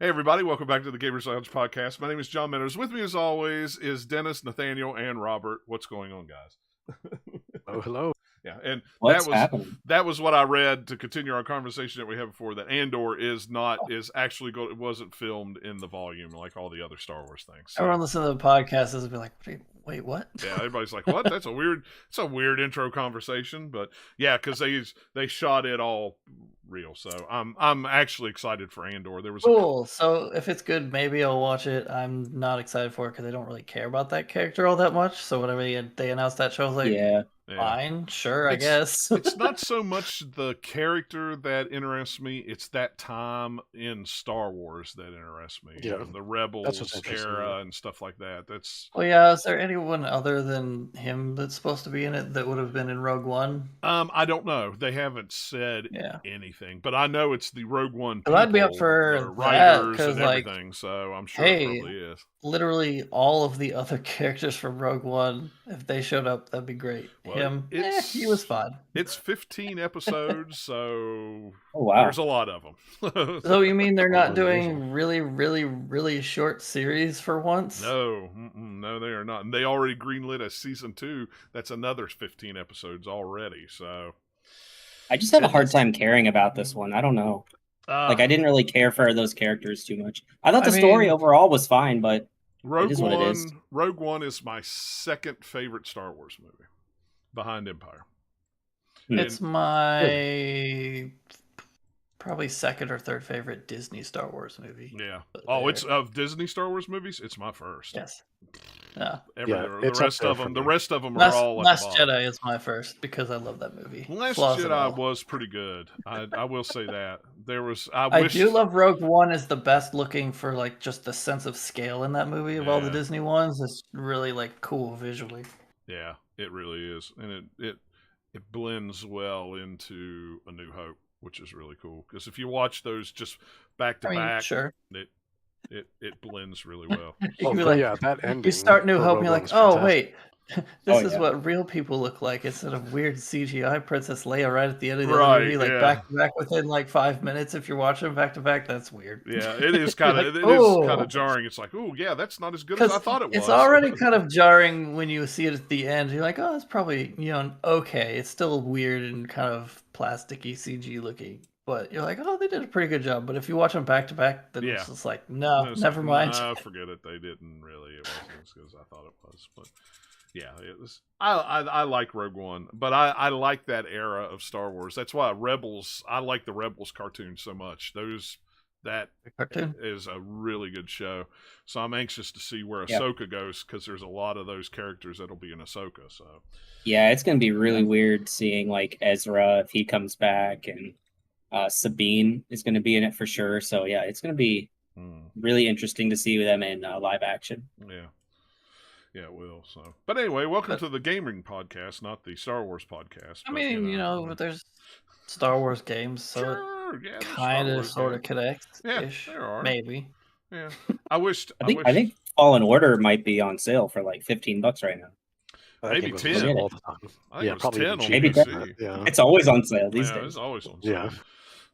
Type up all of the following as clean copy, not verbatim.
Hey everybody, welcome back to the Gamers Lounge podcast. My name is John Meadows. With me as always is Dennis, Nathaniel, and Robert. What's going on, guys? Oh, hello. Yeah, and What's happening? That was what I read to continue our conversation that we had before, that Andor is actually it wasn't filmed in the volume like all the other Star Wars things. So, everyone listening to the podcast is be like, wait, what? Yeah, everybody's like, what? It's a weird intro conversation, but yeah, because they shot it all real. So I'm actually excited for Andor. There was cool. So if it's good, maybe I'll watch it. I'm not excited for it because I don't really care about that character all that much. So whenever they announced that show, I was like, Yeah. fine, sure, I guess. It's not so much the character that interests me; it's that time in Star Wars that interests me. Yeah, the Rebels era and stuff like that. That's well, yeah. Is there anyone other than him that's supposed to be in it that would have been in Rogue One? I don't know. They haven't said anything, but I know it's the Rogue One people, I'd be up for writers and everything. So I'm sure it probably is. Literally all of the other characters from Rogue One, if they showed up, that'd be great. Well, He was fun. It's 15 episodes, so wow, there's a lot of them. So you mean they're not doing really, really, really short series for once? No, they are not. And they already greenlit a season 2. That's another 15 episodes already. So I just have a hard time caring about this one. I don't know. I didn't really care for those characters too much. I thought the story overall was fine, but Rogue it is what it is. Rogue One is my second favorite Star Wars movie, behind Empire. It's my probably second or third favorite Disney Star Wars movie. Yeah. It's of Disney Star Wars movies. It's my first. Yes. Yeah. The rest of them are all Last Jedi is my first because I love that movie. Last Jedi was pretty good. I will say that. I do love Rogue One is the best looking for like just the sense of scale in that movie of all the Disney ones. It's really like cool visually. Yeah, it really is, and it blends well into A New Hope, which is really cool. Because if you watch those just back to back, sure. It blends really well. That ending. You start New Hope and you're like, oh, wait, this is what real people look like instead of weird CGI Princess Leia right at the end of the movie, like back to back within like 5 minutes. If you're watching them back to back, that's weird. Yeah, it is kind of it is kind of jarring. It's like, oh yeah, that's not as good as I thought it was. It's already kind of jarring when you see it at the end. You're like, oh, it's probably okay. It's still weird and kind of plasticky CG looking. But you're like, oh, they did a pretty good job. But if you watch them back to back, then it's just like, no, never mind. Forget it. They didn't really. It wasn't as good as I thought it was. But yeah, it was. I like Rogue One, but I like that era of Star Wars. That's why Rebels. I like the Rebels cartoon so much. That cartoon is a really good show. So I'm anxious to see where Ahsoka goes because there's a lot of those characters that'll be in Ahsoka. So yeah, it's gonna be really weird seeing like Ezra if he comes back and. Sabine is going to be in it for sure. So yeah, it's going to be really interesting to see them in live action. Yeah, it will. So, but anyway, welcome to the gaming podcast, not the Star Wars podcast. I mean, there's Star Wars games, so it kind of sort of connects. Yeah, there are maybe. Yeah, I think Fallen Order might be on sale for like $15 right now. Maybe 10 all the time. Yeah, probably 10 maybe 10. Yeah. It's always on sale these days. It's always on sale. Yeah.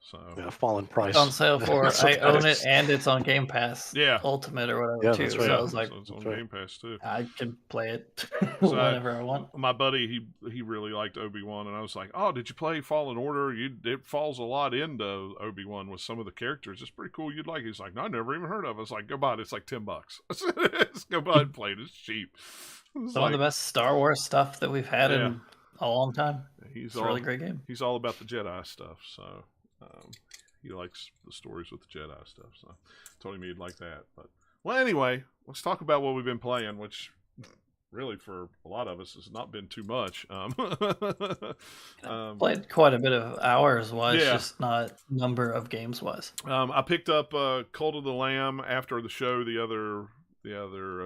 So fallen price. It's on sale for I own it and it's on Game Pass. Yeah. Ultimate or whatever too. Right. So I was like, it's on Game Pass too. I can play it whenever I want. My buddy, he really liked Obi-Wan, and I was like, oh, did you play Fallen Order? It falls a lot into Obi-Wan with some of the characters. It's pretty cool. You'd like it. He's like, no, I never even heard of it. I was like, go buy it. It's like $10. Let's go buy it and play it. It's cheap. Some of the best Star Wars stuff that we've had in a long time. It's a really great game. He's all about the Jedi stuff, so he likes the stories with the Jedi stuff. So I told him he'd like that. But well, anyway, let's talk about what we've been playing. Which really for a lot of us has not been too much. Played quite a bit of hours wise, Yeah. just not number of games wise. I picked up Cult of the Lamb after the show the other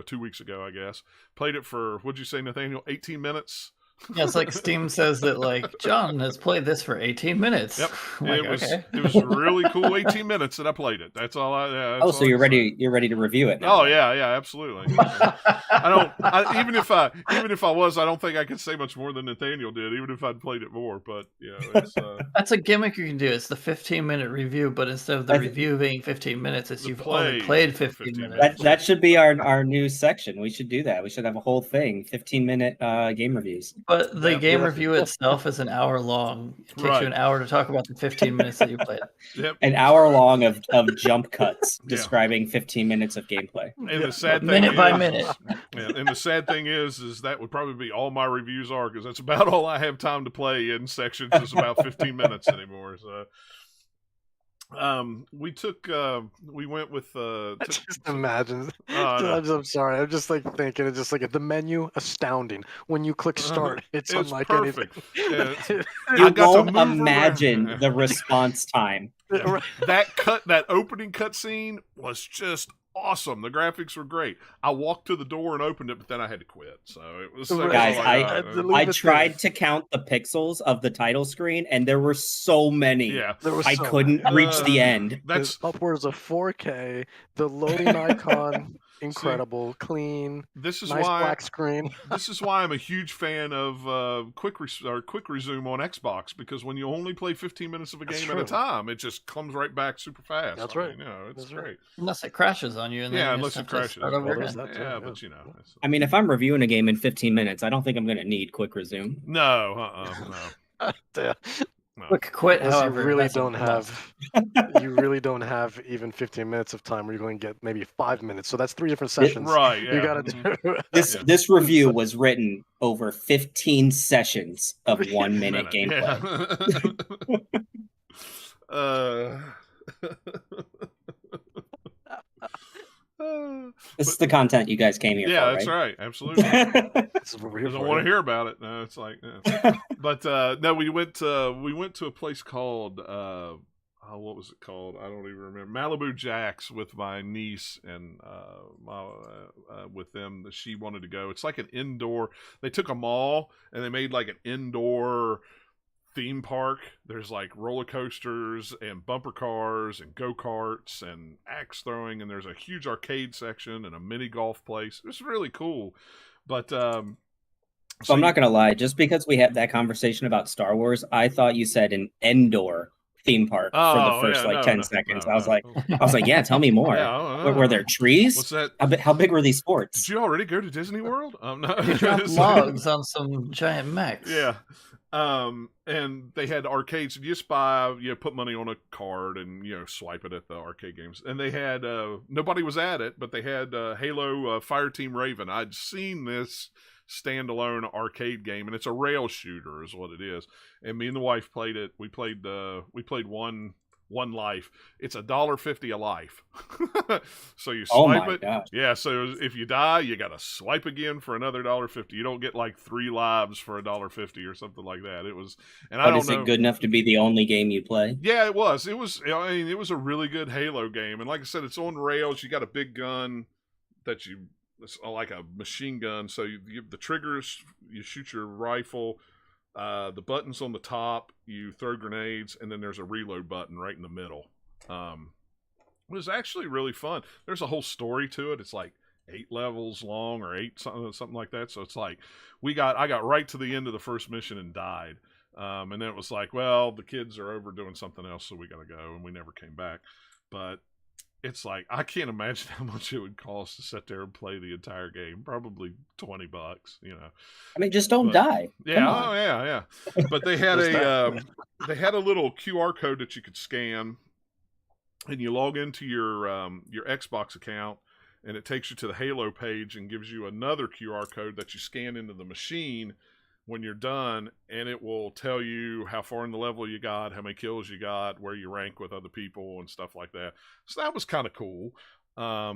2 weeks ago, I guess. Played it for, what'd you say, Nathaniel? 18 minutes? Yeah, it's like Steam says that like John has played this for 18 minutes. Yep. Like, It was really cool 18 minutes that I played it. That's all so you're ready to review it now. Oh yeah, absolutely. Even if I was, I don't think I could say much more than Nathaniel did, even if I'd played it more. But it's that's a gimmick you can do. It's the 15-minute review, but instead of the review being 15 minutes, it's you've only played 15 minutes. That should be our new section. We should do that. We should have a whole thing, 15-minute game reviews. But the game review itself is an hour long. It takes you an hour to talk about the 15 minutes that you played. Yep. An hour long of jump cuts describing 15 minutes of gameplay. And the sad thing minute by minute. And the sad thing is that would probably be all my reviews are, because that's about all I have time to play in sections is about 15 minutes anymore. So we went with just imagine. I'm sorry, I'm just like thinking, it's just like the menu astounding. When you click start, it's unlike perfect. anything. You won't imagine the response time. Yeah. That opening cutscene was just awesome. The graphics were great. I walked to the door and opened it, but then I had to quit. So it was guys. I tried to count the pixels of the title screen, and there were so many. Yeah, I couldn't reach the end. That's upwards of 4K. The loading icon. Incredible, clean. This is nice why black screen. This is why I'm a huge fan of quick resume on Xbox, because when you only play 15 minutes of a game at a time, it just comes right back super fast. That's right. It's great. Unless it crashes on you. And then unless it crashes. But but I mean, if I'm reviewing a game in 15 minutes, I don't think I'm going to need quick resume. No. No. Quick quit. However, you really don't have even 15 minutes of time, where you're going to get maybe 5 minutes. So that's 3 different sessions. Right. Yeah. You got to do. This review was written over 15 sessions of 1 minute gameplay. This is the content you guys came here for, that's right. Absolutely. I don't want to hear about it. No, it's like, but no, we went to a place called what was it called? I don't even remember. Malibu Jacks with my niece and with them. She wanted to go. It's like an indoor. They took a mall and they made like an indoor theme park. There's like roller coasters and bumper cars and go-karts and axe throwing, and there's a huge arcade section and a mini golf place. It's really cool. But so I'm not gonna lie, just because we had that conversation about Star Wars, I thought you said an indoor theme park for the first 10 seconds. I was like, yeah, tell me more. Were there trees? What's that? How big were these sports? Did you already go to Disney World? No. You dropped logs on some giant mechs. Yeah. And they had arcades. You just put money on a card and, swipe it at the arcade games. And they had, nobody was at it, but they had Halo Fireteam Raven. I'd seen this standalone arcade game, and it's a rail shooter is what it is. And me and the wife played it. We played one life. It's $1.50 a life. So you swipe it. Gosh. Yeah, so if you die, you got to swipe again for another $1.50. You don't get like 3 lives for $1.50 or something like that. It was, and I don't know. Is it good enough to be the only game you play? Yeah, it was. It was a really good Halo game. And like I said, it's on rails. You got a big gun it's like a machine gun. So the triggers, you shoot your rifle. The buttons on the top, you throw grenades, and then there's a reload button right in the middle. It was actually really fun. There's a whole story to it. It's like 8 levels long or 8 something like that. So it's like I got right to the end of the first mission and died. And then it was like, well, the kids are over doing something else, so we got to go, and we never came back. But it's like, I can't imagine how much it would cost to sit there and play the entire game. Probably $20, I mean, just don't die. Yeah, yeah. But they had a little QR code that you could scan, and you log into your Xbox account, and it takes you to the Halo page and gives you another QR code that you scan into the machine when you're done, and it will tell you how far in the level you got, how many kills you got, where you rank with other people, and stuff like that. So that was kind of cool. I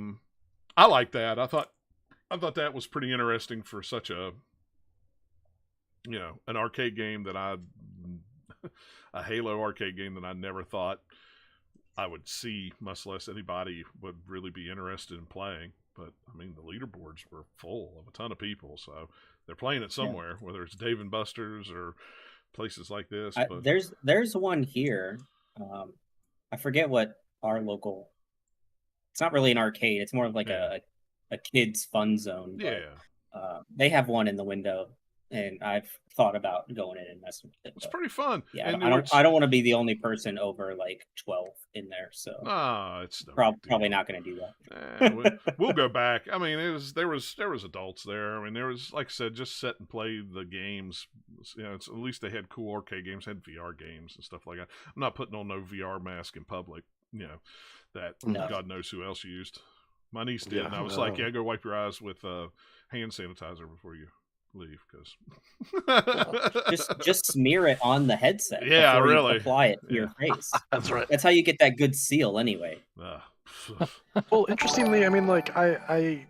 like that. I thought I thought that was pretty interesting for such a, an arcade game that a Halo arcade game that I never thought I would see, much less anybody would really be interested in playing. But I mean, the leaderboards were full of a ton of people, so they're playing it somewhere, whether it's Dave and Buster's or places like this. But there's one here. I forget what our local. It's not really an arcade. It's more of like a kids fun zone. But, they have one in the window, and I've thought about going in and messing with it. It's pretty fun. Yeah, I don't want to be the only person over like 12 in there. So it's probably not going to do that. We'll go back. I mean, there was adults there. I mean, there was, like I said, just sit and play the games. At least they had cool arcade games, had VR games and stuff like that. I'm not putting on no VR mask in public. That God knows who else used. My niece did, and I was like, go wipe your eyes with hand sanitizer before you leave, because just smear it on the headset. Yeah, really. Apply it to your face. That's right. That's how you get that good seal, anyway. Well, interestingly, I mean, like I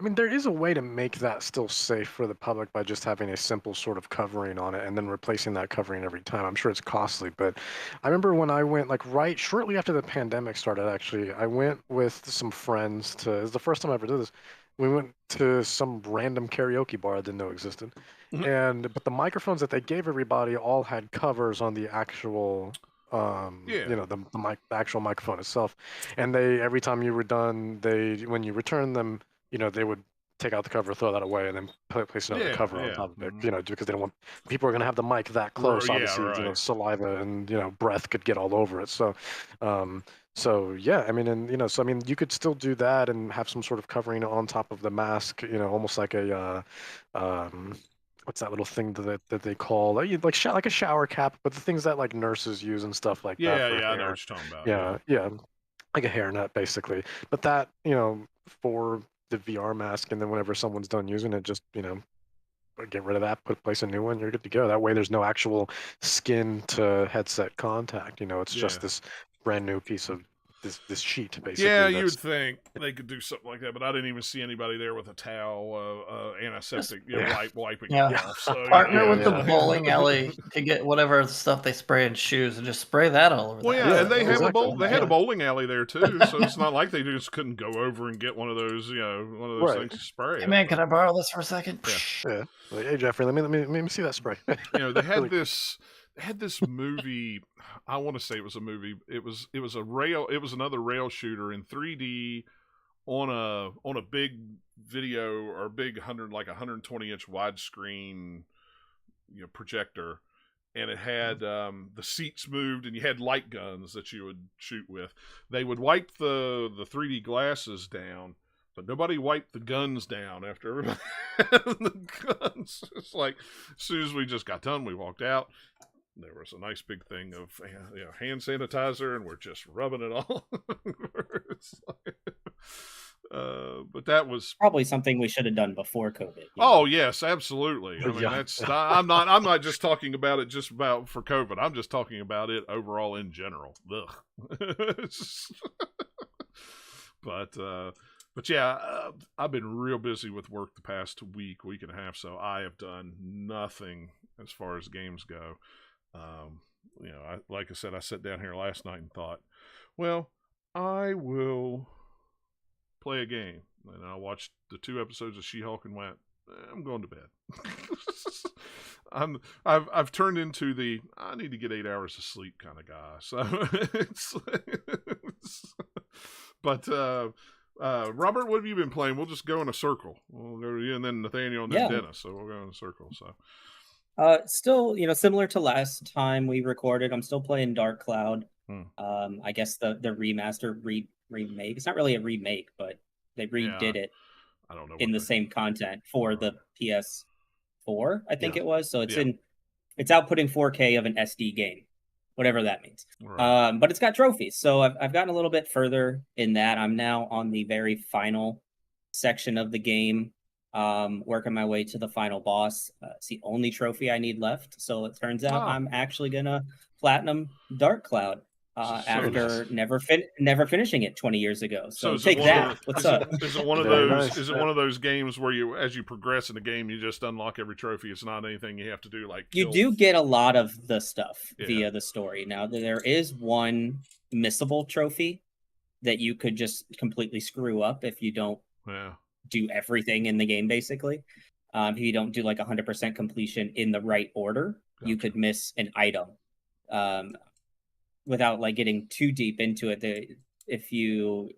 mean, there is a way to make that still safe for the public by just having a simple sort of covering on it and then replacing that covering every time. I'm sure it's costly, but I remember when I went, like right shortly after the pandemic started, actually, I went with some friends it was the first time I ever did this. We went to some random karaoke bar I didn't know existed. But the microphones that they gave everybody all had covers on the actual the actual microphone itself. And every time you were done, when you returned them, they would take out the cover, throw that away, and then place another cover on top of it, because they don't want people are going to have the mic that close. Obviously, saliva and breath could get all over it. So I mean, and you could still do that and have some sort of covering on top of the mask, almost like a what's that little thing that they call like a shower cap, but the things that like nurses use and stuff like that. I know what you're talking about. Yeah, like a hairnet basically. But that for the VR mask, and then whenever someone's done using it, just get rid of that, place a new one, you're good to go. That way there's no actual skin to headset contact. It's just this brand new piece of this sheet, basically. Yeah, you would think they could do something like that, but I didn't even see anybody there with a towel, antiseptic, wiping it off. So, partner with the bowling alley to get whatever stuff they spray in shoes and just spray that all over. Well, and they have they had a bowling alley there too, so it's not like they just couldn't go over and get one of those, things to spray. Hey man, can I borrow this for a second? Yeah. Like, hey Jeffrey, let me see that spray. They had this movie. I want to say it was a movie. It was another rail shooter in 3D on a big video or a big 120-inch widescreen projector, and it had the seats moved, and you had light guns that you would shoot with. They would wipe the 3D glasses down, but nobody wiped the guns down after everybody had the guns. It's like as soon as we just got done, we walked out. There was a nice big thing of hand sanitizer, and we're just rubbing it all. But that was probably something we should have done before COVID. Oh yes, absolutely. I mean, I'm not just talking about it just about for COVID. I'm just talking about it overall in general. But yeah, I've been real busy with work the past week and a half, so I have done nothing as far as games go. Like I said, I sat down here last night and thought, well, I will play a game. And I watched the 2 episodes of She-Hulk and went, I'm going to bed. I've turned into the I need to get 8 hours of sleep kind of guy. So but Robert, what have you been playing? We'll just go in a circle. We'll go to you and then Nathaniel and then Dennis. So we'll go in a circle. So still, similar to last time we recorded, I'm still playing Dark Cloud. I guess the remaster remake. It's not really a remake, but they redid it. I don't know in the same content for the PS4, I think it was. So it's outputting 4K of an SD game, whatever that means. Right. But it's got trophies, so I've gotten a little bit further in that. I'm now on the very final section of the game, working my way to the final boss. It's the only trophy I need left. So it turns out I'm actually gonna platinum Dark Cloud. after never finishing it 20 years ago. So is take that. What's up? Is it one of Very those? nice, Is it yeah. one of those games where you, as you progress in the game, you just unlock every trophy? It's not anything you have to do like You kill. do get a lot of the stuff Yeah. via the story. Now there is one missable trophy that you could just completely screw up if you don't do everything in the game. Basically, if you don't do like 100% completion in the right order, you could miss an item. Without like getting too deep into it, if you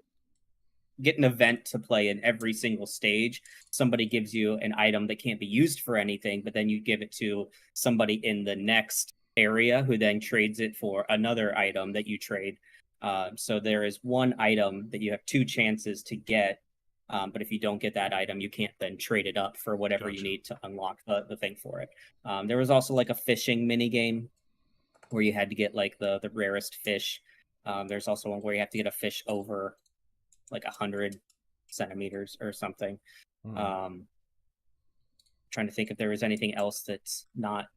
get an event to play in every single stage, somebody gives you an item that can't be used for anything, but then you give it to somebody in the next area who then trades it for another item that you trade. So there is one item that you have two chances to get, but if you don't get that item, you can't then trade it up for whatever you need to unlock the thing for it. There was also like a fishing mini game where you had to get like the rarest fish. There's also one where you have to get a fish over like 100 centimeters or something. Trying to think if there was anything else that's not.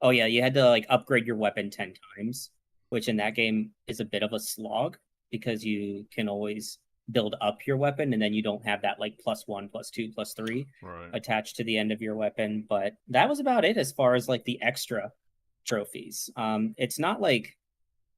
Oh yeah, you had to like upgrade your weapon 10 times, which in that game is a bit of a slog because you can always build up your weapon and then you don't have that like +1, +2, +3 attached to the end of your weapon. But that was about it as far as like the extra trophies. It's not like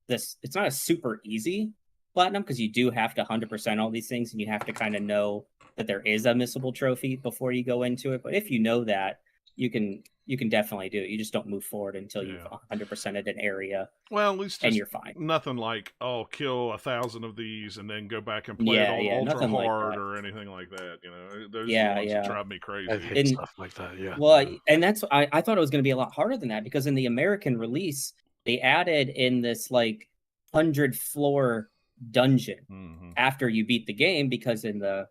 this, it's not a super easy platinum because you do have to 100% all these things and you have to kind of know that there is a missable trophy before you go into it. But if you know that, you can definitely do it. You just don't move forward until you've 100%ed an area. Well, at least and you're fine. Nothing like kill 1,000 of these and then go back and play it on ultra hard or anything like that. You know, those are the ones that drive me crazy. I hate stuff like that. Yeah. Well, and that's I thought it was going to be a lot harder than that because in the American release they added in this like 100-floor dungeon after you beat the game, because in the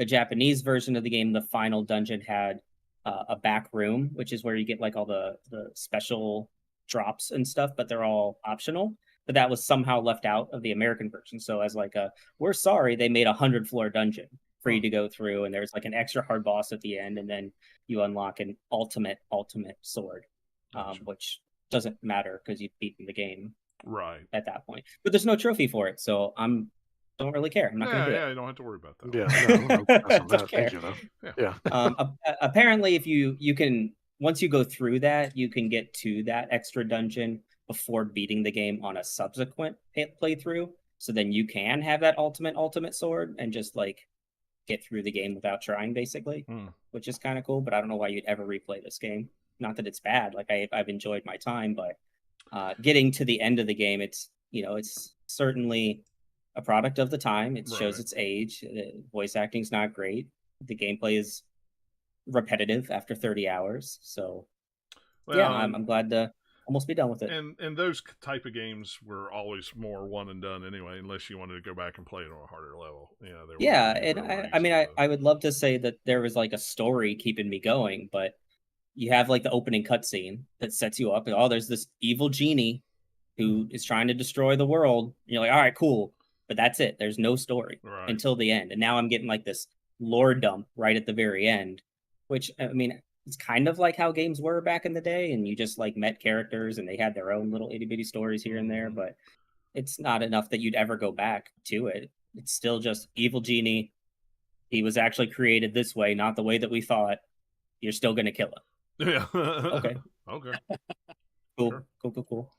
Japanese version of the game, the final dungeon had a back room, which is where you get like all the special drops and stuff, but they're all optional. But that was somehow left out of the American version. So as like we're sorry, they made a 100-floor dungeon for you to go through, and there's like an extra hard boss at the end, and then you unlock an ultimate sword, which doesn't matter because you've beaten the game at that point. But there's no trophy for it, so don't really care. I'm not going to do it. You don't have to worry about that. Thank you, though. Yeah. Apparently, if you can, once you go through that, you can get to that extra dungeon before beating the game on a subsequent playthrough. So then you can have that ultimate sword and just like get through the game without trying, basically, which is kind of cool. But I don't know why you'd ever replay this game. Not that it's bad. Like I've enjoyed my time, but getting to the end of the game, it's certainly a product of the time. It shows its age. The voice acting's not great. The gameplay is repetitive after 30 hours. So I'm glad to almost be done with it. And those type of games were always more one and done anyway, unless you wanted to go back and play it on a harder level. I would love to say that there was like a story keeping me going, but you have like the opening cutscene that sets you up. And, there's this evil genie who is trying to destroy the world. And you're like, all right, cool. But that's it. There's no story until the end. And now I'm getting like this lore dump right at the very end, which, I mean, it's kind of like how games were back in the day. And you just like met characters and they had their own little itty bitty stories here and there. But it's not enough that you'd ever go back to it. It's still just evil genie. He was actually created this way, not the way that we thought. You're still going to kill him. Yeah. Okay. Cool. Sure. Cool.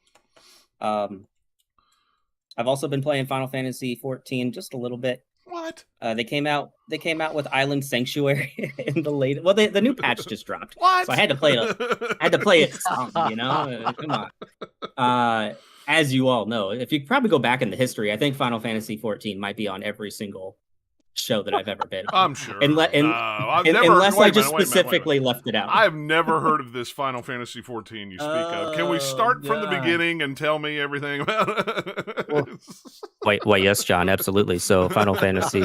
I've also been playing Final Fantasy 14 just a little bit. What? They came out with Island Sanctuary in the late. Well, the new patch just dropped. What? So I had to play it. Some, come on. As you all know, if you probably go back in the history, I think Final Fantasy 14 might be on every single show that I've ever been on. I'm sure. Unless I just specifically left it out. I've never heard of this Final Fantasy 14 you speak of. Can we start from the beginning and tell me everything about it? Why, yes, John, absolutely. So Final Fantasy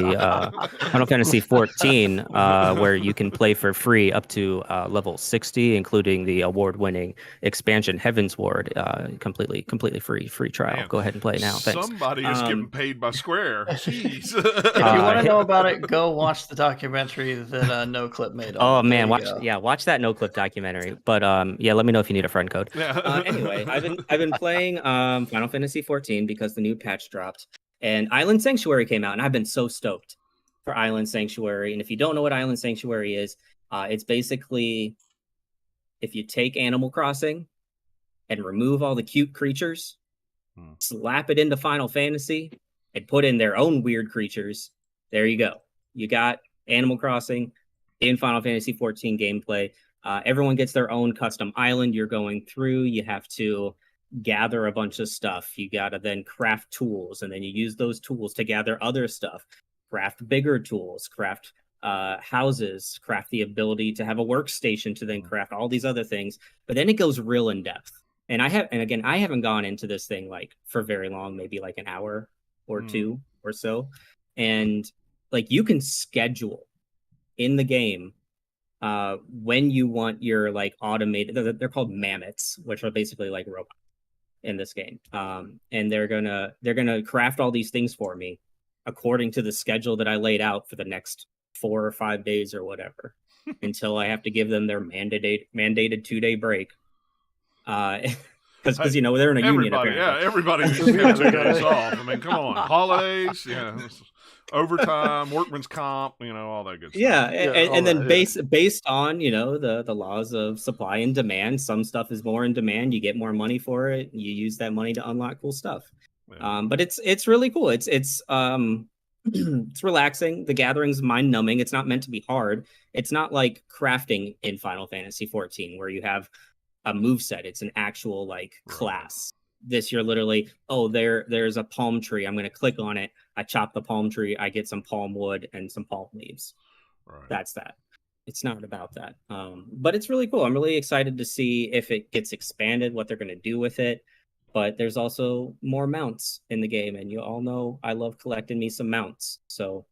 14, where you can play for free up to level 60, including the award-winning expansion Heaven's Ward, completely free trial. Man, Go ahead and play now. Thanks. Somebody is getting paid by Square. Jeez. If you want to know about it, go watch the documentary that No Clip made. Oh man, watch that No Clip documentary. But yeah, let me know if you need a friend code. Yeah. Anyway, I've been playing Final Fantasy 14 because the new patch dropped. And Island Sanctuary came out, and I've been so stoked for Island Sanctuary. And if you don't know what Island Sanctuary is, it's basically if you take Animal Crossing and remove all the cute creatures, slap it into Final Fantasy, and put in their own weird creatures, there you go. You got Animal Crossing in Final Fantasy 14 gameplay. Everyone gets their own custom island you're going through. You have to gather a bunch of stuff. You gotta then craft tools, and then you use those tools to gather other stuff, craft bigger tools, craft houses, craft the ability to have a workstation to then craft all these other things. But then it goes real in depth. And I haven't gone into this thing like for very long, maybe like an hour or two or so. And like you can schedule in the game when you want your like automated, they're called mammoths, which are basically like robots in this game. And they're gonna craft all these things for me according to the schedule that I laid out for the next 4 or 5 days or whatever, until I have to give them their mandated 2-day break. Because you know they're in a union. Everybody's just got 2 days off. I mean, come on, holidays, overtime, workman's comp, all that good stuff. And then based on the laws of supply and demand, some stuff is more in demand. You get more money for it. You use that money to unlock cool stuff. Yeah. But it's really cool. It's it's relaxing. The gathering's mind numbing. It's not meant to be hard. It's not like crafting in Final Fantasy 14 where you have a move set. It's an actual class. This you're literally, there's a palm tree. I'm going to click on it. I chop the palm tree. I get some palm wood and some palm leaves. Right. That's that. It's not about that. But it's really cool. I'm really excited to see if it gets expanded, what they're going to do with it. But there's also more mounts in the game. And you all know I love collecting me some mounts. So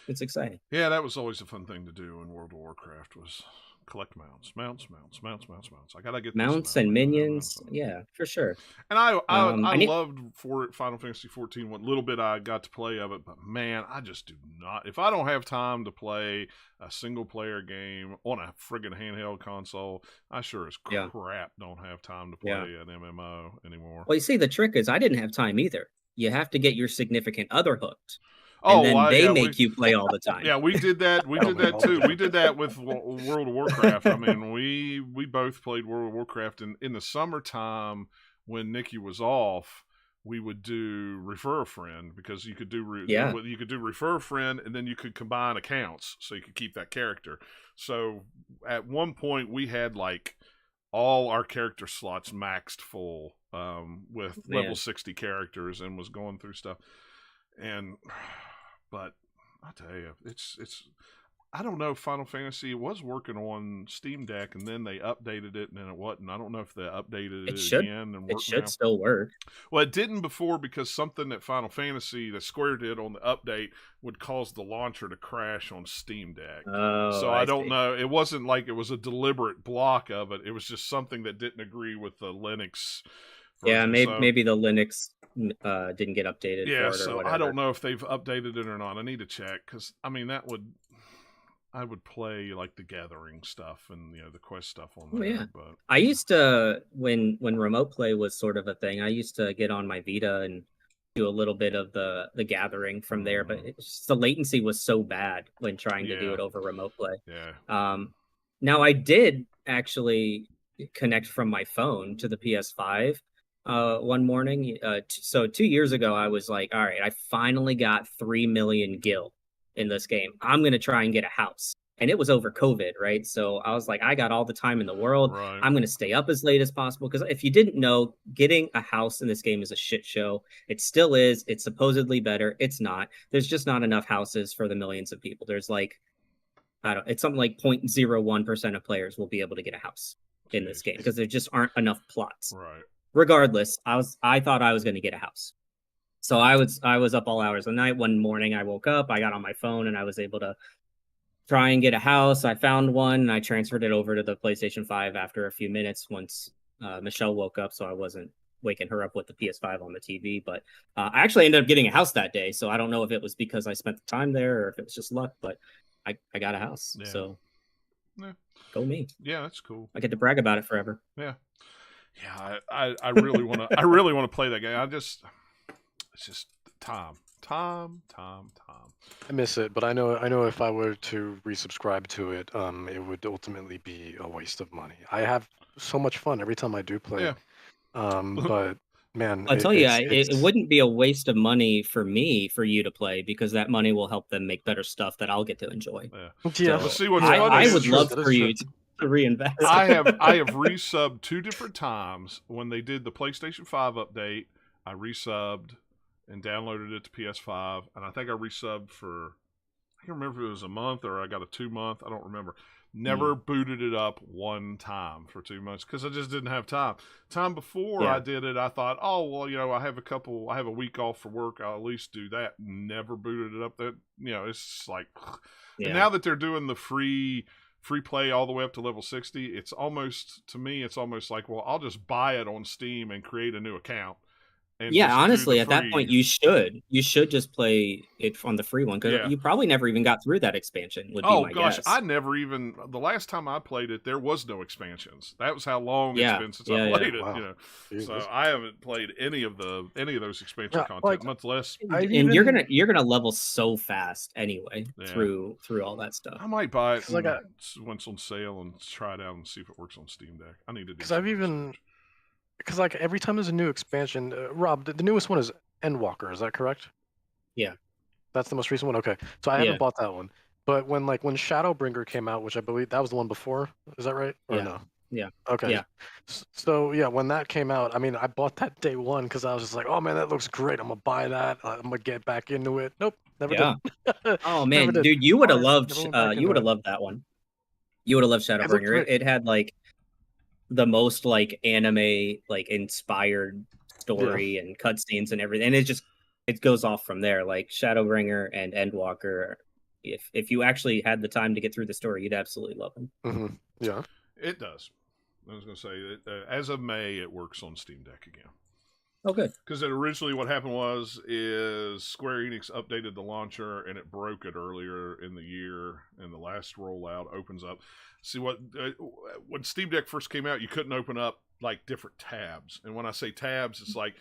it's exciting. Yeah, that was always a fun thing to do in World of Warcraft was collect mounts. I gotta get mounts and minions. Yeah, for sure. And I loved Final Fantasy 14. What little bit I got to play of it, but man, I just do not. If I don't have time to play a single player game on a friggin' handheld console, I sure as crap don't have time to play an MMO anymore. Well, you see, the trick is I didn't have time either. You have to get your significant other hooked. And then they make you play all the time. Yeah, we did that. We did that too. We did that with World of Warcraft. I mean, we both played World of Warcraft, and in the summertime when Nikki was off, we would do refer a friend because you could do refer a friend, and then you could combine accounts so you could keep that character. So at one point we had all our character slots maxed full with level 60 characters, and was going through stuff. But I tell you, it's I don't know if Final Fantasy was working on Steam Deck and then they updated it and then it wasn't. I don't know if they updated it again. And it should still work. Well, it didn't before because something that Final Fantasy that Square did on the update would cause the launcher to crash on Steam Deck. So I don't know. It wasn't like it was a deliberate block of it. It was just something that didn't agree with the Linux version. Yeah, maybe the Linux didn't get updated. Yeah, for it or so whatever. I don't know if they've updated it or not. I need to check because I mean I would play the gathering stuff and the quest stuff on there. Yeah. But I used to when remote play was sort of a thing. I used to get on my Vita and do a little bit of the gathering from there, but the latency was so bad when trying to do it over remote play. Yeah. Now I did actually connect from my phone to the PS5 one morning. So 2 years ago, I was like, all right, I finally got 3 million gil in this game. I'm going to try and get a house. And it was over COVID, right? So I was like, I got all the time in the world. Right. I'm going to stay up as late as possible. Because if you didn't know, getting a house in this game is a shit show. It still is. It's supposedly better. It's not. There's just not enough houses for the millions of people. There's it's something like 0.01% of players will be able to get a house in this game because there just aren't enough plots. Right. Regardless, I thought I was going to get a house. So I was up all hours of the night. One morning I woke up, I got on my phone, and I was able to try and get a house. I found one, and I transferred it over to the PlayStation 5 after a few minutes once Michelle woke up, so I wasn't waking her up with the PS5 on the TV. But I actually ended up getting a house that day, so I don't know if it was because I spent the time there or if it was just luck, but I got a house. Yeah. So Yeah. go me. Yeah, that's cool. I get to brag about it forever. Yeah. Yeah, I really want to I really want to play that game. It's just time. I miss it, but I know if I were to resubscribe to it, it would ultimately be a waste of money. I have so much fun every time I do play it. But man, I'll tell you, it wouldn't be a waste of money for me for you to play, because that money will help them make better stuff that I'll get to enjoy. Yeah. So See what's I would love for you to reinvest. I have resubbed 2 different times. When they did the PlayStation 5 update, I resubbed and downloaded it to PS5, and I think I resubbed for, I can't remember if it was a month or I got a 2-month. I don't remember. Never booted it up one time for 2 months because I just didn't have time. Time before I did it, I thought, oh, well, I have a week off for work. I'll at least do that. Never booted it up. That, it's like, and now that they're doing the free play all the way up to level 60, it's almost, to me, it's almost like, well, I'll just buy it on Steam and create a new account. Yeah, honestly, at that point, you should just play it on the free one, because you probably never even got through that expansion. Would be my guess. I never even. The last time I played it, there was no expansions. That was how long it's been since I played it. Wow. So I haven't played any of those expansion content, much less. And you're gonna level so fast anyway through all that stuff. I might buy it once on sale and try it out and see if it works on Steam Deck. I need to do. Because like every time there's a new expansion, Rob, the newest one is Endwalker. Is that correct? Yeah, that's the most recent one. Okay, so I haven't bought that one. But when Shadowbringer came out, which I believe that was the one before, is that right? Or no? Yeah. Okay. Yeah. So when that came out, I mean, I bought that day one because I was just like, oh man, that looks great. I'm gonna buy that. I'm gonna get back into it. Nope, never did. Oh man, dude, you would have loved. You would have loved that one. You would have loved Shadowbringer. It had like the most like anime like inspired story and cutscenes and everything, and it goes off from there. Like Shadowbringer and Endwalker, if you actually had the time to get through the story, you'd absolutely love them. Mm-hmm. Yeah, it does. I was going to say as of May, it works on Steam Deck again. Oh, good. Because originally what happened is Square Enix updated the launcher and it broke it earlier in the year, and the last rollout opens up. See, when Steam Deck first came out, you couldn't open up like different tabs. And when I say tabs, it's like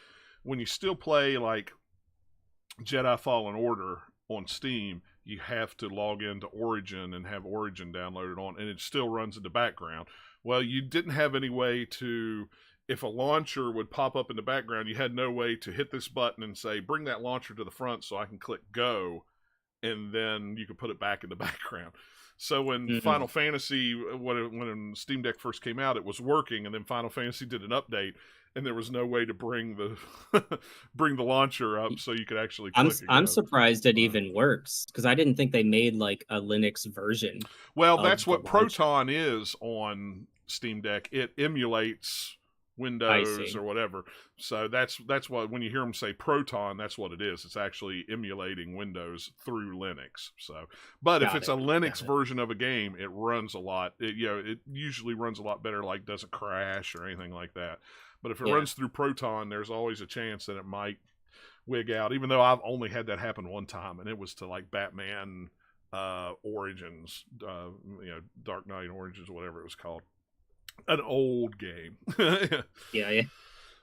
when you still play like Jedi Fallen Order on Steam, you have to log into Origin and have Origin downloaded on, and it still runs in the background. Well, you didn't have any way to, if a launcher would pop up in the background, you had no way to hit this button and say, bring that launcher to the front so I can click go, and then you could put it back in the background. So when Final Fantasy, when Steam Deck first came out, it was working, and then Final Fantasy did an update, and there was no way to bring the launcher up so you could actually click I'm surprised it even works, because I didn't think they made like a Linux version. Well, that's what Proton is on Steam Deck. It emulates Windows or whatever. So that's what, when you hear them say Proton, that's what it is. It's actually emulating Windows through Linux. So, but if it's a Linux version of a game, it runs a lot. It usually runs a lot better, like doesn't crash or anything like that. But if it runs through Proton, there's always a chance that it might wig out, even though I've only had that happen one time, and it was to like Batman Origins, Dark Knight Origins, whatever it was called. An old game. Yeah.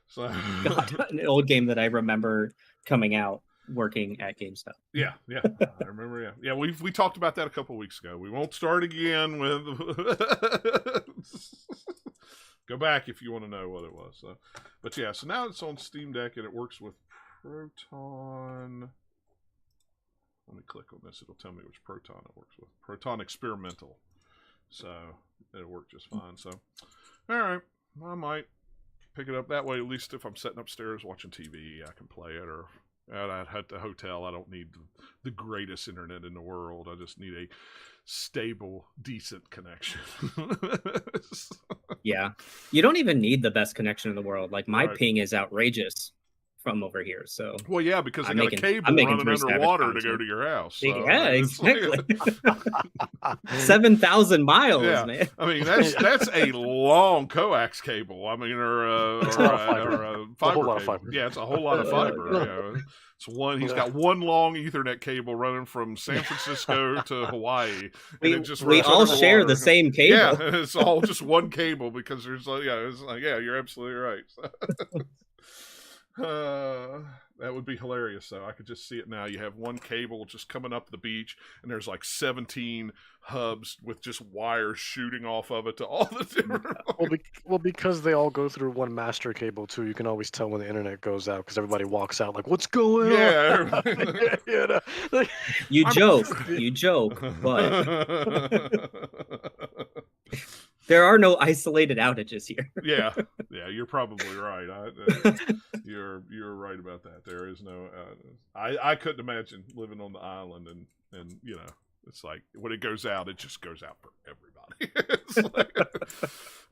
So God, an old game that I remember coming out working at GameStop. Yeah. I remember. Yeah. We talked about that a couple of weeks ago. We won't start again with. Go back if you want to know what it was. So, but yeah. So now it's on Steam Deck and it works with Proton. Let me click on this. It'll tell me which Proton it works with. Proton Experimental. So it'll work just fine. So, all right, I might pick it up that way. At least if I'm sitting upstairs watching TV, I can play it. Or at the hotel, I don't need the greatest internet in the world. I just need a stable, decent connection. Yeah, you don't even need the best connection in the world. Like my ping is outrageous from over here. So well, yeah, because they I'm got making- a cable I'm making running 3 Savage underwater to go content. to your house. So, Yeah, it's like- exactly. 7,000 miles, yeah, man. I mean that's a long coax cable. I mean, or It's a lot of fiber. or a It's a fiber whole lot of cable. fiber. Yeah, it's a whole lot of fiber. Yeah, it's one. He's got one long Ethernet cable running from San Francisco to Hawaii. And it just We runs all share underwater. the same cable. Yeah, it's all just one cable because there's it's like yeah, you're absolutely right. That would be hilarious though. I could just see it now. You have one cable just coming up the beach, and there's like 17 hubs with just wires shooting off of it to all the different. Well, because they all go through one master cable too, you can always tell when the internet goes out because everybody walks out like, "What's going on?" Yeah. Yeah, like, You joke, but there are no isolated outages here. yeah, you're probably right. You're right about that. There is no. I couldn't imagine living on the island and you know, it's like when it goes out, it just goes out for everybody. It's like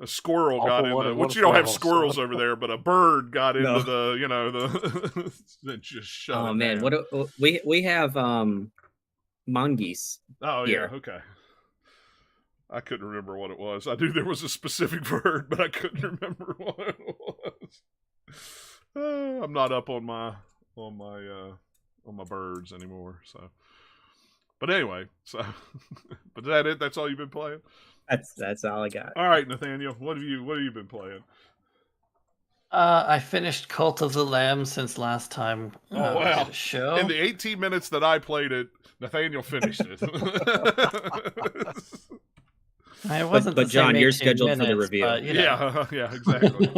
a squirrel got in the, which you don't have squirrels over there, but a bird got into the, you know, the and just shut. Oh it man, down. what we have mongoose. Oh here. yeah, okay. I couldn't remember what it was. I knew there was a specific bird, but I couldn't remember what it was. I'm not up on my birds anymore. So, but anyway, so but is that it? That's all you've been playing? That's all I got. All right, Nathaniel, what have you been playing? I finished Cult of the Lamb since last time. Oh we wow! did a show. In the 18 minutes that I played it, Nathaniel finished it. It wasn't but the same John, you're 18 scheduled for the minutes, review. but, you know. Yeah, exactly.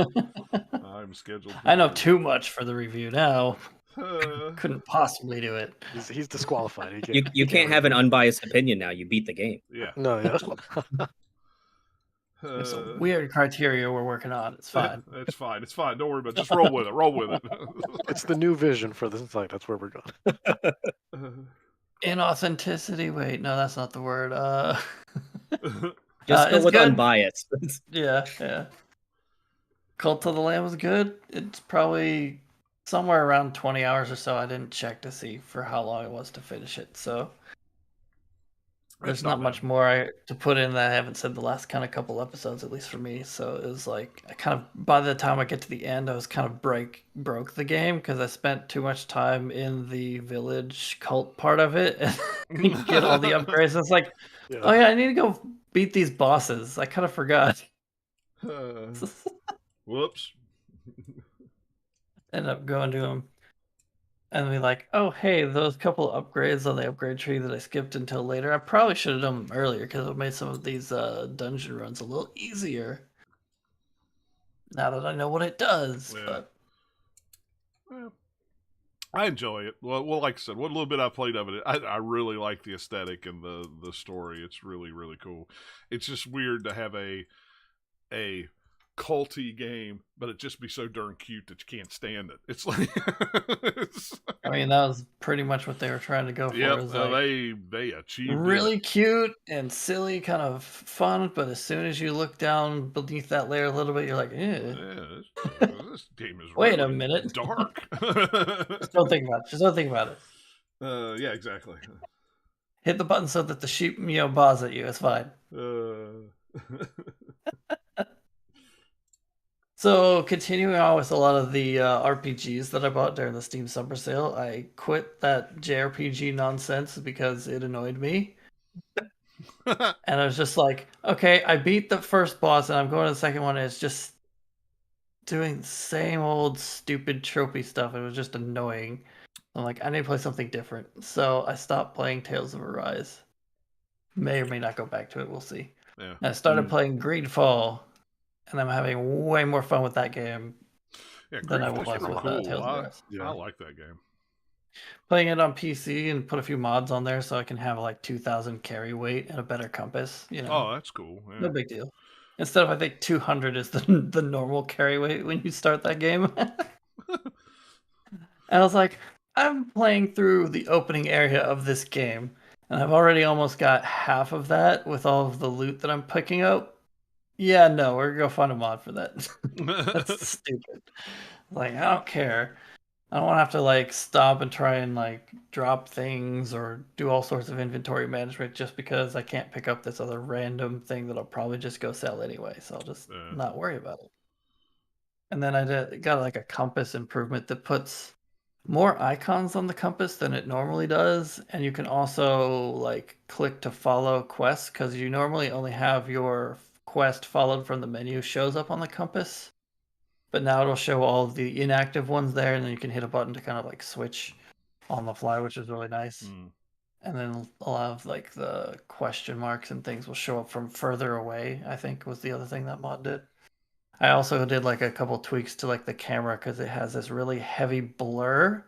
I'm scheduled. I know too much for the review now. Uh, Couldn't possibly do it. he's disqualified. You can't have an unbiased opinion now. You beat the game. yeah. No, yeah. It's a weird criteria we're working on. It's fine. It's fine. It's fine. Don't worry about it. Just roll with it. Roll with it. It's the new vision for this site. That's where we're going. Inauthenticity. Wait, no, that's not the word. Just go it's with good. unbiased. Yeah. Cult of the Lamb was good. It's probably somewhere around 20 hours or so. I didn't check to see for how long it was to finish it. So there's not much more to put in that I haven't said the last kind of couple episodes, at least for me. So it was like I kind of, by the time I get to the end, I was kind of broke the game because I spent too much time in the village cult part of it and get all the upgrades. It's like, oh yeah, I need to go beat these bosses. I kind of forgot. Whoops. End up going to them and be like, oh hey, those couple upgrades on the upgrade tree that I skipped until later, I probably should have done them earlier because it made some of these dungeon runs a little easier now that I know what it does. Yeah. Well, I enjoy it. Well, like I said, what little bit I played of it, I really like the aesthetic and the story. It's really, really cool. It's just weird to have a culty game, but it just be so darn cute that you can't stand it. It's like I mean, that was pretty much what they were trying to go for. Yep, like they achieved really it. cute and silly, kind of fun, but as soon as you look down beneath that layer a little bit, you're like, Yeah, this game is wait a really minute. dark. Just don't think about it. Just don't think about it. Yeah, exactly. Hit the button so that the sheep, baws at you. It's fine. So, continuing on with a lot of the RPGs that I bought during the Steam Summer Sale, I quit that JRPG nonsense because it annoyed me. And I was just like, okay, I beat the first boss and I'm going to the second one and it's just doing the same old stupid tropey stuff. It was just annoying. I'm like, I need to play something different. So I stopped playing Tales of Arise. May or may not go back to it. We'll see. Yeah. And I started playing Greedfall. And I'm having way more fun with that game than I was with cool. Tales of Arise. I like that game. Playing it on PC and put a few mods on there so I can have like 2,000 carry weight and a better compass. Oh, that's cool. Yeah. No big deal. Instead of, I think 200 is the normal carry weight when you start that game. And I was like, I'm playing through the opening area of this game, and I've already almost got half of that with all of the loot that I'm picking up. Yeah, no, we're gonna go find a mod for that. That's stupid. Like, I don't care. I don't want to have to like stop and try and like drop things or do all sorts of inventory management just because I can't pick up this other random thing that I'll probably just go sell anyway. So I'll just not worry about it. And then I got like a compass improvement that puts more icons on the compass than it normally does, and you can also like click to follow quests because you normally only have your quest followed from the menu shows up on the compass, but now it'll show all of the inactive ones there, and then you can hit a button to kind of like switch on the fly, which is really nice. And then a lot of like the question marks and things will show up from further away, I think was the other thing that mod did. I also did like a couple tweaks to like the camera because it has this really heavy blur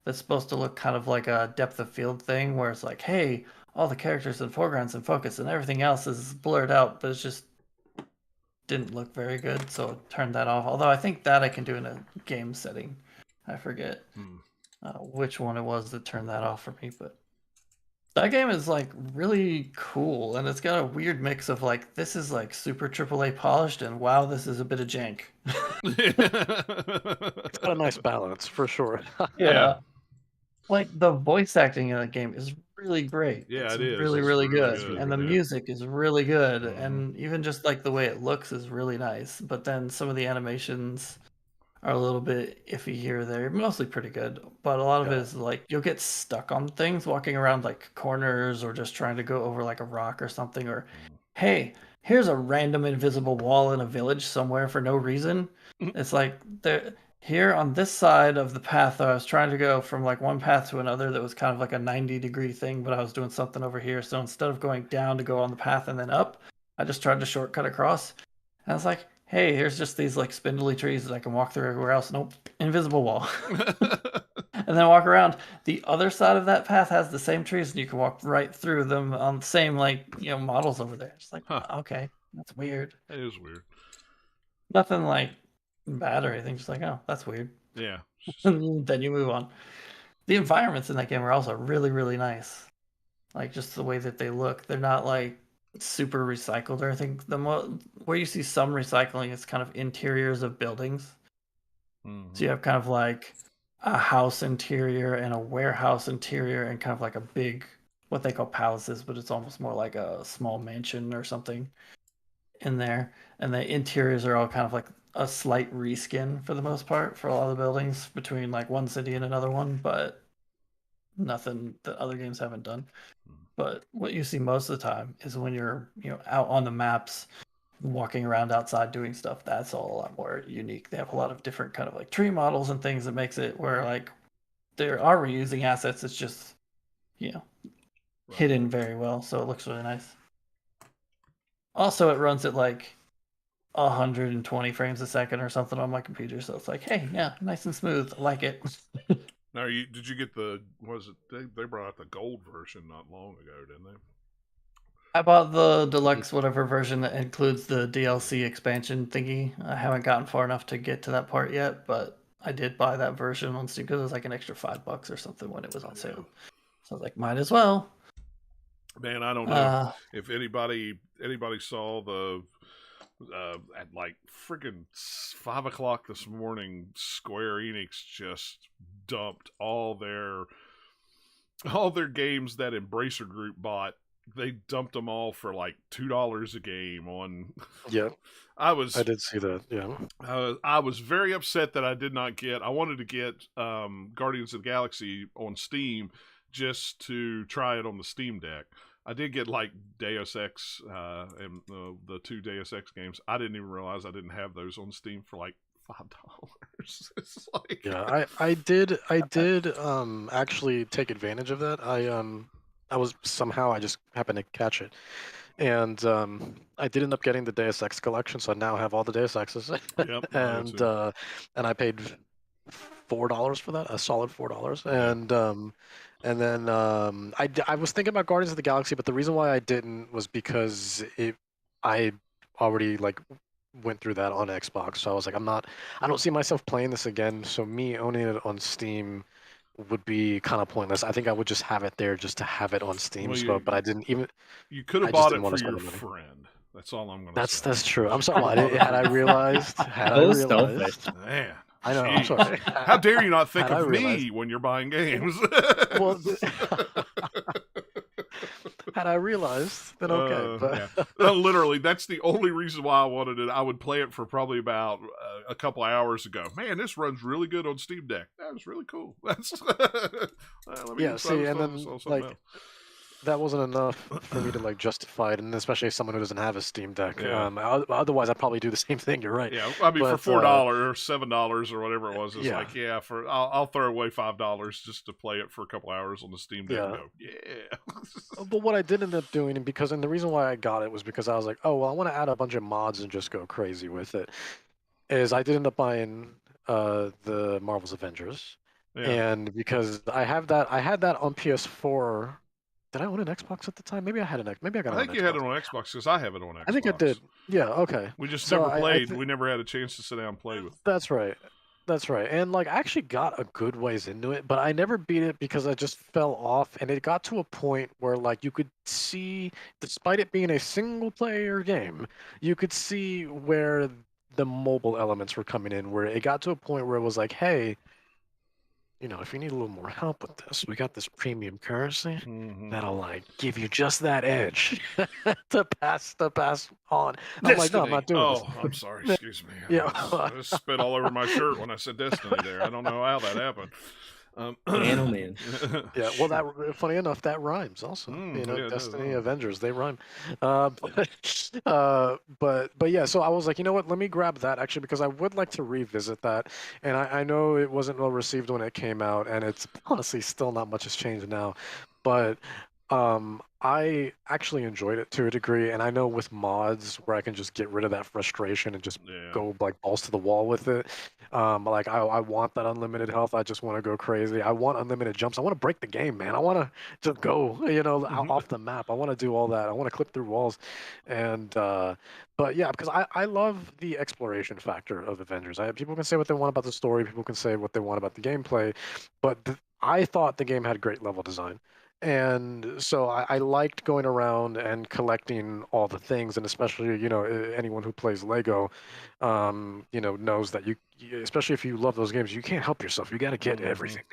that's supposed to look kind of like a depth of field thing where it's like, hey, all the characters and foregrounds in focus and everything else is blurred out, but it just didn't look very good, so I turned that off. Although I think that I can do in a game setting. I forget which one it was that turned that off for me, but that game is like really cool, and it's got a weird mix of like this is like super AAA polished, and wow, this is a bit of jank. It's got a nice balance for sure. Yeah, like the voice acting in that game is really great. Yeah, it's it is. Really, It's really really good, good. and the Yeah. music is really good, and even just like the way it looks is really nice. But then some of the animations are a little bit iffy here or there. Mostly pretty good, but a lot of it is like you'll get stuck on things walking around like corners or just trying to go over like a rock or something. Or, hey, here's a random invisible wall in a village somewhere for no reason. It's like there here on this side of the path, I was trying to go from like one path to another that was kind of like a 90-degree thing, but I was doing something over here. So instead of going down to go on the path and then up, I just tried to shortcut across. And I was like, hey, here's just these like spindly trees that I can walk through everywhere else. Nope, invisible wall. And then walk around. The other side of that path has the same trees, and you can walk right through them on the same like models over there. It's like, okay, that's weird. It is weird. Nothing like bad or anything. Just like, oh, that's weird. Yeah. And then you move on. The environments in that game are also really, really nice. Like just the way that they look. They're not like super recycled or anything. Where you see some recycling is kind of interiors of buildings. So you have kind of like a house interior and a warehouse interior and kind of like a big, what they call palaces, but it's almost more like a small mansion or something in there. And the interiors are all kind of like a slight reskin for the most part for a lot of the buildings between like one city and another one, but nothing that other games haven't done. But what you see most of the time is when you're out on the maps walking around outside doing stuff, that's all a lot more unique. They have a lot of different kind of like tree models and things that makes it where like they are reusing assets. It's just hidden very well, so it looks really nice. Also, it runs at like 120 frames a second or something on my computer, so it's like, hey, yeah, nice and smooth. I like it. Now, did you get they brought out the gold version not long ago, didn't they? I bought the deluxe whatever version that includes the DLC expansion thingy. I haven't gotten far enough to get to that part yet, but I did buy that version on Steam because it was like an extra $5 or something when it was on sale. So I was like, might as well. Man, I don't know if anybody saw the at like freaking 5 o'clock this morning, Square Enix just dumped all their games that Embracer Group bought. They dumped them all for like $2 a game on. Yeah, I did see that. Yeah, I was very upset that I did not get. I wanted to get Guardians of the Galaxy on Steam just to try it on the Steam Deck. I did get like Deus Ex and the 2 Deus Ex games. I didn't even realize I didn't have those on Steam for like $5. It's like... Yeah, I did actually take advantage of that. I was somehow I just happened to catch it, and I did end up getting the Deus Ex collection, so I now have all the Deus Exes. Yep, and I paid $4 for that, a solid $4, and then I was thinking about Guardians of the Galaxy, but the reason why I didn't was because I already like went through that on Xbox, so I was like, I don't see myself playing this again. So me owning it on Steam would be kind of pointless. I think I would just have it there just to have it on Steam. Well, but I didn't even. You could have bought it for your friend. That's all I'm going to say. That's true. I'm sorry. Had I realized, Selfish. Man. I know. I'm Jeez. sorry. How dare you not think Had I of me realized- when you're buying games? Well, had I realized, then okay. But Literally, that's the only reason why I wanted it. I would play it for probably about a couple of hours ago. Man, this runs really good on Steam Deck. That was really cool. That's let me yeah, see, and then something else. that wasn't enough for me to like justify it, and especially as someone who doesn't have a Steam Deck. Yeah. Otherwise, I'd probably do the same thing. You're right. Yeah, I mean, But, for $4 or $7 or whatever it was, it's yeah. like, yeah, I'll throw away $5 just to play it for a couple hours on the Steam Deck. Yeah. And go, yeah. But what I did end up doing, and the reason why I got it was because I was like, oh well, I want to add a bunch of mods and just go crazy with it. Is I did end up buying the Marvel's Avengers, Yeah. and because I had that on PS4. Did I own an Xbox at the time? Maybe I had an Maybe I got. I think you had it on Xbox because I have it on Xbox. I think I did. Yeah. Okay. We just So never played. I We never had a chance to sit down and play with. That's right. That's right. And like I actually got a good ways into it, but I never beat it because I just fell off, and it got to a point where like you could see, despite it being a single player game, you could see where the mobile elements were coming in, where it got to a point where it was like, hey, if you need a little more help with this, we got this premium currency that'll like give you just that edge to pass on. I'm like, no, I'm not doing this. Oh, I'm sorry. Excuse me. Yeah. I just spit all over my shirt when I said Destiny there. I don't know how that happened. Man, oh man. Yeah, well, that funny enough, that rhymes also. Yeah, Destiny, Avengers, they rhyme. But yeah, so I was like, you know what? Let me grab that actually because I would like to revisit that. And I know it wasn't well received when it came out, and it's honestly still not much has changed now. But I actually enjoyed it to a degree, and I know with mods where I can just get rid of that frustration and just go like balls to the wall with it. Like I want that unlimited health. I just want to go crazy. I want unlimited jumps. I want to break the game, man. I want to just go, off the map. I want to do all that. I want to clip through walls, and but yeah, because I love the exploration factor of Avengers. People can say what they want about the story. People can say what they want about the gameplay, but I thought the game had great level design. And so I liked going around and collecting all the things, and especially anyone who plays Lego, knows that especially if you love those games, you can't help yourself. You got to get everything,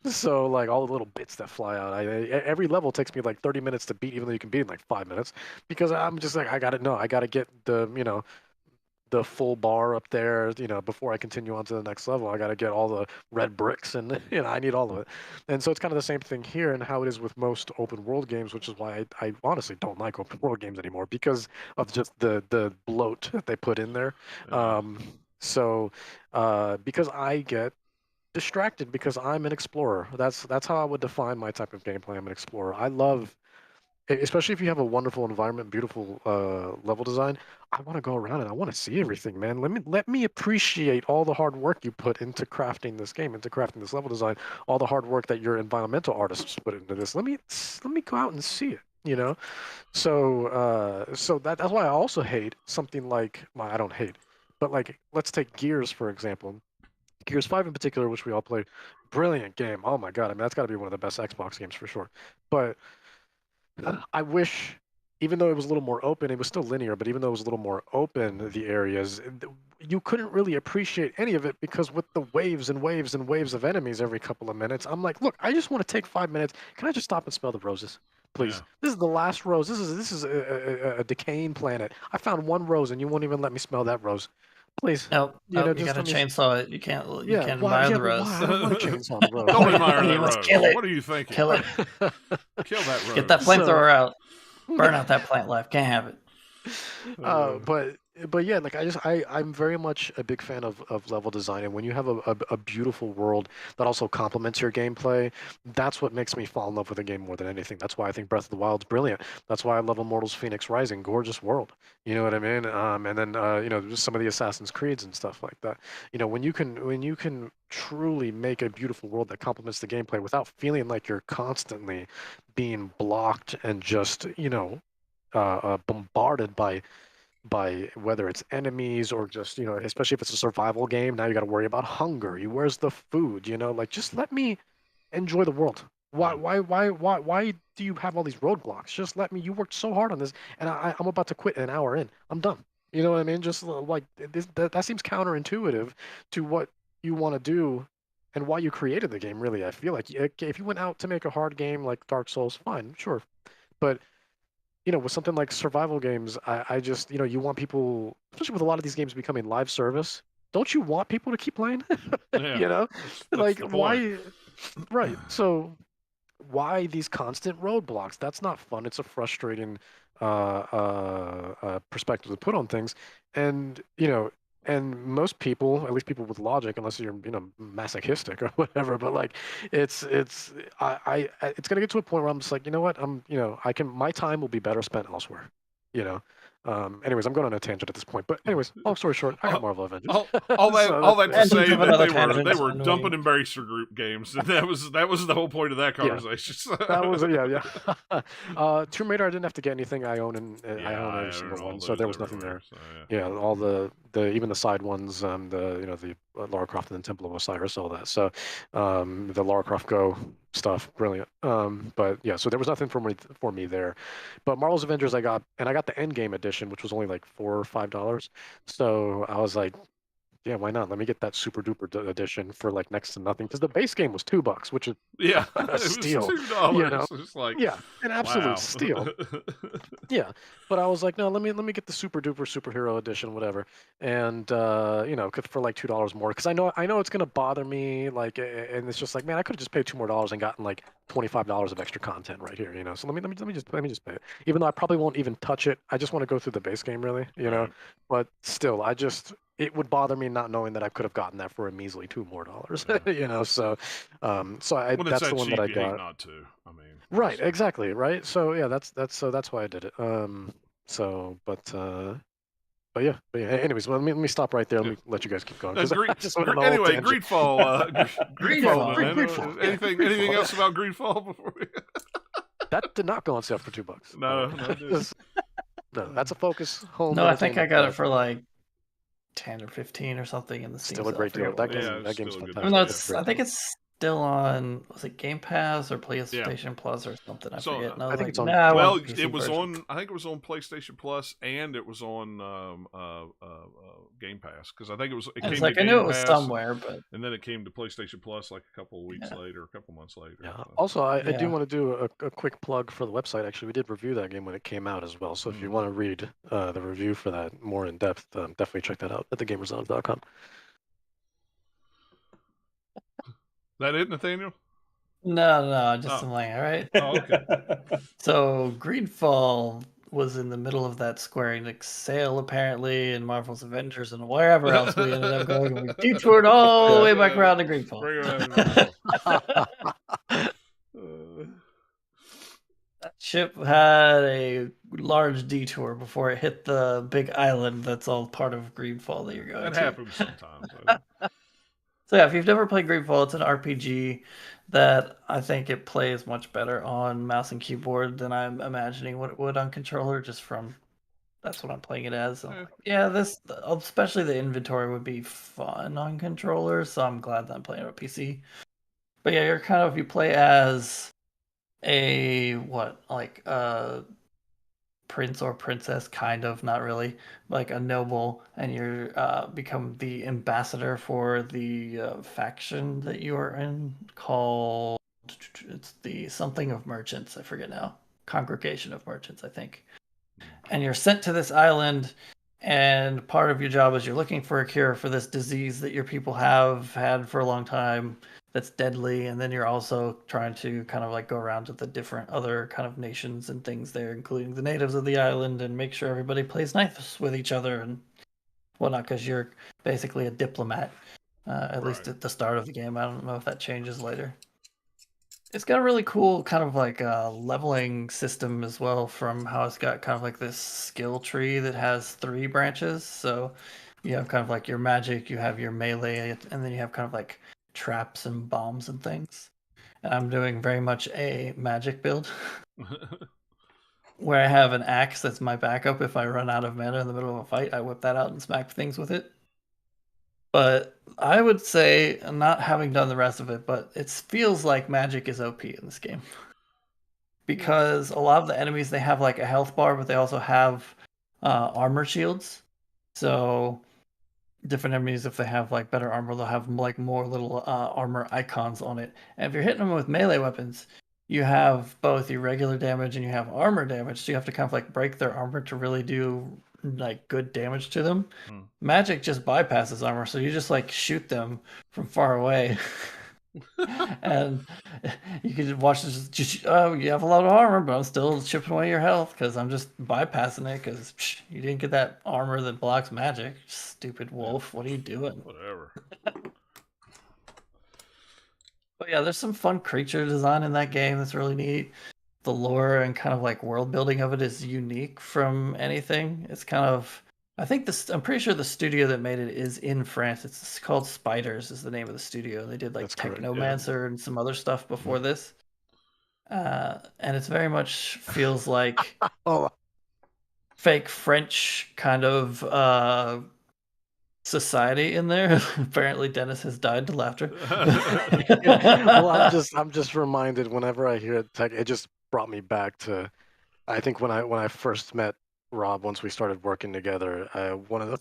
So like all the little bits that fly out. Every level takes me like 30 minutes to beat, even though you can beat in like 5 minutes, because I'm just like I got to get the full bar up there, before I continue on to the next level. I got to get all the red bricks, and I need all of it. And so it's kind of the same thing here, and how it is with most open world games, which is why I honestly don't like open world games anymore because of just the bloat that they put in there. Because I get distracted because I'm an explorer. That's how I would define my type of gameplay. I'm an explorer. I love, especially if you have a wonderful environment, beautiful level design. I want to go around and I want to see everything, man. Let me appreciate all the hard work you put into crafting this game, into crafting this level design, all the hard work that your environmental artists put into this. Let me go out and see it, So that's why I also hate something like, well, I don't hate, but like let's take Gears for example. Gears 5 in particular, which we all played, brilliant game. Oh my god, I mean that's got to be one of the best Xbox games for sure. But I wish, even though it was a little more open, it was still linear, but even though it was a little more open, the areas, you couldn't really appreciate any of it because with the waves and waves and waves of enemies every couple of minutes, I'm like, look, I just want to take 5 minutes. Can I just stop and smell the roses? Please. Yeah. This is the last rose. This is a decaying planet. I found one rose and you won't even let me smell that rose. Please. No, you gotta chainsaw it. You can't admire the rose. I don't want to chainsaw the rose. Don't admire that rose. Kill it. What are you thinking? Kill it. Kill that rose. Get that flamethrower out. Burn out that plant life. Can't have it. But yeah, like I'm very much a big fan of level design, and when you have a beautiful world that also complements your gameplay, that's what makes me fall in love with a game more than anything. That's why I think Breath of the Wild's brilliant. That's why I love Immortals Phoenix Rising, gorgeous world. You know what I mean? And then just some of the Assassin's Creeds and stuff like that. When you can truly make a beautiful world that complements the gameplay without feeling like you're constantly being blocked and just bombarded by whether it's enemies or just especially if it's a survival game. Now you got to worry about hunger. Where's the food? Like just let me enjoy the world. Why do you have all these roadblocks? Just let me. You worked so hard on this, and I'm about to quit an hour in. I'm done. You know what I mean? Just like that seems counterintuitive to what you want to do and why you created the game. Really, I feel like if you went out to make a hard game like Dark Souls, fine, sure, but with something like survival games, I just, you want people, especially with a lot of these games becoming live service, don't you want people to keep playing? Yeah, that's Like the point. why? Right. So why these constant roadblocks? That's not fun. It's a frustrating perspective to put on things, and and most people, at least people with logic, unless you're masochistic or whatever, but like it's gonna get to a point where I'm just like, you know what, my time will be better spent elsewhere, you know. Anyways, I'm going on a tangent at this point, but anyways, long story short, I got Marvel Avengers. All that to that's say Tangent of that another they were tangent. dumping Embracer Group games. That was the whole point of that conversation. That was yeah. Tomb Raider, I didn't have to get anything. I own I own every own single all one, so there was those nothing there. everywhere, Yeah, all the even the side ones, the Lara Croft and the Temple of Osiris, all that. So, the Lara Croft Go stuff, brilliant. But yeah, so there was nothing for me there. But Marvel's Avengers, I got the Endgame edition, which was only like $4 or $5. So I was like, yeah, why not? Let me get that super duper edition for like next to nothing, because the base game was $2, which is Yeah, a it was steal. $2. It's like, Yeah, an absolute wow. steal. Yeah, but I was like, no, let me get the super duper superhero edition, whatever, and for like $2 more, because I know it's gonna bother me, like, and it's just like, man, I could have just paid $2 more and gotten like $25 of extra content right here, So let me just pay it, even though I probably won't even touch it. I just want to go through the base game, really, Right. But still, it would bother me not knowing that I could have gotten that for a measly $2 more, So, When it's that's the that one cheap, that I you hate got. not to. I mean, Right, so. exactly, right. So yeah, that's why I did it. But yeah. Anyways, well, let me stop right there. Let me let you guys keep going, because I just went on a whole Anyway, tangent. Greedfall. Greedfall, man. Greedfall, yeah, Anything Greedfall. else about Greedfall before we... That did not go on sale for $2. No, it didn't. No, that's a Focus Home. No, I think I Entertainment got it product. for like 10 or 15 or something in the Steam Still a sale. great deal. That Yeah, it's game's still a good fantastic. Even though deal, Yeah, I think it's still on, was it Game Pass or PlayStation Plus or something? I So, forget. And I was I think like, it's on. nah, I well, want the PC it was version. on. I think it was on PlayStation Plus, and it was on Game Pass, because I think it And came it's to like, I Game knew it was Pass, somewhere, but and then it came to PlayStation Plus like a couple of weeks later, a couple months later. Yeah. So. Also, I do Yeah. want to do a quick plug for the website. Actually, we did review that game when it came out as well. So if you want to read the review for that more in depth, definitely check that out at thegamerzone.com. That it, Nathaniel? No, just some like, all right. Oh, okay. So Greedfall was in the middle of that Square Enix sale, apparently, and Marvel's Avengers and wherever else we ended up going. We detoured all the way back around to Greedfall. Bring it around to That ship had a large detour before it hit the big island that's all part of Greedfall that you're going That to. happens sometimes. So yeah, if you've never played Greedfall, it's an RPG that I think it plays much better on mouse and keyboard than I'm imagining what it would on controller, just from that's what I'm playing it as. So like, yeah, this, especially the inventory, would be fun on controller, so I'm glad that I'm playing it on PC. But yeah, you play as a prince or princess, kind of, not really, like a noble, and you're become the ambassador for the faction that you are in, called, it's the something of merchants, I forget now, congregation of merchants, I think. And you're sent to this island, and part of your job is you're looking for a cure for this disease that your people have had for a long time that's deadly, and then you're also trying to kind of like go around to the different other kind of nations and things there, including the natives of the island, and make sure everybody plays nice with each other and whatnot, because you're basically a diplomat, at least at the start of the game. I don't know if that changes later. It's got a really cool kind of like leveling system as well, from how it's got kind of like this skill tree that has 3 branches. So you have kind of like your magic, you have your melee, and then you have kind of like traps and bombs and things. And I'm doing very much a magic build where I have an axe that's my backup. If I run out of mana in the middle of a fight, I whip that out and smack things with it. But I would say, not having done the rest of it, but it feels like magic is OP in this game. Because a lot of the enemies, they have like a health bar, but they also have armor shields. So different enemies, if they have like better armor, they'll have like more little armor icons on it. And if you're hitting them with melee weapons, you have both your regular damage and you have armor damage. So you have to kind of like break their armor to really do like good damage to them. Magic just bypasses armor, so you just like shoot them from far away. And you can watch this. Just, oh, you have a lot of armor, but I'm still chipping away your health because I'm just bypassing it because you didn't get that armor that blocks magic. Stupid wolf! What are you doing? Whatever. But yeah, there's some fun creature design in that game that's really neat. The lore and kind of like world building of it is unique from anything. It's kind of, I think this, I'm pretty sure the studio that made it is in France. It's called Spiders is the name of the studio. They did like That's correct, Technomancer and some other stuff before this. And it's very much feels like Oh, fake French kind of society in there. Apparently Dennis has died to laughter. well, I'm just reminded whenever I hear tech, it just brought me back to, I think when I first met Rob, once we started working together, one of the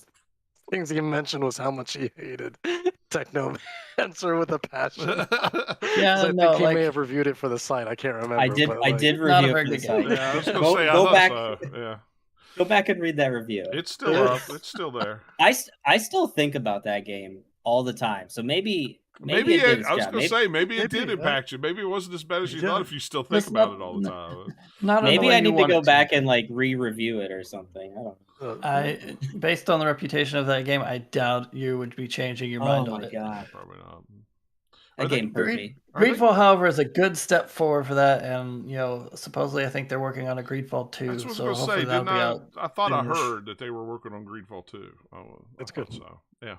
things he mentioned was how much he hated Technomancer with a passion. Yeah, I no, think he like, may have reviewed it for the site. I can't remember. I did. but, I like, did not a review very it for the good site. game. Yeah, I was gonna Go- say, I go thought back- so. Yeah, Go back and read that review. it's still up. It's still there. I still think about that game all the time. So maybe Maybe it did its I was job. gonna say maybe it maybe, did impact you. Maybe it wasn't as bad as you Yeah. thought if you still think It's about not- it all the time. Not in the Maybe way I you need to want go it back and like re-review it or something. I don't know. I, based on the reputation of that game, I doubt you would be changing your Oh mind my on it. god, Probably not. that game hurt me. Greedfall, however, is a good step forward for that, and supposedly I think they're working on a Greedfall 2, That's what I was so gonna hopefully say. that'll Didn't be I? out. I thought I soonish. heard that they were working on Greedfall 2. That's I thought good. So yeah.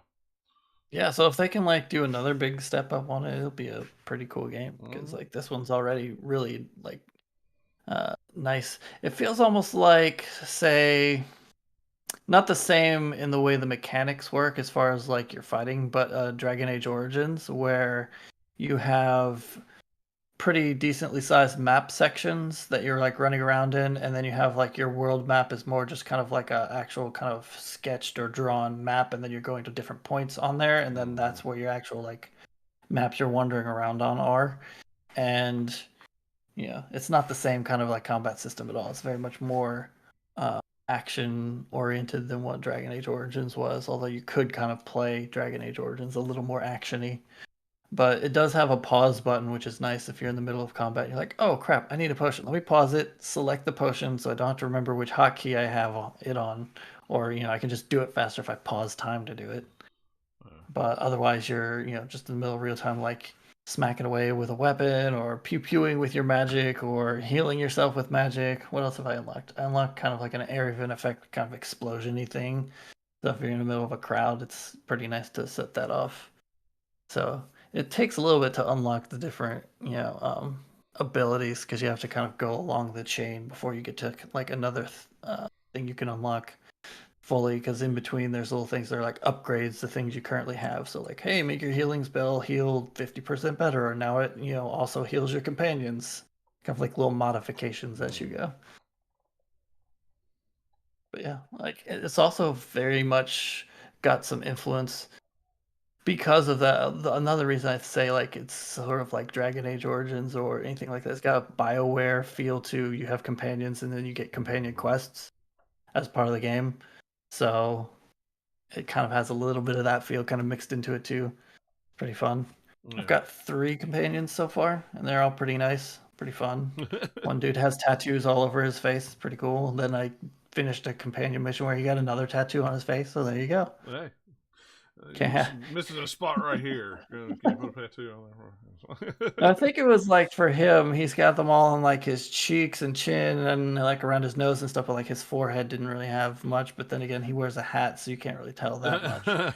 Yeah, so if they can like do another big step up on it, it'll be a pretty cool game because like this one's already really like nice. It feels almost like, say, not the same in the way the mechanics work as far as like your fighting, but Dragon Age Origins, where you have pretty decently sized map sections that you're like running around in, and then you have like your world map is more just kind of like a actual kind of sketched or drawn map, and then you're going to different points on there, and then that's where your actual like maps you're wandering around on are. And it's not the same kind of like combat system at all. It's very much more action oriented than what Dragon Age Origins was, although you could kind of play Dragon Age Origins a little more actiony. But it does have a pause button, which is nice if you're in the middle of combat. You're like, oh crap, I need a potion. Let me pause it, select the potion so I don't have to remember which hotkey I have it on. Or, I can just do it faster if I pause time to do it. But otherwise, you're, just in the middle of real time, like smacking away with a weapon or pew-pewing with your magic or healing yourself with magic. What else have I unlocked? I unlocked kind of like an area of an effect kind of explosion-y thing. So if you're in the middle of a crowd, it's pretty nice to set that off. So it takes a little bit to unlock the different, abilities because you have to kind of go along the chain before you get to like another thing you can unlock fully. Because in between, there's little things that are like upgrades to things you currently have. So like, hey, make your healing spell heal 50% better, or now it also heals your companions. Kind of like little modifications as you go. But yeah, like it's also very much got some influence. Because of that, another reason I say like it's sort of like Dragon Age Origins or anything like that. It's got a BioWare feel to you have companions and then you get companion quests as part of the game. So it kind of has a little bit of that feel kind of mixed into it too. Pretty fun. Yeah. I've got 3 companions so far, and they're all pretty nice, pretty fun. One dude has tattoos all over his face. It's pretty cool. And then I finished a companion mission where he got another tattoo on his face. So there you go. Hey. Okay. Missing a spot right here. Can you put a tattoo on there? I think it was like for him, he's got them all on like his cheeks and chin and like around his nose and stuff, but like his forehead didn't really have much. But then again, he wears a hat, so you can't really tell that much.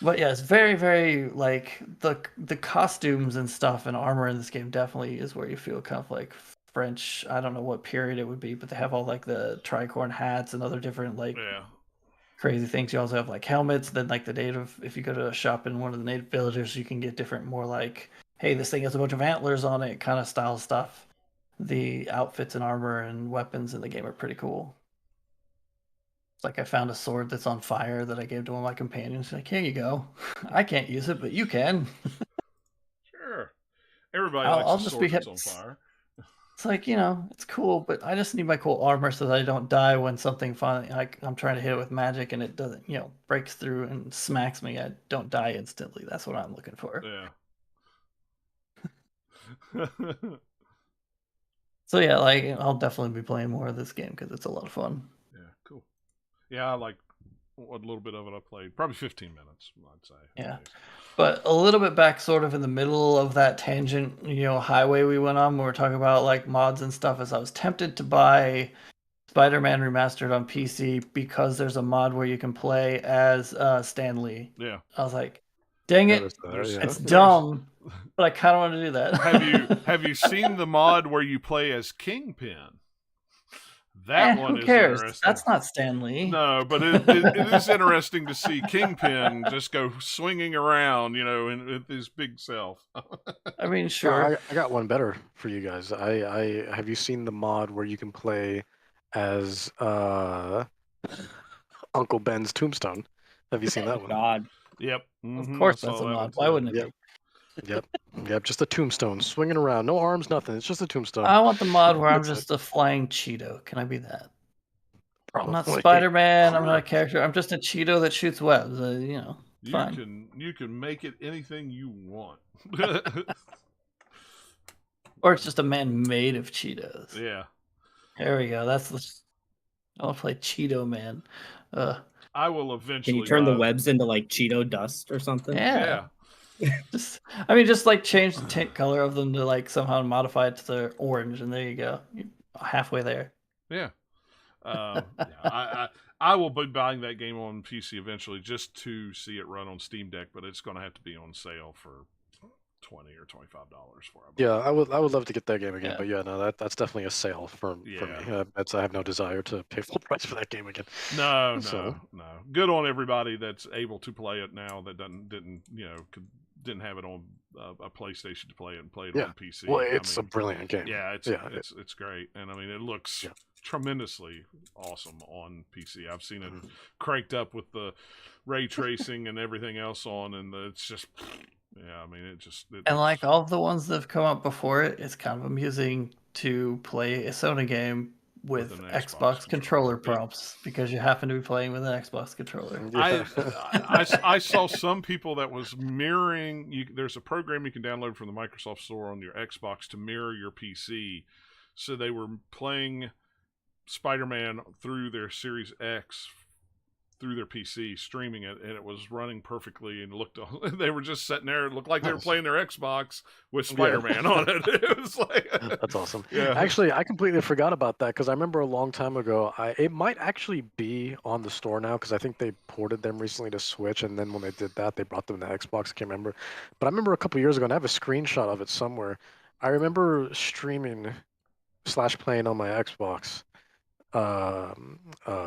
But yeah, it's very, very like the costumes and stuff and armor in this game definitely is where you feel kind of like French. I don't know what period it would be, but they have all like the tricorn hats and other different like crazy things. You also have like helmets. Then like the native, if you go to a shop in one of the native villages, you can get different, more like, hey, this thing has a bunch of antlers on it, kind of style stuff. The outfits and armor and weapons in the game are pretty cool. It's like I found a sword that's on fire that I gave to one of my companions. Like, here you go. I can't use it, but you can. Sure. Everybody I'll likes a just be sword that's on fire. It's like, it's cool, but I just need my cool armor so that I don't die when something finally, like, I'm trying to hit it with magic and it doesn't, breaks through and smacks me. I don't die instantly. That's what I'm looking for. Yeah. So yeah, like, I'll definitely be playing more of this game because it's a lot of fun. Yeah, cool. Yeah, I like what little bit of it I played. Probably 15 minutes, I'd say. Yeah. But a little bit back sort of in the middle of that tangent, highway we went on when we were talking about like mods and stuff, is I was tempted to buy Spider-Man Remastered on PC because there's a mod where you can play as Stan Lee. Yeah. I was like, dang it, it's dumb, but I kind of want to do that. Have you seen the mod where you play as Kingpin? That one who cares? is interesting. That's not Stan Lee. No, but it is interesting to see Kingpin just go swinging around, in his big self. I mean, sure. I got one better for you guys. I have you seen the mod where you can play as Uncle Ben's Tombstone? Have you seen that one? God. Yep. Of course that's a mod. Why wouldn't it be? Yep, just a tombstone swinging around. No arms, nothing. It's just a tombstone. I want the mod where I'm just a flying Cheeto. Can I be that? Probably. I'm not Spider-Man. I'm not a character. I'm just a Cheeto that shoots webs. Fine. You can make it anything you want. Or it's just a man made of Cheetos. Yeah. There we go. I'll play Cheeto Man. I will eventually. Can you turn the webs into like Cheeto dust or something? Yeah. just like change the tint color of them to like somehow modify it to the orange, and there you go. You're halfway there. Yeah. I will be buying that game on PC eventually just to see it run on Steam Deck, but it's going to have to be on sale for $20 or $25 for it. Yeah, I would love to get that game again, but no, that's definitely a sale for me. I have no desire to pay full price for that game again. No. Good on everybody that's able to play it now that didn't have it on a PlayStation to play it and play it on PC. Well, it's a brilliant game. Yeah, it's great, and I mean it looks tremendously awesome on PC. I've seen it cranked up with the ray tracing and everything else on, and it's just. Yeah, I mean, and like all of the ones that have come up before it, it's kind of amusing to play a Sony game with an Xbox controller prompts because you happen to be playing with an Xbox controller. I saw some people that was mirroring. There's a program you can download from the Microsoft Store on your Xbox to mirror your PC, so they were playing Spider-Man through their Series X. Through their PC, streaming it, and it was running perfectly. And they were just sitting there. It looked like they were playing their Xbox with Spider-Man on it. It was like that's awesome. Yeah, actually, I completely forgot about that because I remember a long time ago. It might actually be on the store now because I think they ported them recently to Switch, and then when they did that, they brought them to Xbox. I can't remember, but I remember a couple years ago, and I have a screenshot of it somewhere. I remember streaming / playing on my Xbox.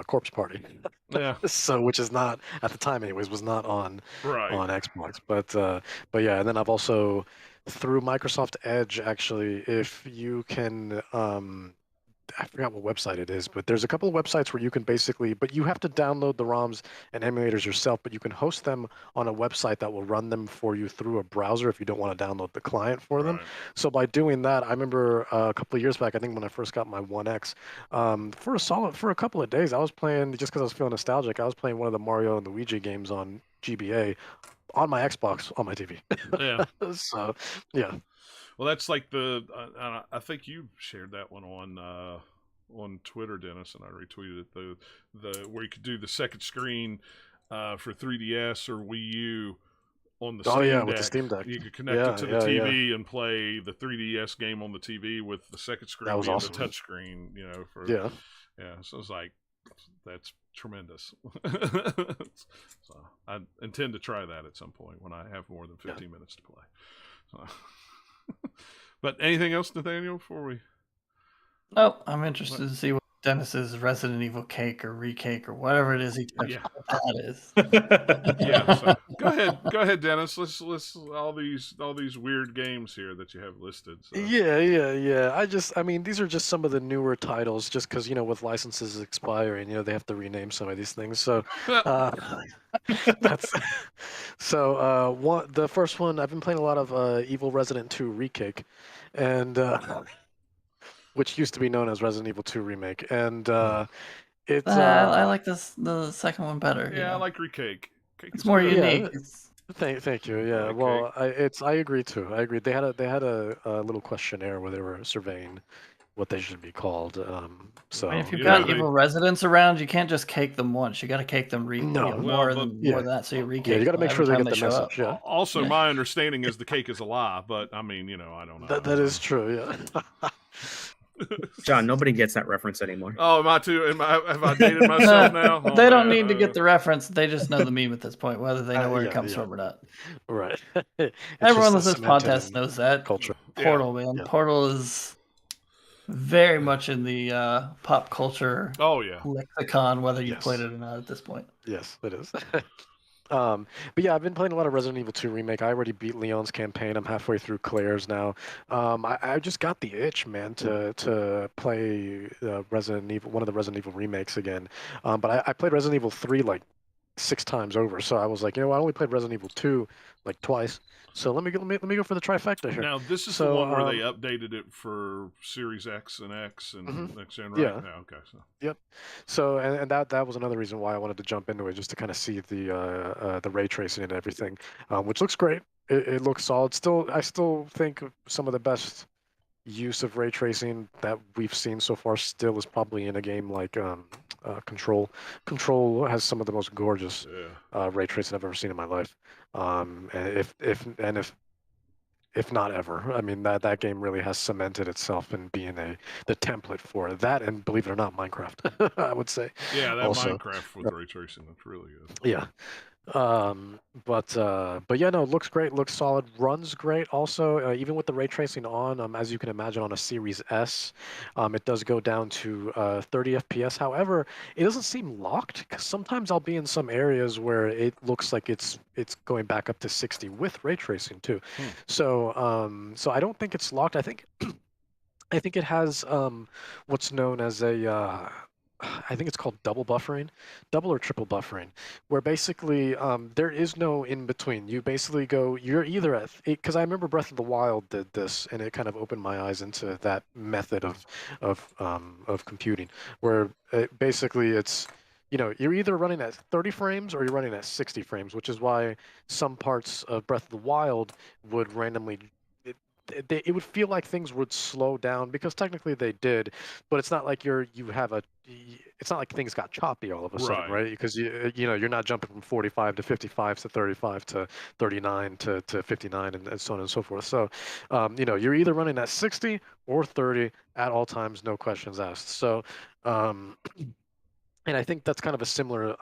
Corpse Party. So which is not at the time anyways was not on Xbox, but yeah, and then I've also through Microsoft Edge actually, if you can I forgot what website it is, but there's a couple of websites where you can but you have to download the ROMs and emulators yourself, but you can host them on a website that will run them for you through a browser if you don't want to download the client for them. So by doing that, I remember a couple of years back, I think when I first got my 1X, for a couple of days, I was playing, just because I was feeling nostalgic, I was playing one of the Mario and Luigi games on GBA on my Xbox on my TV. Yeah. So, yeah. Well, that's like I think you shared that one on Twitter, Dennis, and I retweeted it. The where you could do the second screen for 3DS or Wii U on the Steam Deck. With the Steam Deck. You could connect it to the TV and play the 3DS game on the TV with the second screen being awesome. The touch screen. So it's like that's tremendous. So I intend to try that at some point when I have more than 15 minutes to play. So. But anything else, Nathaniel, before we... Nope, I'm interested to see what Dennis's Resident Evil cake or recake or whatever it is he touched. Yeah. That is. Yeah. So go ahead, Dennis. Let's all these weird games here that you have listed. So. Yeah. I mean, these are just some of the newer titles, just because with licenses expiring, they have to rename some of these things. So, that's the first one. I've been playing a lot of Evil Resident 2 Recake, and which used to be known as Resident Evil 2 Remake, and it's I like the second one better. Yeah, I like Recake. It's more unique. Thank you. Yeah, well, I agree too. I agree. They had a little questionnaire where they were surveying what they should be called. So if you've got evil residents around, you can't just cake them once. You got to cake them more than that. So you recake. Yeah, you got to make sure they get the message. Yeah. Also, my understanding is the cake is a lie, but I mean, I don't know. That is true. Yeah. John, nobody gets that reference anymore. Oh, am I too? Have I dated myself now? Oh, they don't need to get the reference. They just know the meme at this point, whether they know where it comes from or not. Right. Everyone with this podcast knows that. Culture. Portal, man. Portal is very much in the pop culture lexicon, whether you played it or not at this point. Yes, it is. But yeah, I've been playing a lot of Resident Evil 2 Remake. I already beat Leon's campaign. I'm halfway through Claire's now. I just got the itch, man, to play Resident Evil, one of the Resident Evil remakes again. But I played Resident Evil 3 like 6 times over, so I was like, I only played Resident Evil 2 like twice. So let me go for the trifecta here. Now this is the one where they updated it for Series X and X and next gen, right? Yeah. Okay. So. Yep. So and that was another reason why I wanted to jump into it, just to kind of see the ray tracing and everything, which looks great. It looks solid. I still think some of the best use of ray tracing that we've seen so far still is probably in a game like Control. Control has some of the most gorgeous ray tracing I've ever seen in my life. And if not ever, I mean that game really has cemented itself in being the template for that, and believe it or not, Minecraft. I would say. Yeah, that also, Minecraft with ray tracing, that's really good. Yeah. But yeah, no, it looks great, looks solid, runs great also, even with the ray tracing on, as you can imagine on a Series S, it does go down to 30 FPS. However, it doesn't seem locked, because sometimes I'll be in some areas where it looks like it's going back up to 60 with ray tracing too. So I don't think it's locked. I think it has what's known as I think it's called double or triple buffering, where basically there is no in between. You basically you're either at, because I remember Breath of the Wild did this, and it kind of opened my eyes into that method of computing, where basically it's, you're either running at 30 frames or you're running at 60 frames, which is why some parts of Breath of the Wild would randomly. It would feel like things would slow down, because technically they did, but it's not like it's not like things got choppy all of a sudden, right? Because you're not jumping from 45 to 55 to 35 to 39 to 59 and so on and so forth. So you're either running at 60 or 30 at all times, no questions asked. So and I think that's kind of a similar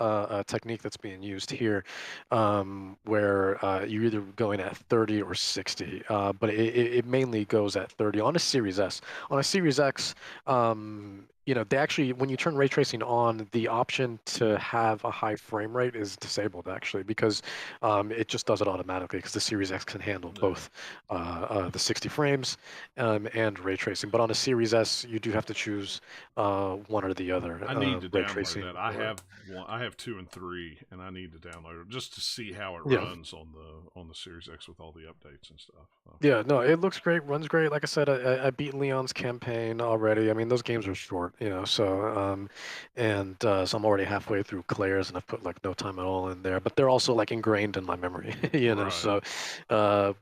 technique that's being used here, where you're either going at 30 or 60, but it mainly goes at 30 on a Series S. On a Series X, they actually, when you turn ray tracing on, the option to have a high frame rate is disabled, actually, because it just does it automatically, because the Series X can handle both the 60 frames and ray tracing. But on a Series S, you do have to choose one or the other. I need to download that. I have 2 and 3, and I need to download it just to see how it runs on the Series X with all the updates and stuff. So. Yeah, no, it looks great, runs great. Like I said, I beat Leon's campaign already. I mean, those games are short, so so I'm already halfway through Claire's, and I've put like no time at all in there. But they're also like ingrained in my memory, So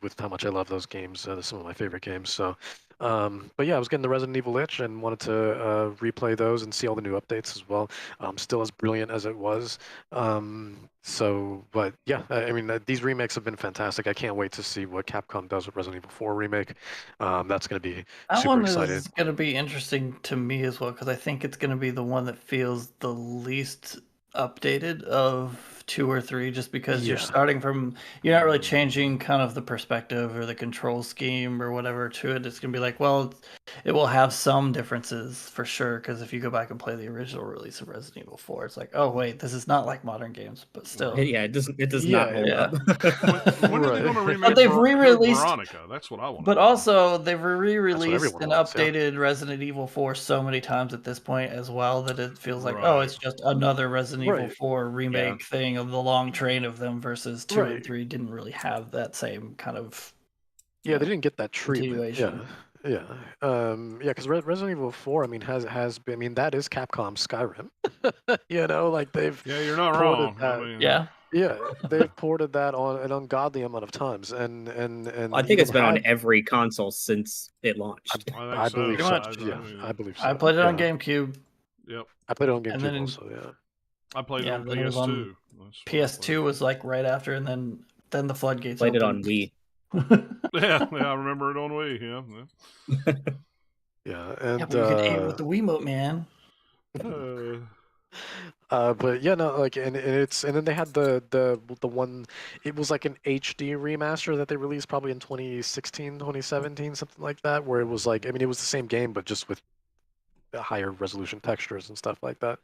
with how much I love those games, they're some of my favorite games. So. But yeah, I was getting the Resident Evil itch and wanted to replay those and see all the new updates as well. Still as brilliant as it was. But yeah, I mean, these remakes have been fantastic. I can't wait to see what Capcom does with Resident Evil 4 remake. That's going to be super exciting. That one is going to be interesting to me as well, because I think it's going to be the one that feels the least updated of of 2 or 3, just because you're Yeah. starting from, you're not really changing kind of the perspective or the control scheme or whatever to it. It's gonna be like, well, it will have some differences for sure. Because if you go back and play the original release of Resident Evil 4, it's like, oh wait, this is not like modern games, but still, Yeah, it does Yeah, not hold yeah. up. When are they going to remake But they've Code re-released. Veronica? That's what I want. But also, they've That's what re-released everyone and wants, yeah. updated Resident Evil 4 so many times at this point as well that it feels like, oh, Right. it's just another Resident Evil Right. 4 remake thing of the long train of them, versus 2 and Right. 3 didn't really have that same kind of Yeah, they didn't get that treatment. continuation. Yeah. Because Resident Evil 4, I mean, has been. I mean, that is Capcom's Skyrim. Like they've Yeah, you're not ported wrong. that. I mean, Yeah. Yeah, they've ported that on an ungodly amount of times, and I think even it's been on Hive, every console since it launched. I think I so. believe Pretty so. much. Yeah, mean, I believe so. I played it on Yeah. GameCube. Yep. I played it on And GameCube then in- also. Yeah. I played Yeah, it on then it was on PS2. That's what I PS2 was like right after, and then the floodgates Played it on opened. Wii. Yeah, I remember it on Wii. Yeah. Yeah, and Yeah, but you could aim with the Wiimote, man. but yeah, no, like, and then they had the one, it was like an HD remaster that they released probably in 2016, 2017, something like that, where it was like, I mean, it was the same game, but just with higher resolution textures and stuff like that.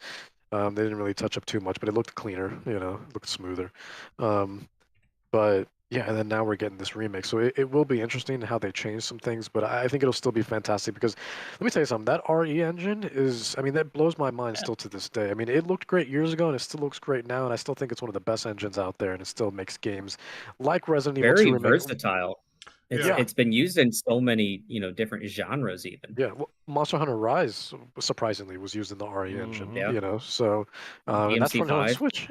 They didn't really touch up too much, but it looked cleaner, it looked smoother. But yeah, and then now we're getting this remake, so it will be interesting how they change some things, but I think it'll still be fantastic because let me tell you something, that RE engine is, I mean, that blows my mind still to this day. I mean, it looked great years ago and it still looks great now, and I still think it's one of the best engines out there, and it still makes games like Resident Evil 2 Very remake. versatile. Yeah. It's been used in so many, different genres even. Yeah, well, Monster Hunter Rise surprisingly was used in the RE engine, Yeah. so and that's for Nintendo DMC5. Switch.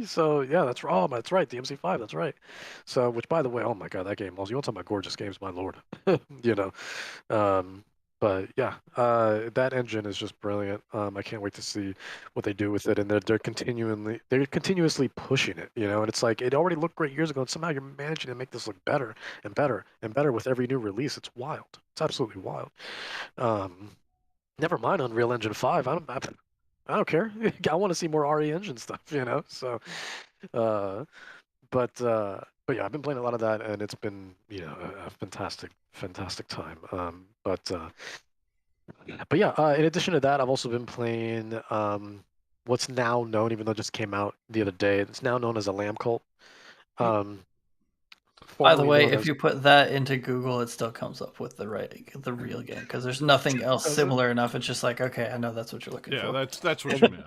So yeah, that's that's right, DMC5, that's right. So, which by the way, oh my God, that game, also, you want to talk about gorgeous games, my lord. But yeah, that engine is just brilliant. I can't wait to see what they do with it, and they're continuously pushing it, and it's like it already looked great years ago, and somehow you're managing to make this look better and better and better with every new release. It's wild. It's absolutely wild. Never mind Unreal Engine 5. I don't care. I want to see more RE engine stuff, So, but yeah, I've been playing a lot of that, and it's been a fantastic time. But yeah, in addition to that, I've also been playing what's now known, even though it just came out the other day, it's now known as a Lamb Cult. By the way, formerly known if as- you put that into Google, it still comes up with the real game, because there's nothing else Does it? similar enough. It's just like, okay, I know that's what you're looking Yeah, for. that's what you meant.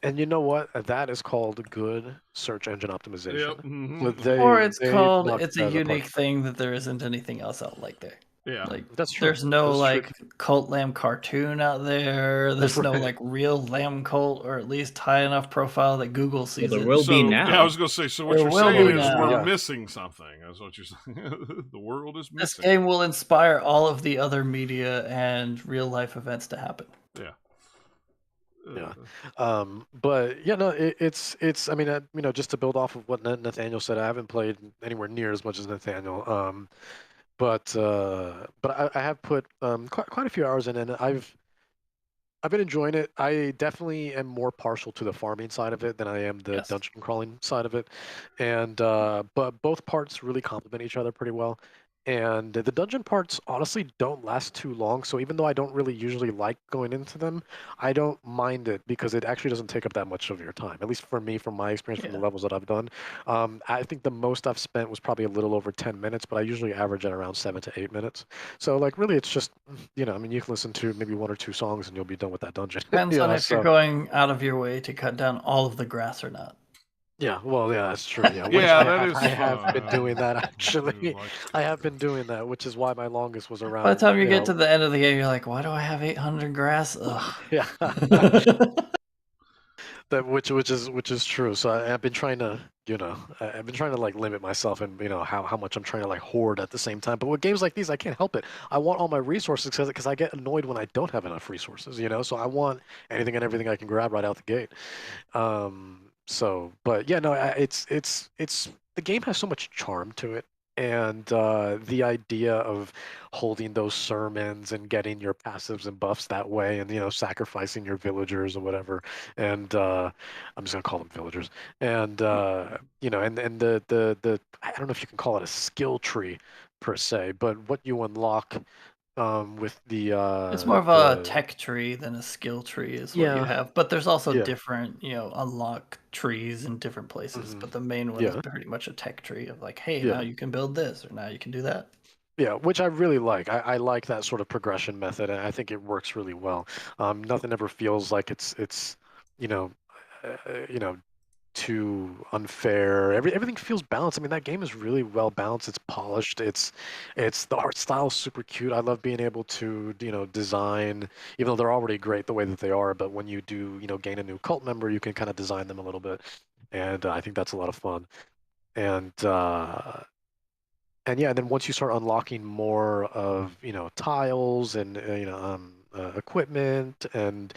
And you know what? That is called good search engine optimization. Yep. Mhm. So Or it's they called, knocked it's it out a of the park. unique thing that there isn't anything else out like there. Yeah. Like, That's true. there's no That's like true. cult lamb cartoon out there. There's no Right. like real lamb cult, or at least high enough profile that Google sees there it. will be now. Yeah, I was going to say, so what There you're will saying be is now. we're Yeah. missing something. That's what you're saying. The world is This missing. game will inspire all of the other media and real life events to happen. Yeah. Yeah. But yeah, no, it's. I mean, just to build off of what Nathaniel said, I haven't played anywhere near as much as Nathaniel. But I have put quite a few hours in, and I've been enjoying it. I definitely am more partial to the farming side of it than I am the Yes. dungeon crawling side of it, and but both parts really complement each other pretty well. And the dungeon parts honestly don't last too long, so even though I don't really usually like going into them, I don't mind it because it actually doesn't take up that much of your time. At least for me, from my experience, from the Yeah. levels that I've done. I think the most I've spent was probably a little over 10 minutes, but I usually average at around 7 to 8 minutes. So like really, it's just I mean, you can listen to maybe 1 or 2 songs and you'll be done with that dungeon. Depends on if So you're going out of your way to cut down all of the grass or not. yeah, well, yeah, that's true. Yeah, which Yeah, I that have, is I have been fun. doing that I do actually. like I have been doing that, which is why my longest was around. By the time you get to the end of the game, you're like, why do I have 800 grass? Ugh. yeah, that which is true. So I've been trying to I've been trying to like limit myself and how much I'm trying to like hoard at the same time. But with games like these, I can't help it. I want all my resources because I get annoyed when I don't have enough resources. So I want anything and everything I can grab right out the gate. So, but yeah, no, it's the game has so much charm to it. And the idea of holding those sermons and getting your passives and buffs that way, and sacrificing your villagers or whatever, and I'm just gonna call them villagers, and and the I don't know if you can call it a skill tree per se, but what you unlock with It's more of a the tech tree than a skill tree is what you yeah have. But there's also yeah different, unlock trees in different places. hmm But the main one is yeah pretty much a tech tree of like, hey, now yeah you can build this, or now you can do that. Yeah, which I really like. I like that sort of progression method, and I think it works really well. Nothing ever feels like it's you know you know too unfair. Everything feels balanced. I mean, that game is really well balanced. It's polished. It's the art style is super cute. I love being able to design, even though they're already great the way that they are. But when you do gain a new cult member, you can kind of design them a little bit, and I think that's a lot of fun. And and yeah, and then once you start unlocking more of tiles and equipment and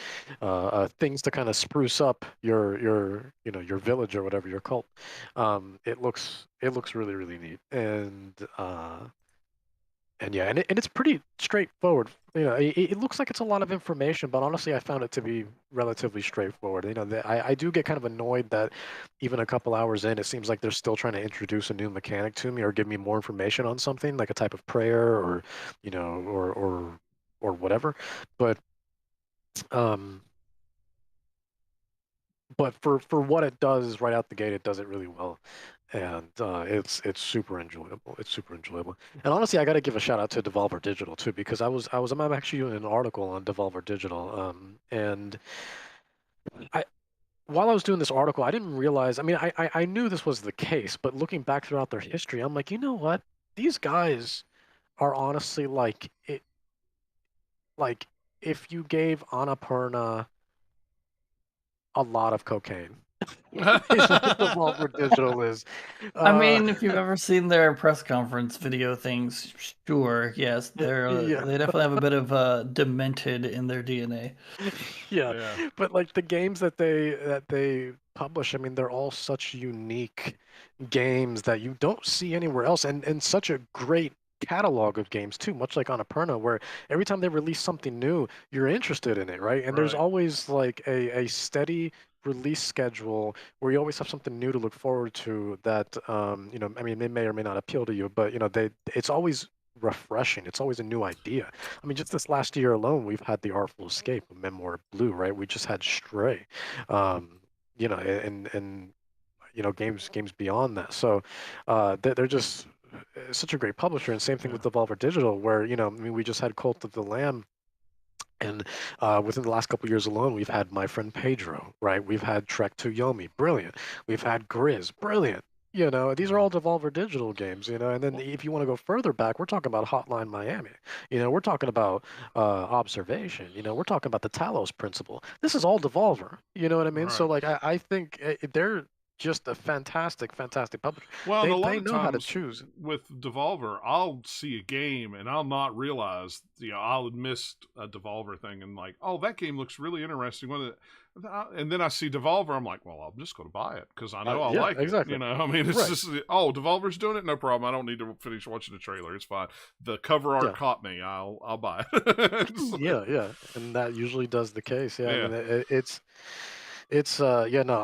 things to kind of spruce up your village or whatever your cult, it looks really really neat. And yeah, and it's pretty straightforward. It looks like it's a lot of information, but honestly, I found it to be relatively straightforward. I do get kind of annoyed that even a couple hours in, it seems like they're still trying to introduce a new mechanic to me or give me more information on something, like a type of prayer or, or whatever. But um, but for what it does right out the gate, it does it really well, and it's super enjoyable. It's super enjoyable. And honestly, I got to give a shout out to Devolver Digital too, because I'm actually doing an article on Devolver Digital, and I while I was doing this article, I didn't realize. I mean, I knew this was the case, but looking back throughout their history, I'm like, you know what? These guys are honestly like if you gave Annapurna a lot of cocaine. Is what Devolver Digital is. I Uh, mean, if you've ever seen their press conference video things, sure, yes, yeah, they definitely have a bit of demented in their DNA. yeah, Yeah. but like the games that they publish, I mean, they're all such unique games that you don't see anywhere else, and such a great catalog of games too, much like Annapurna, where every time they release something new, you're interested in it, right? And there's Right. always like a steady release schedule where you always have something new to look forward to that I mean, it may or may not appeal to you, but it's always refreshing. It's always a new idea. I mean, just this last year alone, we've had The Artful Escape, Memoir Blue, right? We just had Stray, and games beyond that. So they're just such a great publisher. And same thing Yeah. with Devolver Digital, where I mean, we just had Cult of the Lamb. And within the last couple years alone, we've had My Friend Pedro, right? We've had Trek to Yomi, brilliant. We've had Grizz, brilliant. These are Mhm. all Devolver Digital games, and then Well, if you want to go further back, we're talking about Hotline Miami. We're talking about Observation. We're talking about the Talos Principle. This is all Devolver. You know what I mean? So right. like, I think they're just a fantastic, fantastic publisher. Well, and They a lot they of know how to times choose. with Devolver, I'll see a game and I'll not realize, I'll have missed a Devolver thing and like, oh, that game looks really interesting. And then I see Devolver, I'm like, well, I'm just going to buy it because I know I Yeah, like it. exactly. I mean, it's Right. just, oh, Devolver's doing it, no problem. I don't need to finish watching the trailer. It's fine. The cover art Yeah. caught me. I'll buy it. Yeah, yeah, and that usually does the case. Yeah, I Yeah. mean it's yeah, no,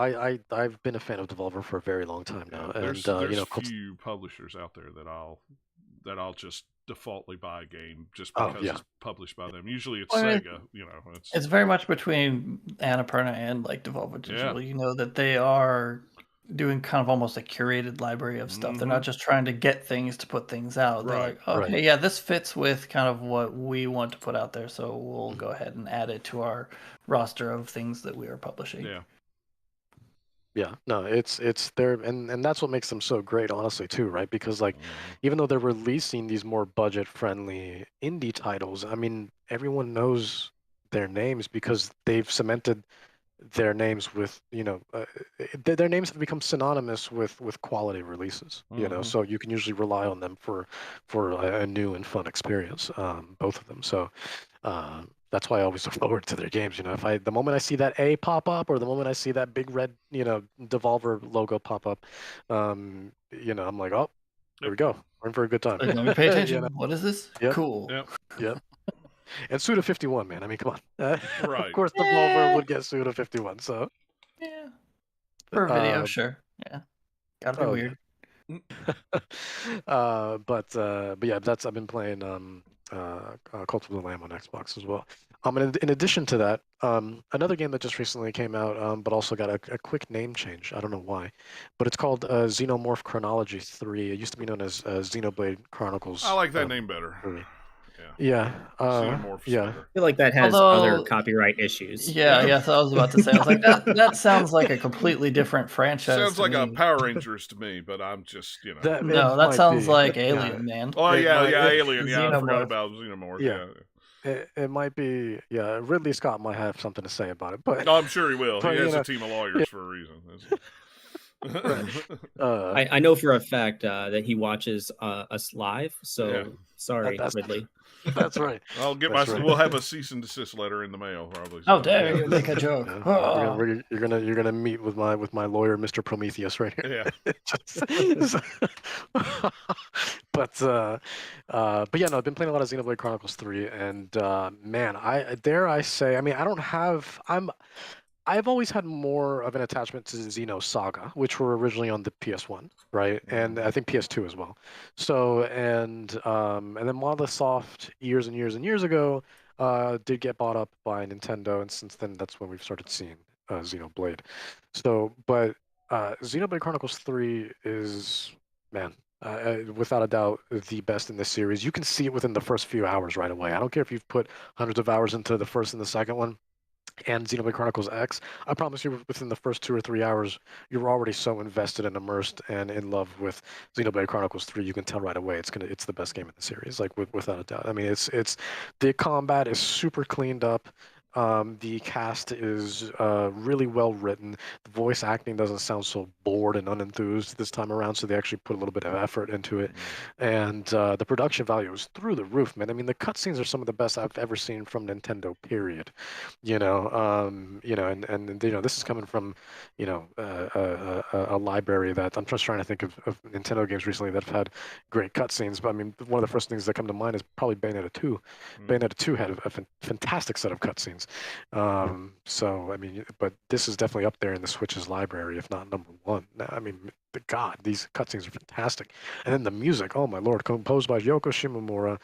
I've been a fan of Devolver for a very long time Yeah, now, and there's few publishers out there that I'll just defaultly buy a game just oh because yeah, it's published by them. Usually it's Well, Sega, it's it's very much between Annapurna and like Devolver yeah. Digital. You know that they are doing kind of almost a curated library of stuff. They're not Mhm. just trying to get things to put things out. They're Right. like, right. okay, yeah, this fits with kind of what we want to put out there, so we'll go Mhm. ahead and add it to our roster of things that we are publishing. Yeah. Yeah, no, it's there, and that's what makes them so great, honestly, too, right? Because like, Mhm. even though they're releasing these more budget-friendly indie titles, I mean, everyone knows their names because they've cemented their names with their names have become synonymous with quality releases, Mhm. so you can usually rely on them for a new and fun experience, both of them. So that's why I always look forward to their games. If the moment I see that A pop up or the moment I see that big red Devolver logo pop up, I'm like, oh, There we go. We're in for a good time. Like, let me pay attention. You know? What is this? Yep. Cool. Yep. And Suda51, man. I mean, come on. Right. Of course, Devolver would get Suda51. So. Yeah. For a video, sure. Yeah. Gotta be weird. Yeah. But yeah, I've been playing Cult of the Lamb on Xbox as well. In addition to that, another game that just recently came out, but also got a quick name change. I don't know why, but it's called Xenomorph Chronology 3. It used to be known as Xenoblade Chronicles. I like that name better. 3. Yeah. Xenomorph's better. I feel like that has other copyright issues. Yeah, that's what I was about to say. I was like, that sounds like a completely different franchise. Sounds like a Power Rangers to me, but I'm just, that sounds like Alien, man. Oh, Alien. Yeah, I forgot about Xenomorph. Yeah. It might be, Ridley Scott might have something to say about it, but no, I'm sure he will. He has a team of lawyers for a reason. I know for a fact that he watches us live, so sorry, Ridley. That's right. I'll get We'll have a cease and desist letter in the mail, probably. So. Oh, dare you make a joke? You're gonna meet with my lawyer, Mr. Prometheus, right here. Yeah. But yeah, no, I've been playing a lot of Xenoblade Chronicles 3, and man, I say, I mean, I've always had more of an attachment to Xenosaga, which were originally on the PS1, right? And I think PS2 as well. So, and then Monolith Soft years and years and years ago did get bought up by Nintendo, and since then that's when we've started seeing Xenoblade. So, but Xenoblade Chronicles 3 is, man, without a doubt, the best in this series. You can see it within the first few hours right away. I don't care if you've put hundreds of hours into the first and the second one. And Xenoblade Chronicles X, I promise you, within the first 2 or 3 hours, you're already so invested and immersed and in love with Xenoblade Chronicles 3. You can tell right away it's the best game in the series, like without a doubt. I mean, it's the combat is super cleaned up. The cast is really well written. The voice acting doesn't sound so bored and unenthused this time around, so they actually put a little bit of effort into it. And the production value is through the roof, man. I mean, the cutscenes are some of the best I've ever seen from Nintendo, period. And this is coming from, a library that I'm just trying to think of Nintendo games recently that have had great cutscenes. But I mean, one of the first things that come to mind is probably Bayonetta 2. Bayonetta 2 had a fantastic set of cutscenes. So I mean, but this is definitely up there in the Switch's library, if not number one. I mean, these cutscenes are fantastic, and then the music, oh my lord, composed by Yoko Shimomura.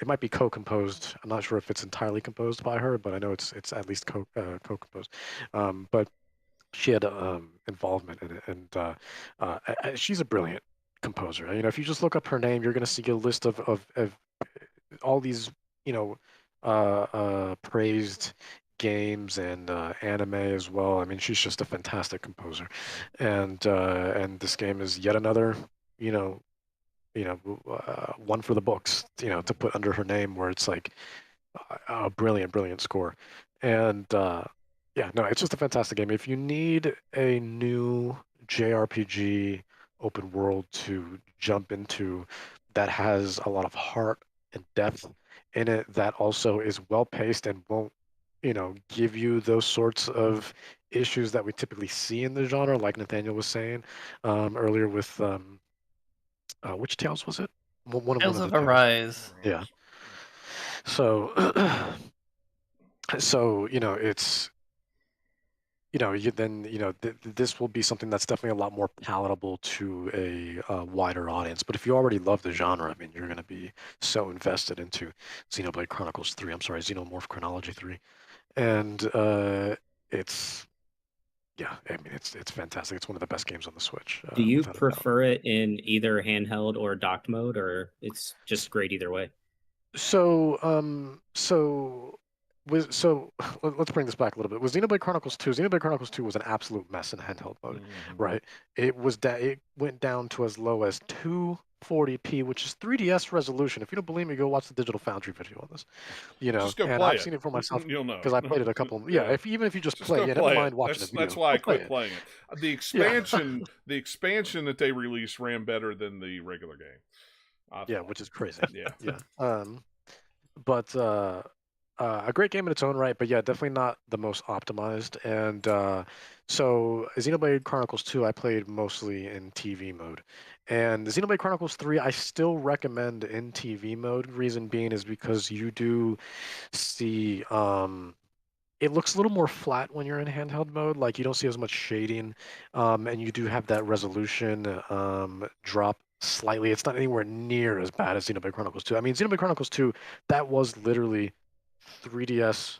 It might be co-composed. I'm not sure if it's entirely composed by her, but I know it's at least co-composed. But she had involvement in it, and she's a brilliant composer. If you just look up her name, you're going to see a list of all these, praised games and anime as well. I mean, she's just a fantastic composer, and this game is yet another, one for the books, to put under her name, where it's like a brilliant score, and it's just a fantastic game. If you need a new JRPG open world to jump into that has a lot of heart and depth in it, that also is well paced and won't, give you those sorts of issues that we typically see in the genre, like Nathaniel was saying earlier with which Tales was it? Tales of Arise. Yeah. So, it's. This will be something that's definitely a lot more palatable to a wider audience. But if you already love the genre, I mean, you're going to be so invested into Xenoblade Chronicles 3. I'm sorry, Xenomorph Chronology 3. And it's fantastic. It's one of the best games on the Switch. Do you prefer it in either handheld or docked mode, or it's just great either way? So let's bring this back a little bit. With Xenoblade Chronicles 2 was an absolute mess in handheld mode, right? It went down to as low as 240p, which is 3DS resolution. If you don't believe me, go watch the Digital Foundry video on this. Just go and play I've it. seen it for myself. You'll know because I played it a couple. Even if you just play it, I don't mind watching the video. That's why I quit playing it. The expansion that they released ran better than the regular game. Which is crazy. Yeah. But a great game in its own right, but yeah, definitely not the most optimized. And so Xenoblade Chronicles 2, I played mostly in TV mode. And Xenoblade Chronicles 3, I still recommend in TV mode. Reason being is because you do see it looks a little more flat when you're in handheld mode. Like you don't see as much shading, and you do have that resolution drop slightly. It's not anywhere near as bad as Xenoblade Chronicles 2. I mean, Xenoblade Chronicles 2, that was literally 3DS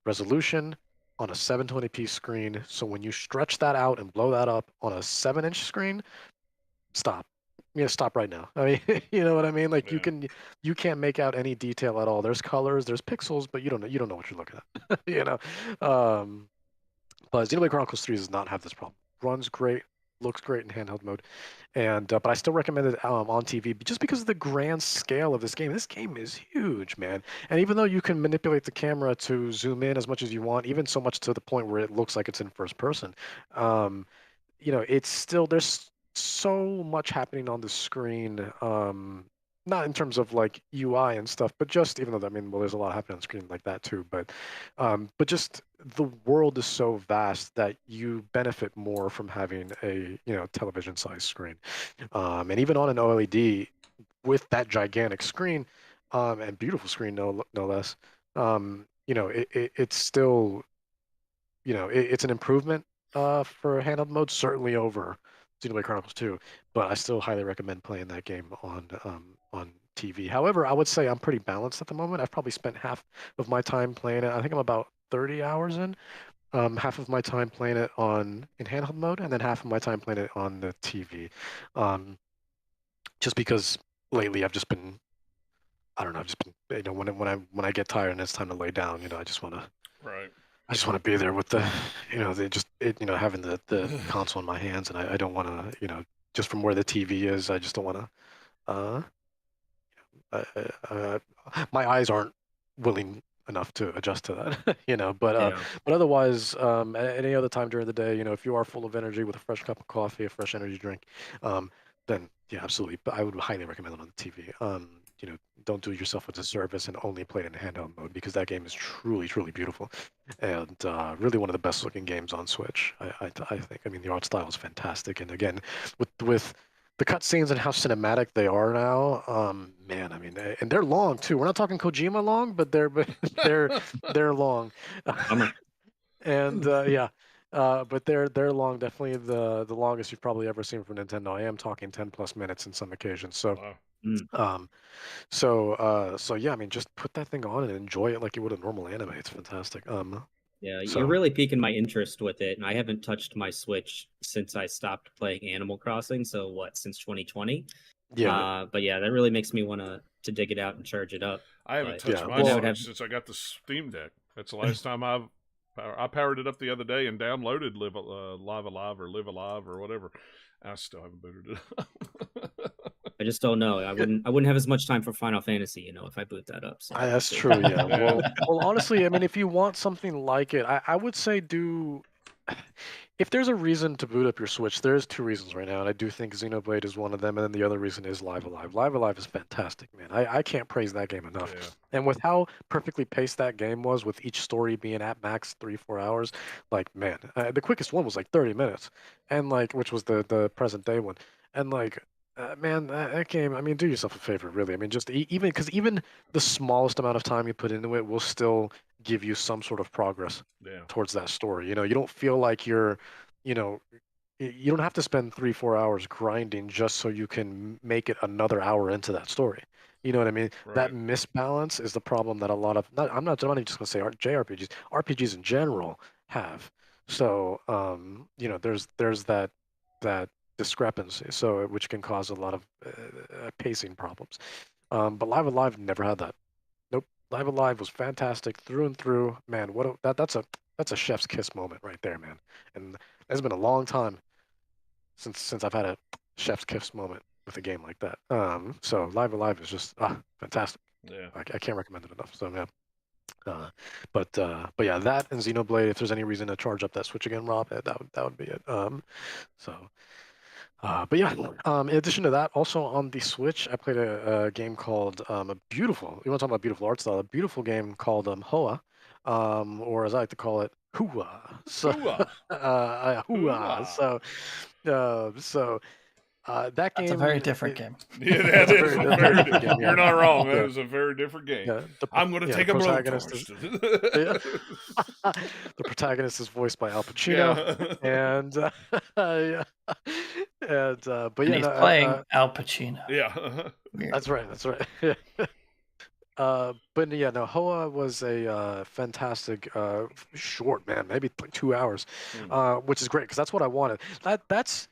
resolution on a 720p screen. So when you stretch that out and blow that up on a 7-inch screen, stop. Yeah, stop right now. I mean, you know what I mean? Like Yeah. you can't make out any detail at all. There's colors, there's pixels, but you don't know what you're looking at. You know. Um, but Xenoblade Chronicles 3 does not have this problem. Runs great, looks great in handheld mode, and but I still recommend it on TV just because of the grand scale of this game. This game is huge, man. And even though you can manipulate the camera to zoom in as much as you want, even so much to the point where it looks like it's in first person, um, it's still there's so much happening on the screen. Not in terms of like UI and stuff, but just even though I mean, well, there's a lot happening on screen like that too. But just the world is so vast that you benefit more from having a television sized screen, and even on an OLED with that gigantic screen, and beautiful screen no less. It's still it's an improvement for handheld mode, certainly over Xenoblade Chronicles 2, but I still highly recommend playing that game on TV. However, I would say I'm pretty balanced at the moment. I've probably spent half of my time playing it. I think I'm about 30 hours in. Half of my time playing it in handheld mode, and then half of my time playing it on the TV. Um, just because lately I've just been, I don't know, I've just been, when I get tired and it's time to lay down, Right. I just want to be there with having the console in my hands, and I don't want to, just from where the TV is, I just don't want to. Uh, uh, uh, my eyes aren't willing enough to adjust to that, Yeah. But otherwise, at any other time during the day, if you are full of energy with a fresh cup of coffee, a fresh energy drink, then yeah, absolutely. But I would highly recommend it on the TV. Don't do yourself a disservice and only play it in handheld mode because that game is truly, truly beautiful, and really one of the best looking games on Switch. I think. I mean, the art style is fantastic, and again, with the cutscenes and how cinematic they are now, man, I mean, and they're long too. We're not talking Kojima long, but they're long, and yeah, but they're long. Definitely the longest you've probably ever seen from Nintendo. I am talking 10+ minutes in some occasions. So, Wow. um, so yeah, I mean, just put that thing on and enjoy it like you would a normal anime. It's fantastic. Yeah, you're So really piquing my interest with it, and I haven't touched my Switch since I stopped playing Animal Crossing. So what, since 2020? yeah, But yeah, that really makes me want to dig it out and charge it up. I haven't But touched yeah. my then I Well, would have Switch since I got the Steam Deck. That's the last time I powered it up the other day and downloaded Live Alive or Live Alive or whatever. I still haven't booted it up. I just don't know. I wouldn't have as much time for Final Fantasy, if I boot that up. So we'll That's see. true. Yeah. Yeah. Well, honestly, I mean, if you want something like it, I would say do. If there's a reason to boot up your Switch, there's two reasons right now, and I do think Xenoblade is one of them, and then the other reason is Live Alive. Live Alive is fantastic, man. I can't praise that game enough. Yeah. And with how perfectly paced that game was, with each story being at max 3-4 hours, like man, the quickest one was like 30 minutes, and like which was the present day one, and like. Man, that game. I mean, do yourself a favor, really. I mean, just even because even the smallest amount of time you put into it will still give you some sort of progress Yeah. towards that story. You don't feel like you know, you don't have to spend 3-4 hours grinding just so you can make it another hour into that story. You know what I mean? That Right. misbalance is the problem that a lot of I'm not even just gonna say JRPGs, RPGs in general have. So there's that discrepancy, so which can cause a lot of pacing problems. But Live Alive never had that. Nope. Live Alive was fantastic through and through. Man, that's a chef's kiss moment right there, man. And it's been a long time since I've had a chef's kiss moment with a game like that. So Live Alive is just fantastic. Yeah. I can't recommend it enough. So yeah. But yeah, that and Xenoblade. If there's any reason to charge up that Switch again, Rob, that would be it. So But yeah, in addition to that, also on the Switch, I played a game called a beautiful. You want to talk about beautiful art style? A beautiful game called Hoa, or as I like to call it, Hua. So, Hua. Hua. Hua. That That's a very game, different game. Yeah, that's that a is very, a a very very. different game. You're Yeah, not wrong. That yeah, is a very different game. yeah. I'm going to The take a protagonist blowtorch. is yeah. The protagonist is voiced by Al Pacino, Yeah. and yeah, and but And yeah, he's no, playing Al Pacino. Yeah. Weird. that's right, that's right. But yeah, no, Hoa was a fantastic short, man, maybe like 2 hours, which is great because that's what I wanted. That's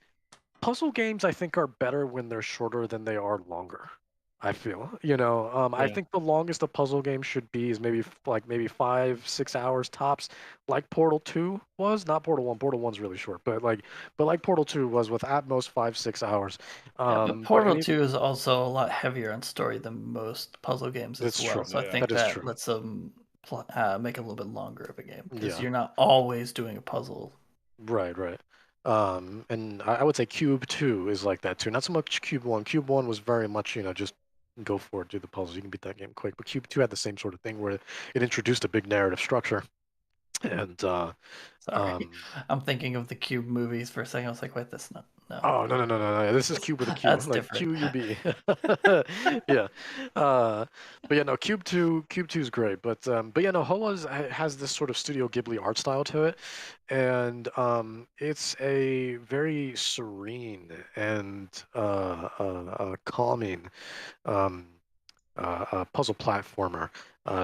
puzzle games. I think are better when they're shorter than they are longer. I feel, I Yeah. think the longest a puzzle game should be is maybe 5, 6 hours tops, like Portal 2 was. Not Portal 1. Portal 1's really short, but like Portal 2 was with at most 5, 6 hours. Yeah, but But Portal 2 is also a lot heavier on story than most puzzle games as That's well. true. So I Yeah. think That is that true. lets them make it a little bit longer of a game because Yeah. you're not always doing a puzzle. Right, right. And I would say Cube 2 is like that too. Not so much Cube 1. Cube 1 was very much, just go for it, do the puzzles. You can beat that game quick. But Cube 2 had the same sort of thing where it introduced a big narrative structure. And Sorry, um I'm thinking of the Cube movies for a second. I was like, wait, that's not no. oh no. This is Cube with a Q. That's Like different. QUB. Yeah. But yeah, no, Cube 2 is great. But yeah, no, Hoa's has this sort of Studio Ghibli art style to it. And it's a very serene and calming um, puzzle platformer.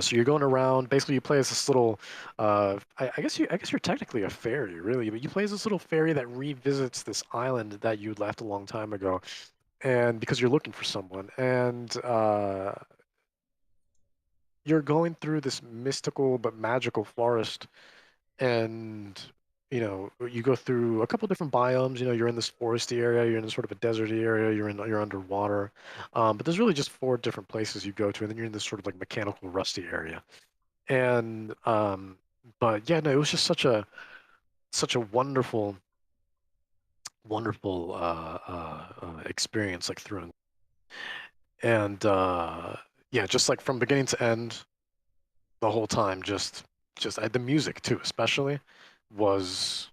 So you're going around. Basically, you play as this little. I guess you're technically a fairy, really, but you play as this little fairy that revisits this island that you left a long time ago, and because you're looking for someone, and you're going through this mystical but magical forest, and you go through a couple different biomes. You're in this foresty area, you're in sort of a deserty area, you're underwater. But there's really just 4 different places you go to, and then you're in this sort of like mechanical rusty area. And but yeah, no, it was just such a wonderful experience, like through and yeah, just like from beginning to end, the whole time, the music too, especially was,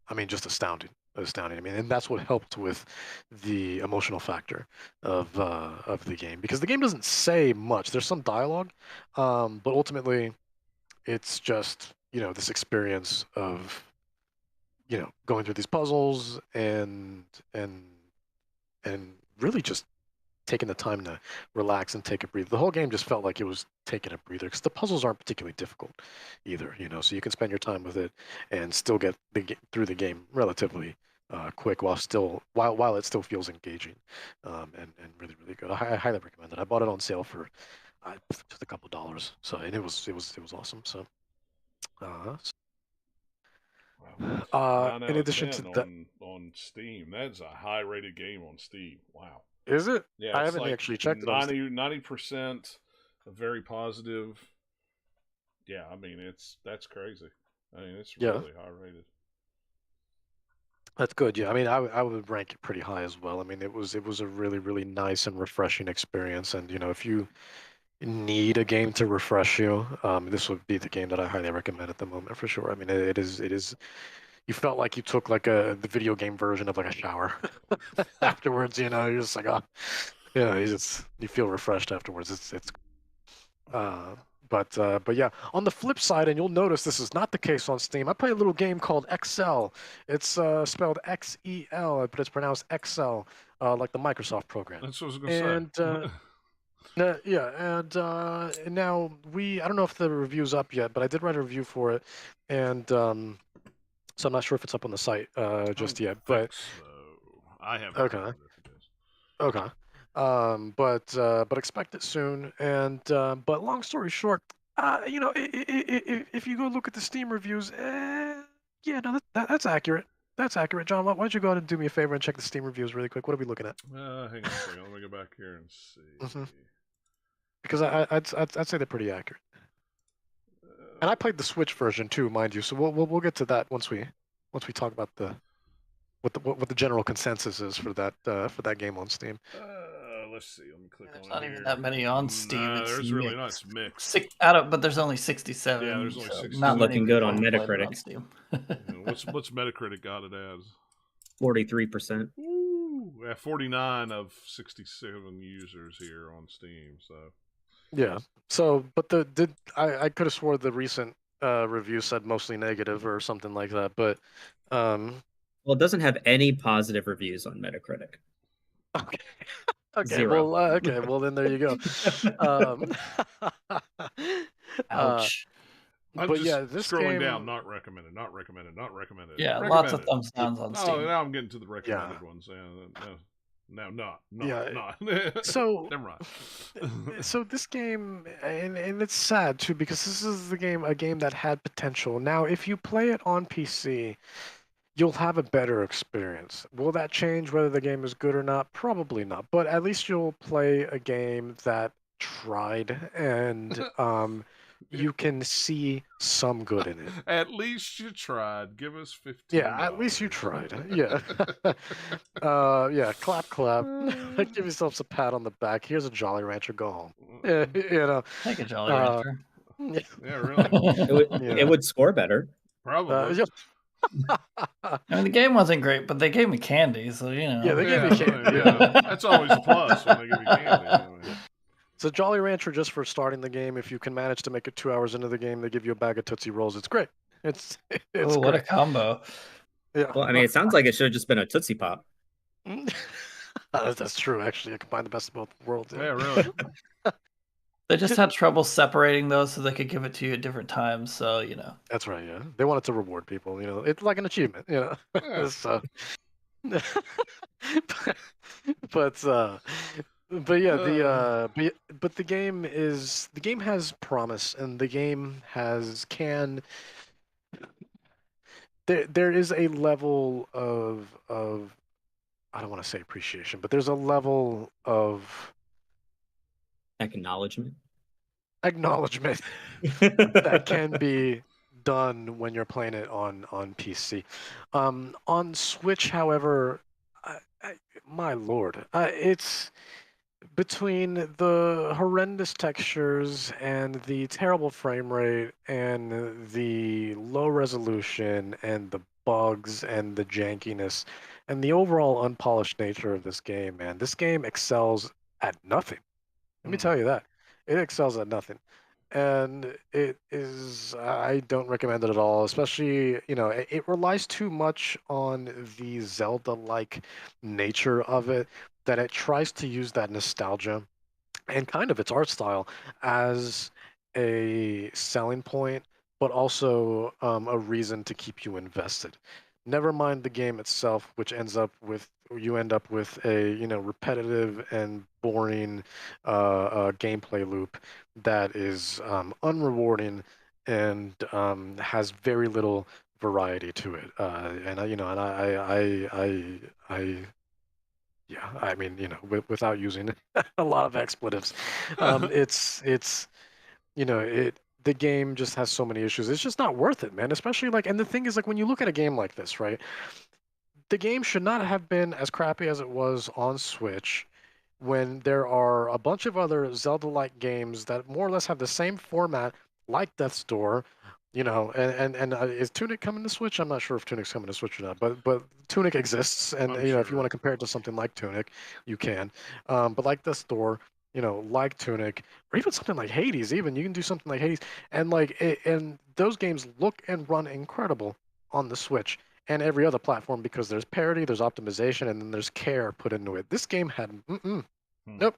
I mean, just astounding. I mean, and that's what helped with the emotional factor of the game, because the game doesn't say much. There's some dialogue, but ultimately, it's just this experience of going through these puzzles and and really just taking the time to relax and take a breather. The whole game just felt like it was taking a breather because the puzzles aren't particularly difficult either, so you can spend your time with it and still get through the game relatively quick while it still feels engaging, and really really good. I highly recommend it. I bought it on sale for just a couple dollars, and it was awesome. So Wow. 9 in out of addition 10 to that, on Steam. That's a high rated game on Steam. Wow. is it? Yeah, I it's haven't like actually checked it on Steam. 90% very positive. Yeah, I mean that's crazy. I mean it's Yeah. really high rated. That's good. Yeah, I mean, I would rank it pretty high as well. I mean, it was a really really nice and refreshing experience, and if you need a game to refresh you, this would be the game that I highly recommend at the moment for sure. I mean, it is. You felt like you took like the video game version of like a shower afterwards. You're just like, oh, you feel refreshed afterwards. It's uh, but yeah, on the flip side, and you'll notice this is not the case on Steam. I play a little game called Excel. It's spelled XEL, but it's pronounced Excel, like the Microsoft program. That's what I was gonna And say. yeah, and now I don't know if the review's up yet, but I did write a review for it, and so I'm not sure if it's up on the site just yet. But So. I haven't okay. heard if it is. Okay. But expect it soon. And but long story short, if you go look at the Steam reviews, yeah, no, that's accurate. That's accurate, John. Why don't you go ahead and do me a favor and check the Steam reviews really quick? What are we looking at? Hang on a second. Let me go back here and see. Because I'd say they're pretty accurate. And I played the Switch version too, mind you. So we'll get to that once we talk about the what the general consensus is for that game on Steam. Let's see. Let me click There's on not it even here. that many on Steam. Nah, It's there's really not. mixed. It's mixed. But there's only 67. Yeah, there's only so 67. not many Looking good people on have played it Metacritic. on Steam. What's Metacritic got it as? 43%. Ooh, yeah, 49 of 67 users here on Steam. So Yeah. So, but I could have swore the recent review said mostly negative or something like that, but Well, it doesn't have any positive reviews on Metacritic. okay. Okay, 0. well then there you go. Ouch. I'm But just yeah, this scrolling game, down. Not recommended. Not recommended. Not recommended. Yeah, lots of Recommended. thumbs downs on Oh, Steam. now I'm getting to the recommended ones. No, not. Yeah. Not. So Never mind. so this game, and it's sad too because this is a game that had potential. Now, if you play it on PC, you'll have a better experience. Will that change whether the game is good or not? Probably not. But at least you'll play a game that tried, and you can see some good in it. At least you tried. Give us $15. Yeah, at least you tried. Yeah. Yeah, clap, clap. Give yourself a pat on the back. Here's a Jolly Rancher. Go home. Yeah, you know. Take a Jolly Rancher. Yeah, really. It would score better. Probably. Yeah. I mean, the game wasn't great, but they gave me candy, so you know. Yeah, they gave me candy. Yeah, that's always a plus when they give you candy. So Jolly Rancher just for starting the game. If you can manage to make it 2 hours into the game, they give you a bag of Tootsie Rolls. It's great. It's Oh, what a combo! Yeah. Well, I mean, it sounds like it should have just been a Tootsie Pop. That's true. Actually, I combine the best of both worlds. Yeah, really. They just had trouble separating those so they could give it to you at different times. So you know. That's right. Yeah, they wanted to reward people. You know, it's like an achievement. You know, Yeah. so. but yeah, the game has promise, and the game there is a level of I don't want to say appreciation, but there's a level of Acknowledgement that can be done when you're playing it on PC. On Switch, however, my lord, it's between the horrendous textures and the terrible frame rate and the low resolution and the bugs and the jankiness and the overall unpolished nature of this game, man. This game excels at nothing. Let me tell you that. It excels at nothing. And I don't recommend it at all, especially, it relies too much on the Zelda-like nature of it, that it tries to use that nostalgia and kind of its art style as a selling point, but also a reason to keep you invested. Never mind the game itself, which you end up with a repetitive and boring gameplay loop that is unrewarding and has very little variety to it. Yeah, I mean, without using a lot of expletives, the game just has so many issues. It's just not worth it, man. Especially and the thing is, when you look at a game like this, right? The game should not have been as crappy as it was on Switch, when there are a bunch of other Zelda-like games that more or less have the same format, like Death's Door. And is Tunic coming to Switch? I'm not sure if Tunic's coming to Switch or not, but Tunic exists, and I'm if you sure. want to compare it to something like Tunic, you can. But like Death's Door, like Tunic, or even something like Hades, even you can do something like Hades, and and those games look and run incredible on the Switch and every other platform because there's parity, there's optimization, and then there's care put into it. This game had nope.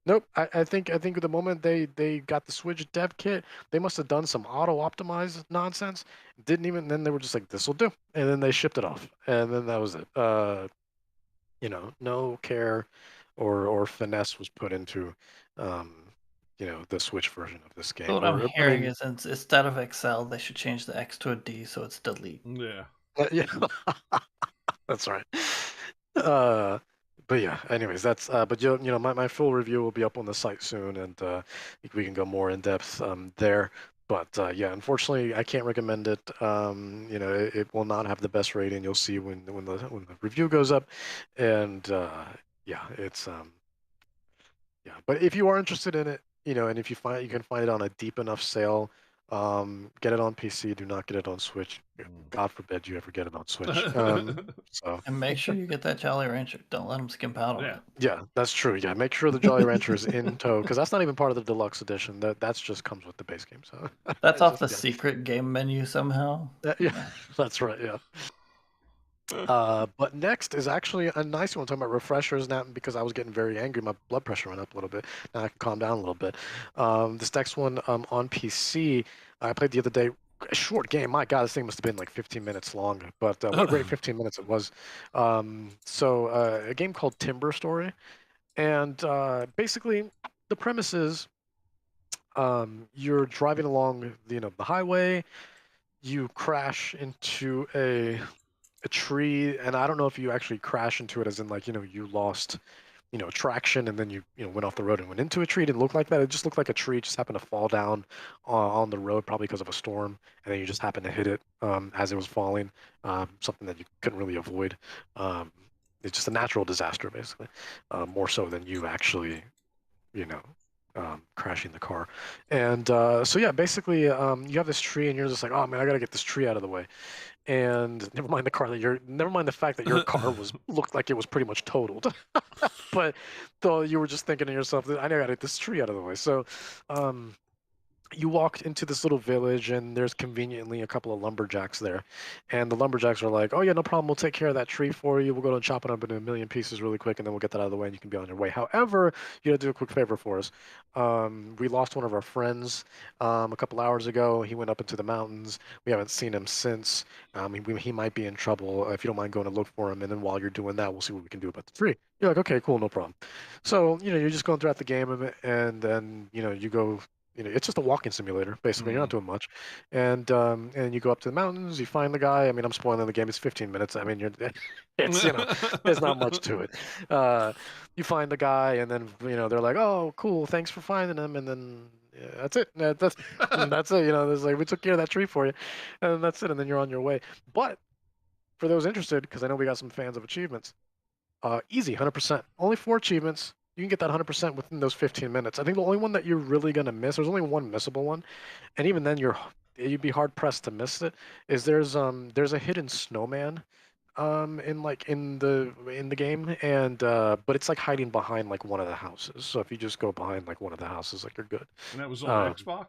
Nope. I think the moment they got the Switch dev kit, they must have done some auto optimize nonsense. Didn't even then they were just like, this will do, and then they shipped it off, and then that was it. No care or finesse was put into the Switch version of this game. So what I'm hearing is instead of Excel, they should change the X to a D so it's delete. Yeah. Yeah. That's right. But yeah, anyways, that's but my full review will be up on the site soon, and we can go more in depth there. But yeah, unfortunately, I can't recommend it. It will not have the best rating. You'll see when the review goes up, and yeah, it's yeah. But if you are interested in it, and if you can find it on a deep enough sale, get it on PC. Do not get it on Switch. God forbid you ever get it on Switch. So And make sure you get that Jolly Rancher. Don't let them skimp out on Yeah. it. yeah, that's true. Yeah, make sure the Jolly Rancher is in tow because that's not even part of the deluxe edition. That's just comes with the base game. So That's it's off just the yeah, secret game menu somehow. yeah, that's right. Yeah. But next is actually a nice one. Talking about refreshers now because I was getting very angry. My blood pressure went up a little bit. Now I can calm down a little bit. This next one on PC, I played the other day. A short game. My God, this thing must have been like 15 minutes long. But what a great 15 minutes it was. A game called Timber Story, and basically the premise is you're driving along the highway. You crash into a tree, and I don't know if you actually crash into it as in like you lost traction and then you went off the road and went into a tree. It didn't look like that. It just looked like a tree just happened to fall down on the road probably because of a storm, and then you just happened to hit it as it was falling. Something that you couldn't really avoid. Um, it's just a natural disaster basically, more so than you actually you know crashing the car. And so yeah, basically you have this tree and you're just like, oh man, I gotta get this tree out of the way. And never mind the fact that your car looked like it was pretty much totaled. But though you were just thinking to yourself that I gotta get this tree out of the way. So um you walked into this little village and there's conveniently a couple of lumberjacks there, and the lumberjacks are like, oh yeah, no problem, we'll take care of that tree for you, we'll go and chop it up into a million pieces really quick and then we'll get that out of the way and you can be on your way. However, you gotta do a quick favor for us. We lost one of our friends a couple hours ago. He went up into the mountains. We haven't seen him since. He might be in trouble. If you don't mind going to look for him, and then while you're doing that, we'll see what we can do about the tree. You're like, okay, cool, no problem. So you're just going throughout the game, and then you go. It's just a walking simulator, basically. You're not doing much, and you go up to the mountains. You find the guy. I mean, I'm spoiling the game. It's 15 minutes. I mean, it's there's not much to it. You find the guy, and then they're like, "Oh, cool, thanks for finding him," and then that's it. That's it. There's like we took care of that tree for you, and that's it. And then you're on your way. But for those interested, because I know we got some fans of achievements, easy, 100%. Only 4 achievements. You can get that 100% within those 15 minutes. I think the only one that you're really gonna miss, there's only one missable one, and even then you'd be hard pressed to miss it. Is there's a hidden snowman in the game, and but it's like hiding behind like one of the houses. So if you just go behind like one of the houses, like you're good. And that was on Um, Xbox?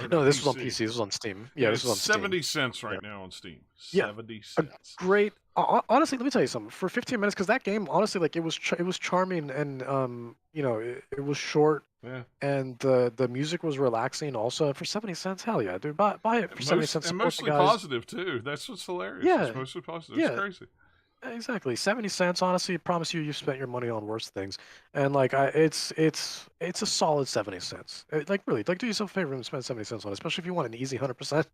Or no, this was on PC? PC. This was on Steam. Yeah, Yeah, this it's was on Steam. 70 cents Yeah. right now on Steam. Yeah. 70 A cents. great honestly, let me tell you something. For 15 minutes, because that game, honestly, like it was charming, and it was short, Yeah. and the music was relaxing. Also, for 70 cents, hell yeah, dude, buy it for 70 cents. And Support the mostly guys. positive, too. That's what's hilarious. Yeah, It's mostly positive. yeah, It's crazy. exactly. 70 cents. Honestly, I promise you've spent your money on worse things. And like it's a solid 70 cents. Like really, like do yourself a favor and spend 70 cents on it, especially if you want an easy 100%.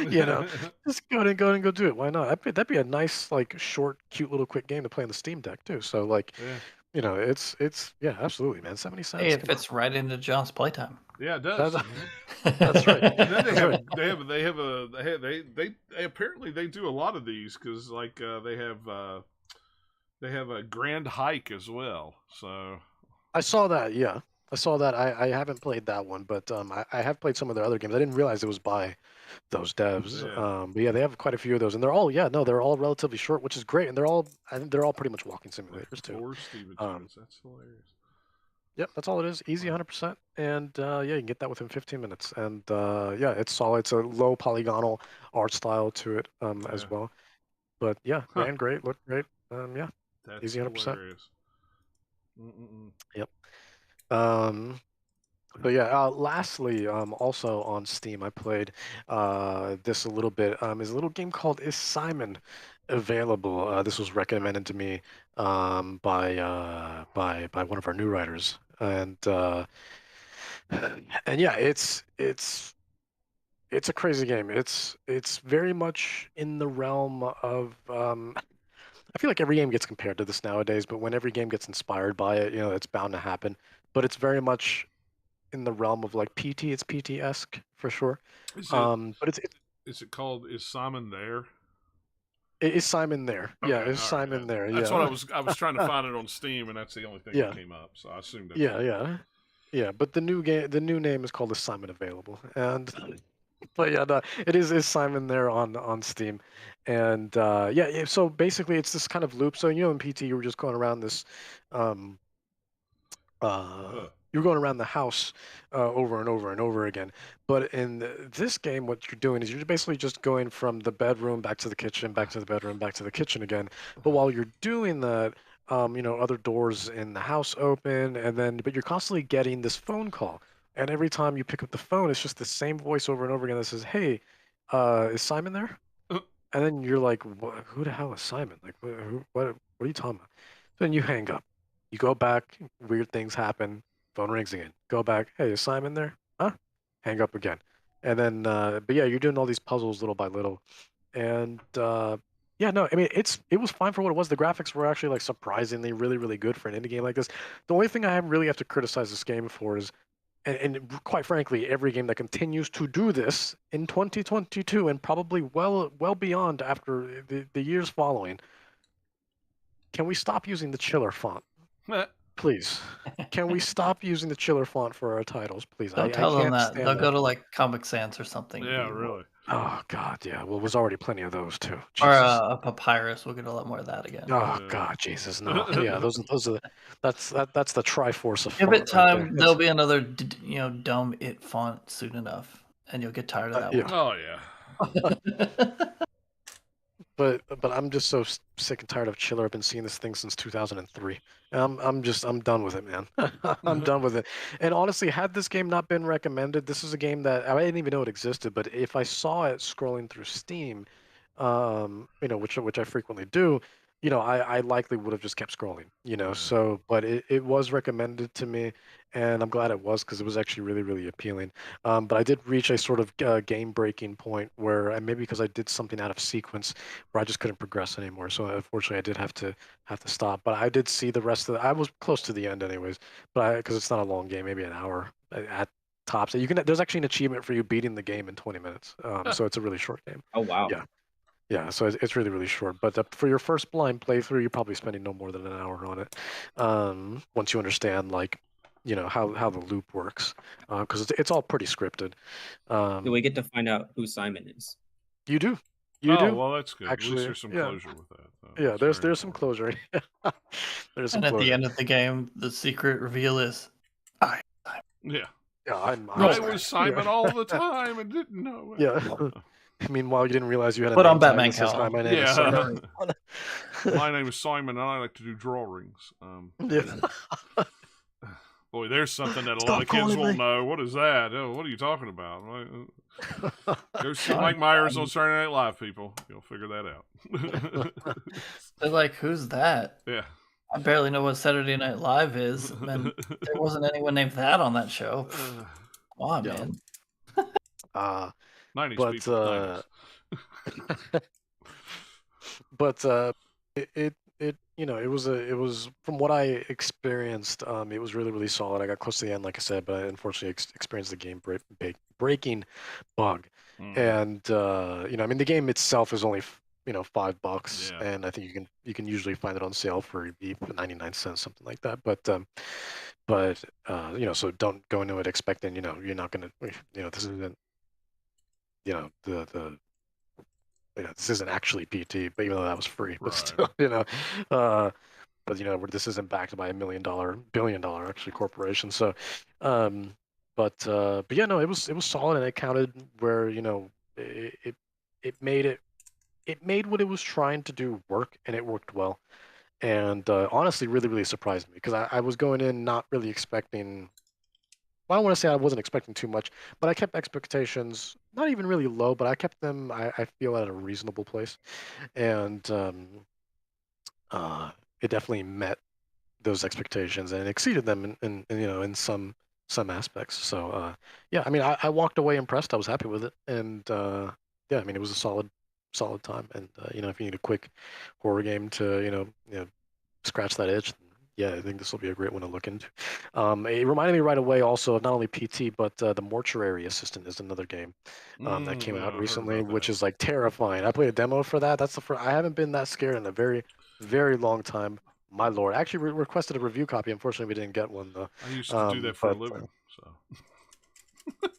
You know, just go and go do it. Why not? That'd be a nice like short, cute little quick game to play on the Steam Deck too. So like, Yeah. it's yeah, absolutely, man. 70 cents. Hey, it come on. fits right into John's playtime. Yeah, it does. That's right. And then That's right. they apparently they do a lot of these because like they have a Grand Hike as well. So I saw that. Yeah, I saw that. I haven't played that one, but I have played some of their other games. I didn't realize it was by those devs. Yeah. But yeah, they have quite a few of those, and they're all yeah, no, they're all relatively short, which is great, and I think they're all pretty much walking simulators too. 4 Steven Um, tunes. That's hilarious. Yep, that's all it is. Easy 100%, and yeah, you can get that within 15 minutes, and yeah, it's solid. It's a low polygonal art style to it as Yeah. well. But yeah, Huh. ran great, looked great. Yeah, That's easy 100%. hilarious. Mm-mm-mm. Yep. But yeah, lastly, also on Steam, I played this a little bit. Is a little game called Is Simon Available? This was recommended to me by one of our new writers, and yeah, it's a crazy game. It's very much in the realm of I feel like every game gets compared to this nowadays, but when every game gets inspired by it, it's bound to happen. But it's very much in the realm of like PT. It's PT-esque for sure. Is it? But it's Is it called? Is Simon there? is Simon there? Yeah, Okay, is all right. Simon there? That's what Yeah, I was trying to find it on Steam, and that's the only thing that yeah, came up. So I assumed that's yeah, what. yeah, yeah. But the new name is called Assignment Available, and but yeah, no, it is Simon there on Steam, and yeah. So basically, it's this kind of loop. So in PT, you were just going around this, um, you're going around the house over and over and over again. But in this game, what you're doing is you're basically just going from the bedroom back to the kitchen, back to the bedroom, back to the kitchen again. But while you're doing that, other doors in the house open, but you're constantly getting this phone call. And every time you pick up the phone, it's just the same voice over and over again that says, "Hey, is Simon there?" And then you're like, "Who the hell is Simon? Like, what are you talking about?" Then you hang up. You go back, weird things happen. Phone rings again. Go back. Hey, is Simon there? Huh? Hang up again. And then, but yeah, you're doing all these puzzles little by little. And yeah, no, I mean, it was fine for what it was. The graphics were actually like surprisingly really, really good for an indie game like this. The only thing I really have to criticize this game for is, and quite frankly, every game that continues to do this in 2022 and probably well beyond after the years following, can we stop using the chiller font? Please. Can we stop using the chiller font for our titles, please? Don't I tell them can't that. stand They'll that go to font. like Comic Sans or something. Yeah, really. Oh God, yeah. Well, there's already plenty of those too. Or Jesus. a papyrus. We'll get a lot more of that again. Oh Yeah. God, Jesus, no. Yeah, those are that's the Triforce of Give font it right there. time. There'll be another, dumb it font soon enough, and you'll get tired of that yeah. Oh yeah. one. But I'm just so sick and tired of chiller. I've been seeing this thing since 2003. I'm done with it, man. I'm done with it. And honestly, had this game not been recommended, this is a game that I didn't even know it existed. But if I saw it scrolling through Steam, which I frequently do, I likely would have just kept scrolling. Yeah. So but it was recommended to me, and I'm glad it was because it was actually really really appealing. But I did reach a sort of game breaking point where, and maybe because I did something out of sequence, where I just couldn't progress anymore. So unfortunately, I did have to stop. But I did see the rest of I was close to the end, anyways. But because it's not a long game, maybe an hour at tops. There's actually an achievement for you beating the game in 20 minutes. So it's a really short game. Oh wow. Yeah. Yeah, so it's really, really short. But for your first blind playthrough, you're probably spending no more than an hour on it. Once you understand, like, how the loop works, because it's all pretty scripted. Do we get to find out who Simon is? You do, Well, that's good. At least actually. there's some Yeah, closure with that. yeah. That's There's some important. closure. There's some And at the closure. end of the game, the secret reveal is, I. Yeah. Yeah, I was Simon yeah. all the time and didn't know it. Yeah. Meanwhile, you didn't realize you had a Put name on tag Batman that says, "Hi, cowl. my name is Yeah. Simon." My name is Simon, and I like to do drawings. Yeah. Boy, there's something that a Stop lot of kids calling won't me. know. What is that? Oh, what are you talking about? Go see Mike Myers on Saturday Night Live, people. You'll figure that out. They're like, who's that? Yeah. I barely know what Saturday Night Live is, and there wasn't anyone named that on that show. Come on, Yeah. man. 90s But people. 90s. but it was from what I experienced, it was really really solid. I got close to the end, like I said, but I unfortunately experienced the game breaking bug. And I mean, the game itself is only $5, Yeah. and I think you can usually find it on sale for 99 cents, something like that. But so don't go into it expecting you're not gonna this isn't the this isn't actually PT, but even though that was free, but Right. still, but this isn't backed by $1 billion actually corporation. So, but yeah, no, it was solid, and it counted where it made what it was trying to do work, and it worked well. And honestly, really, really surprised me because I was going in not really expecting. Well, I don't want to say I wasn't expecting too much, but I kept expectations not even really low, but I kept them, I feel, at a reasonable place. And it definitely met those expectations and exceeded them in some aspects. So yeah, I mean, I walked away impressed. I was happy with it, and yeah, I mean, it was a solid time. And if you need a quick horror game to scratch that itch, Yeah, I think this will be a great one to look into. It reminded me right away also of not only PT, but the Mortuary Assistant is another game that came out Yeah, I heard recently, about which that. is like terrifying. I played a demo for that. That's the first. I haven't been that scared in a very, very long time. My lord! I actually requested a review copy. Unfortunately, we didn't get one though. I used to do that for a But living. So.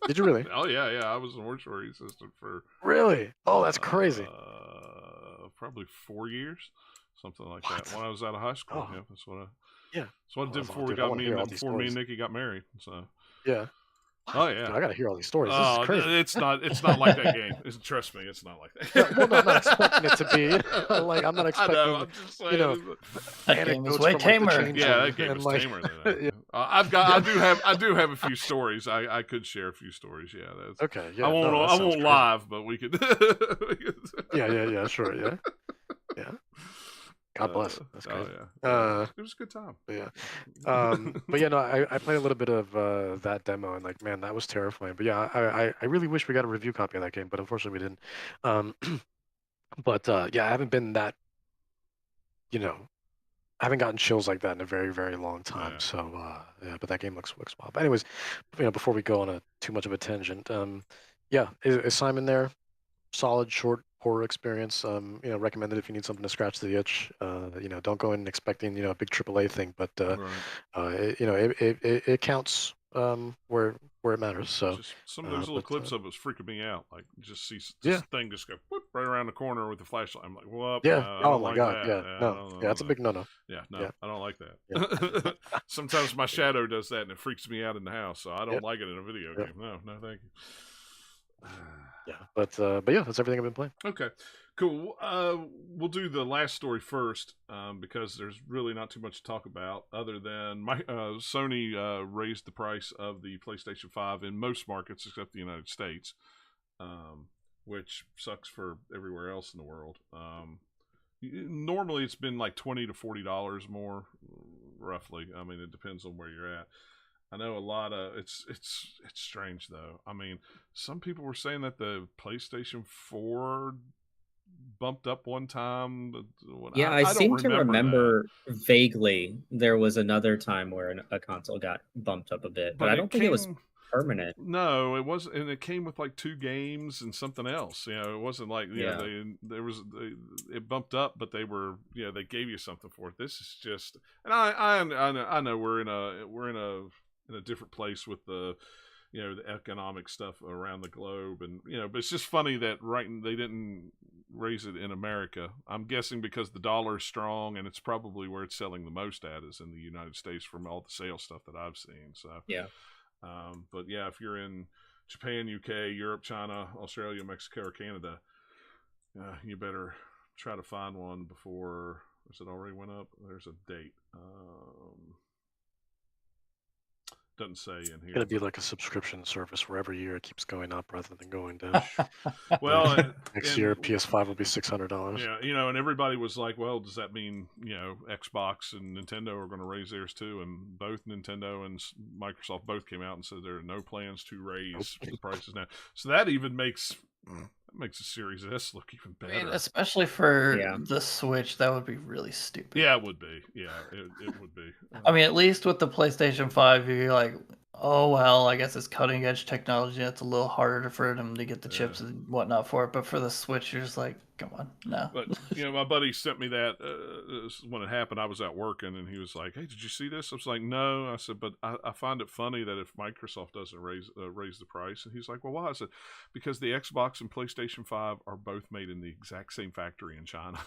did you really? Oh yeah. I was a mortuary assistant for Really? Oh, that's crazy. probably 4 years, something like What? that. When I was out of high school, Oh, yeah, that's what I. yeah. That's what I Oh, did that's before we dude. I got want to me hear and all these before me and stories. Nikki got married. So. Yeah. Oh Wow. yeah. Dude, I gotta hear all these stories. This is crazy. It's not like that game. Trust me, it's not like that. Yeah, well, no, I'm not expecting it to be. Like, I'm not I know. expecting, I'm just saying. you know, That game was anecdotes way from like the tamer. changeling. Yeah, that game and was like, tamer than that. yeah. I do have a few stories. I could share a few stories. Yeah, that's. Okay, yeah, I won't. no, that I sounds won't crazy. live, but we could. Yeah, sure, yeah. God bless. That's Oh crazy. yeah. It was a good time. Yeah. But yeah, no, I played a little bit of that demo, and like, man, that was terrifying. But yeah, I really wish we got a review copy of that game, but unfortunately we didn't. Um, but yeah, I haven't been that, you know, I haven't gotten chills like that in a very, very long time. Yeah. So yeah, but that game looks wild. But anyways, before we go on a too much of a tangent, yeah, is Simon there? Solid short horror experience. Recommended if you need something to scratch the itch. Don't go in expecting a big AAA thing, but Right. it counts where it matters. So Just some of those little clips of it was freaking me out. Like just see yeah. this thing just go whoop, right around the corner with the flashlight. I'm like, what? Yeah. I Oh don't my like God. that. Yeah. No. Yeah, it's a big no-no. Yeah, no, Yeah. I don't like that. Yeah. Sometimes my shadow does that and it freaks me out in the house, so I don't Yep. like it in a video Yep. game. No, thank you. Yeah, but yeah, that's everything I've been playing. Okay, cool. We'll do the last story first because there's really not too much to talk about other than Sony raised the price of the PlayStation 5 in most markets except the United States, which sucks for everywhere else in the world. Normally it's been like $20 to $40 more, roughly. I mean, it depends on where you're at. I know a lot of it's strange though. I mean, some people were saying that the PlayStation 4 bumped up one time. Yeah, I seem to remember vaguely there was another time where a console got bumped up a bit, but I don't think it was permanent. No, it wasn't, and it came with like 2 games and something else. It wasn't like it bumped up, but they were they gave you something for it. This is just, and I know we're in a different place with the the economic stuff around the globe, and but it's just funny that they didn't raise it in America. I'm guessing because the dollar's strong, and it's probably where it's selling the most at is in the United States from all the sales stuff that I've seen. So yeah. But yeah, if you're in Japan, UK, Europe, China, Australia, Mexico, or Canada, you better try to find one before. Is it already went up? There's a date. Doesn't say in here. It's gonna be like a subscription service where every year it keeps going up rather than going down. Well, next year PS5 will be $600. Yeah, and everybody was like, "Well, does that mean Xbox and Nintendo are going to raise theirs too?" And both Nintendo and Microsoft both came out and said there are no plans to raise the prices now. So that even makes the Series S look even better. I mean, especially for the Switch, that would be really stupid. Yeah, it would be. Yeah, it would be. I mean, at least with the PlayStation 5, you're like, oh, well, I guess it's cutting edge technology. It's a little harder for them to get the chips and whatnot for it. But for the Switch, you're just like, come on, no. But, my buddy sent me that when it happened. I was out working, and he was like, hey, did you see this? I was like, no. I said, but I find it funny that if Microsoft doesn't raise the price. And he's like, well, why? I said, because the Xbox and PlayStation 5 are both made in the exact same factory in China.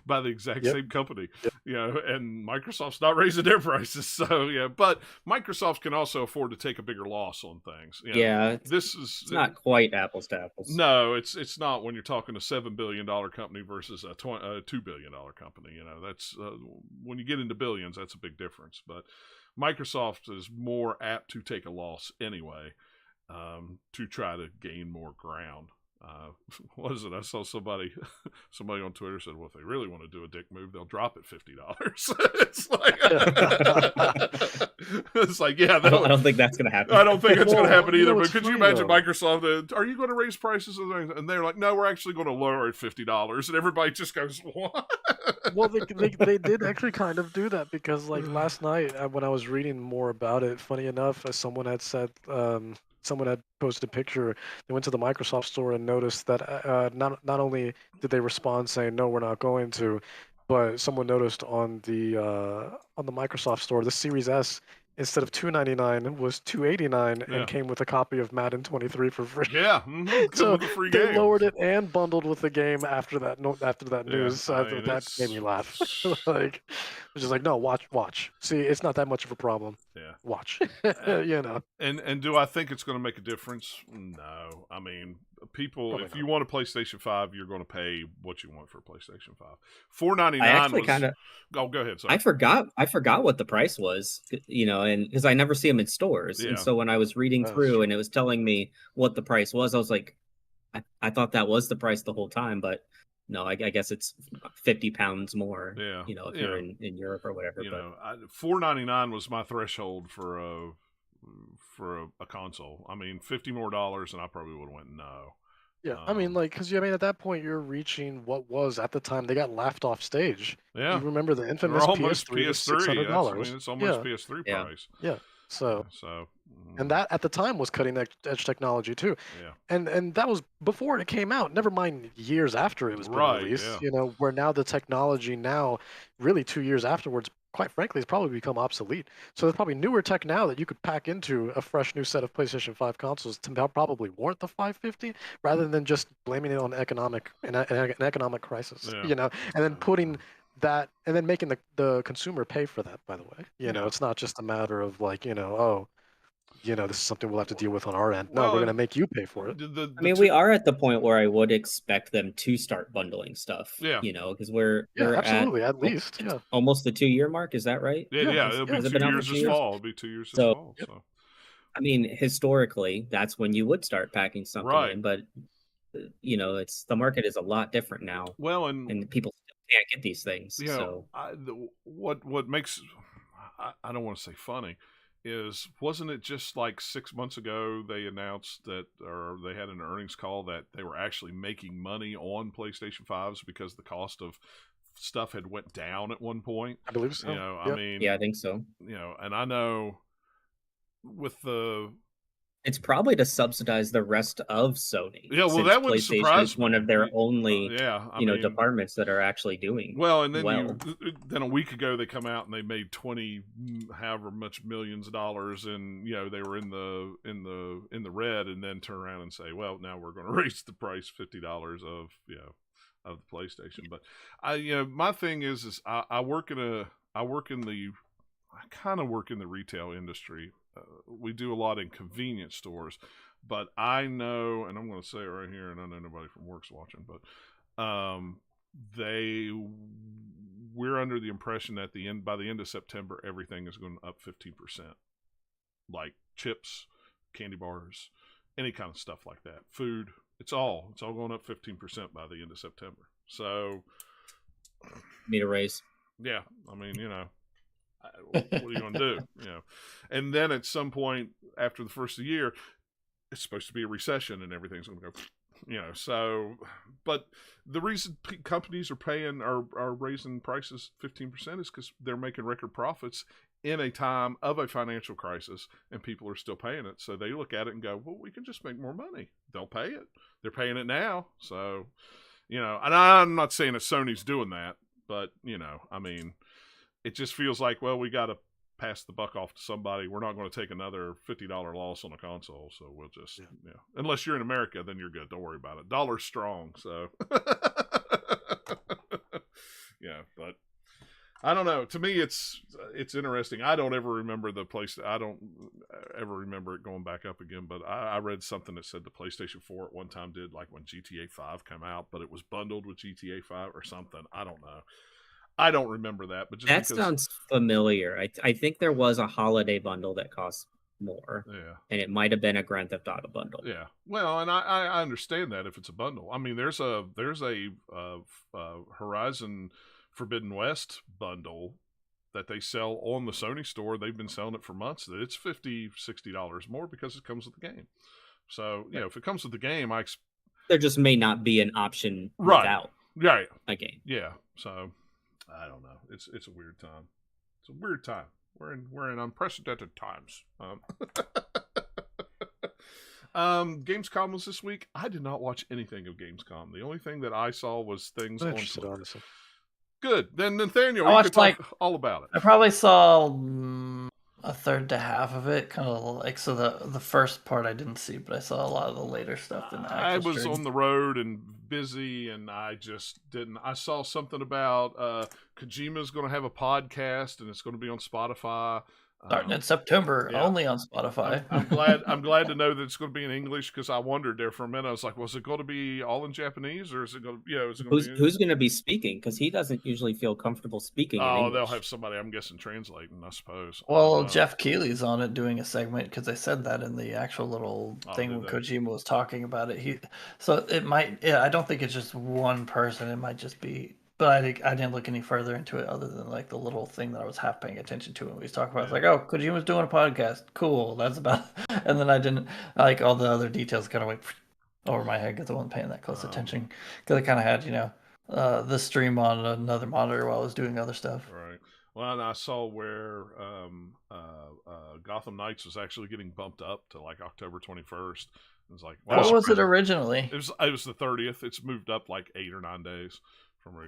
By the exact same company, and Microsoft's not raising their prices. So but Microsoft can also afford to take a bigger loss on things. It's not quite apples to apples. No, it's not when you're talking a $7 billion company versus a $2 billion company. That's when you get into billions, that's a big difference. But Microsoft is more apt to take a loss anyway, to try to gain more ground. What is it? I saw somebody on Twitter said, well, if they really want to do a dick move, they'll drop it $50. It's like It's like, yeah, I don't think that's going to happen. I don't think it's going to happen either. know, But it's could you funny, imagine though. Microsoft? Are you going to raise prices? And they're like, no, we're actually going to lower it $50, and everybody just goes, what? Well, they did actually kind of do that because like last night when I was reading more about it, funny enough, as someone had said, someone had posted a picture. They went to the Microsoft store and noticed that not only did they respond saying no, we're not going to, but someone noticed on the Microsoft store the Series S instead of $299 was $289 Yeah. and came with a copy of Madden 23 for free. Yeah, come So with a free they game. lowered it and bundled with the game after that. After that Yeah, news, so I mean, that made me laugh. Like, it's just like, no, watch. See, it's not that much of a problem. Yeah. Watch. You know. And do I think it's going to make a difference? No. I mean, people, Probably if not. you want a PlayStation 5, you're going to pay what you want for a PlayStation 5. $499 I actually was... kind of. Oh, go ahead. Sorry. I forgot what the price was, and because I never see them in stores, Yeah. and so when I was reading That's through true. and it was telling me what the price was, I was like, I thought that was the price the whole time, but no, I guess it's £50 more. Yeah. If you're in Europe or whatever. $499 was my threshold for a console. I mean, $50 more, and I probably would have went no. Yeah, I mean, like, because at that point you're reaching what was at the time they got laughed off stage. Yeah, You remember the infamous almost PS3 was PS3. $600. It's almost PS3 price. Yeah. So, So, and that at the time was cutting edge technology too. Yeah. And that was before it came out. Never mind years after it was been Right, released. yeah. You know, where now the technology now, really 2 years afterwards, quite frankly, has probably become obsolete. So there's probably newer tech now that you could pack into a fresh new set of PlayStation 5 consoles to probably warrant the 550, rather than just blaming it on an economic crisis. Yeah. You know, and then putting that and then making the consumer pay for that. By the way, you know, it's not just a matter of like, this is something we'll have to deal with on our end. No, Well, we're going to and make you pay for it. I mean, we are at the point where I would expect them to start bundling stuff. Yeah. Because we're absolutely, at at least, yeah. almost the 2-year mark. Is that right? Yeah, it'll be Has it 2 been out years for this 2 years? fall. It'll be 2 years this So- fall. So, I mean, historically, that's when you would start packing something Right. in, but it's the market is a lot different now, well, and people still can't get these things. you know, what makes I don't want to say funny is, wasn't it just like 6 months ago they announced that, or they had an earnings call that they were actually making money on PlayStation 5s because the cost of stuff had went down at one point? I believe so. You know, Yep. I mean, Yeah, I think so. you know, and I know with the It's probably to subsidize the rest of Sony. Yeah, well, since that wouldn't PlayStation surprise is one me. of their only yeah, I mean, departments that are actually doing well, and then well. then a week ago they come out and they made 20 however much millions of dollars, and they were in the red, and then turn around and say, well, now we're going to raise the price $50 of of the PlayStation. But my thing is I kind of work in the retail industry. We do a lot in convenience stores, but I know, and I'm going to say it right here, and I know nobody from work's watching, but we're under the impression that by the end of September, everything is going up 15%, like chips, candy bars, any kind of stuff like that, food. It's all going up 15% by the end of September. So, Need a raise. yeah, I mean, what are you going to do? And then at some point after the first of the year, it's supposed to be a recession and everything's going to go, so, but the reason companies are raising prices 15% is because they're making record profits in a time of a financial crisis, and people are still paying it. So they look at it and go, well, we can just make more money. They'll pay it. They're paying it now. So, and I'm not saying that Sony's doing that, but, I mean, it just feels like, well, we got to pass the buck off to somebody. We're not going to take another $50 loss on a console, so we'll just, unless you're in America, then you're good. Don't worry about it. Dollar's strong, so. But I don't know. To me, it's interesting. I don't ever remember I don't ever remember it going back up again, but I read something that said the PlayStation 4 at one time did, like when GTA 5 came out, but it was bundled with GTA 5 or something. I don't know. I don't remember that, but just Sounds familiar. I think there was a holiday bundle that cost more. Yeah, and it might have been a Grand Theft Auto bundle. Yeah, well, and I understand that if it's a bundle. I mean, there's a Horizon Forbidden West bundle that they sell on the Sony store, they've been selling it for months, that it's $50-$60 more because it comes with the game. So, if it comes with the game, there just may not be an option without a game. Yeah. So, I don't know. It's a weird time. It's a weird time. We're in unprecedented times. Gamescom was this week. I did not watch anything of Gamescom. The only thing that I saw was things on Twitter. Honestly. Good. Then Nathaniel, you could talk all about it. I probably saw a third to half of it, kind of like, so the first part I didn't see, but I saw a lot of the later stuff in the I actual was stream. on the road and busy, and I just didn't. I saw something about Kojima's going to have a podcast, and it's going to be on Spotify. Starting in September, only on Spotify. I'm glad to know that it's going to be in English, because I wondered there for a minute. I was like, was it going to be all in Japanese, or is it going to? Who's going to be speaking? Because he doesn't usually feel comfortable speaking. in English. They'll have somebody, I'm guessing, translating, I suppose. Well, Jeff Keighley's on it doing a segment, because they said that in the actual little thing when Kojima was talking about it. So it might. Yeah, I don't think it's just one person. It might just be. But I didn't look any further into it other than like the little thing that I was half paying attention to when we was talking about. It's like, oh, Kojima's doing a podcast. Cool. That's about it. And then I didn't like all the other details kind of went over my head because I wasn't paying that close attention. Because I kind of had, the stream on another monitor while I was doing other stuff. Right. Well, and I saw where Gotham Knights was actually getting bumped up to like October 21st. It was like, wow. What was it originally? It was the 30th. It's moved up like 8 or 9 days.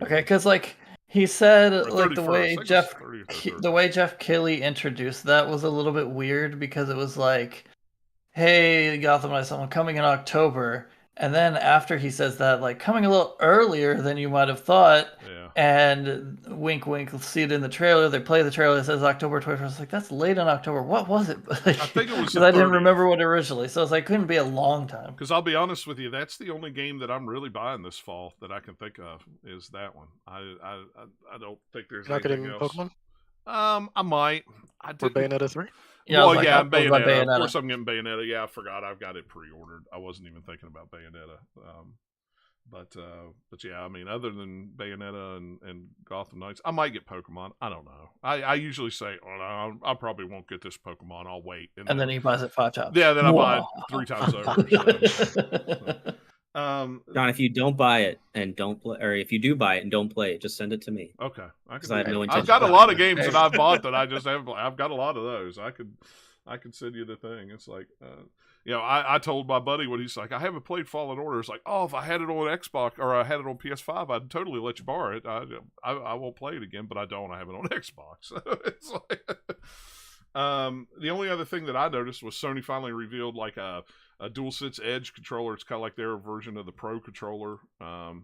Okay, because like he said, like the way Jeff Keighley introduced that was a little bit weird, because it was like, "Hey, Gotham Knights, I'm coming in October," and then after he says that, like coming a little earlier than you might have thought, and wink, wink, see it in the trailer. They play the trailer. It says October 21st. Like, that's late in October. What was it? I think it was because I didn't remember what originally. So it's like couldn't be a long time. Because I'll be honest with you, that's the only game that I'm really buying this fall that I can think of is that one. I don't think there's anything else. Pokemon? I might. For Bayonetta 3? Yeah, Bayonetta. Of course I'm getting Bayonetta. Yeah, I forgot I've got it pre-ordered. I wasn't even thinking about Bayonetta. But yeah, I mean, other than Bayonetta and Gotham Knights, I might get Pokemon. I don't know. I usually say, oh, no, I probably won't get this Pokemon. I'll wait. And then he buys it 5 times. Yeah, then I buy it 3 times over. John, if you don't buy it and don't play, or if you do buy it and don't play it, just send it to me. Okay. Because I have no intention. I've got a lot of games that I've bought that I just haven't played. I've got a lot of those. I could send you the thing. It's like... I told my buddy what he's like, I haven't played Fallen Order. It's like, oh, if I had it on Xbox or I had it on PS5, I'd totally let you borrow it. I won't play it again, but I don't. I have it on Xbox. So it's like, the only other thing that I noticed was Sony finally revealed like a DualSense Edge controller. It's kind of like their version of the Pro controller. It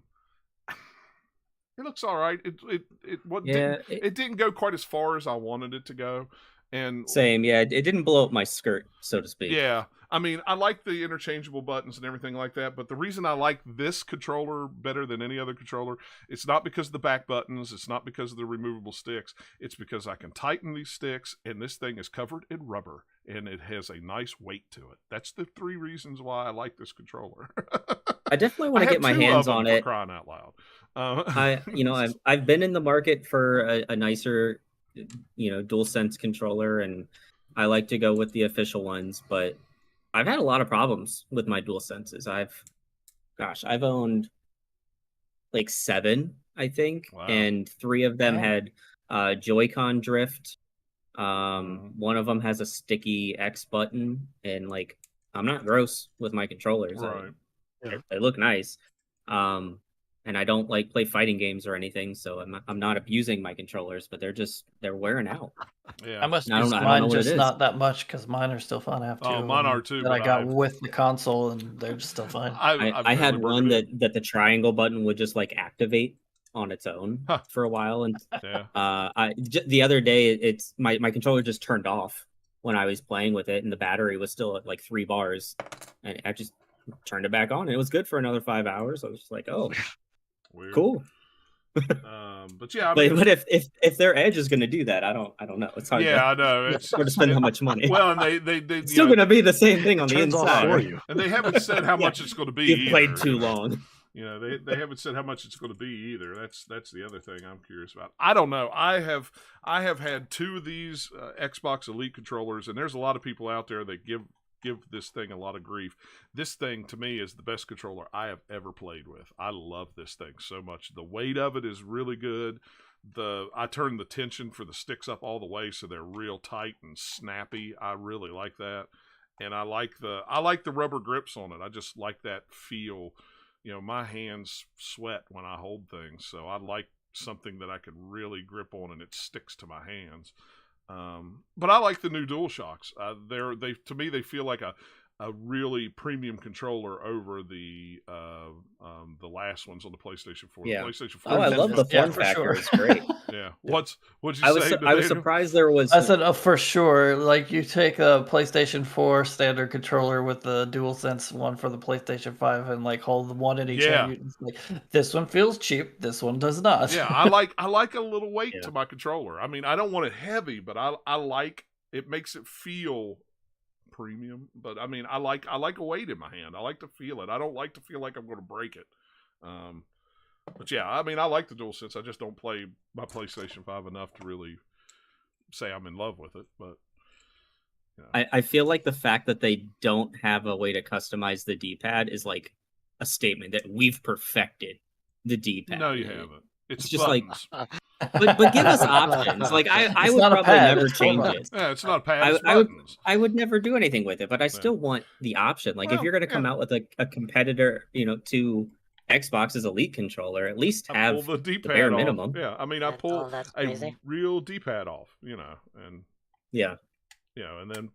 looks all right. It didn't go quite as far as I wanted it to go. And same, yeah. It didn't blow up my skirt, so to speak. Yeah. I mean, I like the interchangeable buttons and everything like that, but the reason I like this controller better than any other controller, it's not because of the back buttons, it's not because of the removable sticks, it's because I can tighten these sticks, and this thing is covered in rubber, and it has a nice weight to it. That's the 3 reasons why I like this controller. I definitely want to get my hands on it. Crying out loud. I've been in the market for a nicer, DualSense controller, and I like to go with the official ones, but I've had a lot of problems with my DualSenses. I've owned like 7, I think, and 3 of them had Joy-Con drift. One of them has a sticky X button, and like I'm not gross with my controllers. Right. They look nice. And I don't like play fighting games or anything, so I'm not abusing my controllers, but they're wearing out. Yeah, I must use mine just not that much because mine are still fun. I have 2. Oh, mine are too. That I got with the console, and they're just still fine. I had one that the triangle button would just like activate on its own for a while, and the other day it's my controller just turned off when I was playing with it, and the battery was still at like 3 bars, and I just turned it back on, and it was good for another 5 hours. I was just like, oh. Weird. Cool. But yeah, but if their Edge is going to do that, I don't know. It's hard. Yeah, I know. It's hard to spend how much money. Well, and they it's still going to be the same thing on the inside. And they haven't said how much it's going to be. You've played too long. You know, they haven't said how much it's going to be either. That's the other thing I'm curious about. I don't know. I have had 2 of these Xbox Elite controllers, and there's a lot of people out there that give this thing a lot of grief. This thing to me is the best controller I have ever played with. I love this thing so much. The weight of it is really good. I turn the tension for the sticks up all the way so they're real tight and snappy. I really like that. And I like the rubber grips on it. I just like that feel. You know, my hands sweat when I hold things, so I like something that I can really grip on and it sticks to my hands. But I like the new DualShocks. They to me they feel like a really premium controller over the last ones on the PlayStation 4. Yeah. The PlayStation 4. Oh, I love the form factor. Sure. It's great. Yeah. What'd you say? I was surprised there was. I said, for sure. Like, you take a PlayStation 4 standard controller with the DualSense one for the PlayStation 5 and like hold one in each hand. It's like, this one feels cheap. This one does not. Yeah, I like a little weight to my controller. I mean, I don't want it heavy, but I like it. Makes it feel premium. But I mean, I like a weight in my hand. I like to feel it. I don't like to feel like I'm going to break it. But yeah, I mean, I like the DualSense. I just don't play my PlayStation 5 enough to really say I'm in love with it. But yeah. I feel like the fact that they don't have a way to customize the D-pad is like a statement that we've perfected the D-pad. No, you haven't. It's just buttons. Like, but give us options. Like I would probably never change it. Yeah, it's not a pad. It's buttons. I would never do anything with it, but I still want the option. Like if you're going to come out with a competitor, to Xbox's Elite controller, at least have the D-pad bare off. minimum. Yeah, I mean, I pull a real D-pad off, and yeah. And then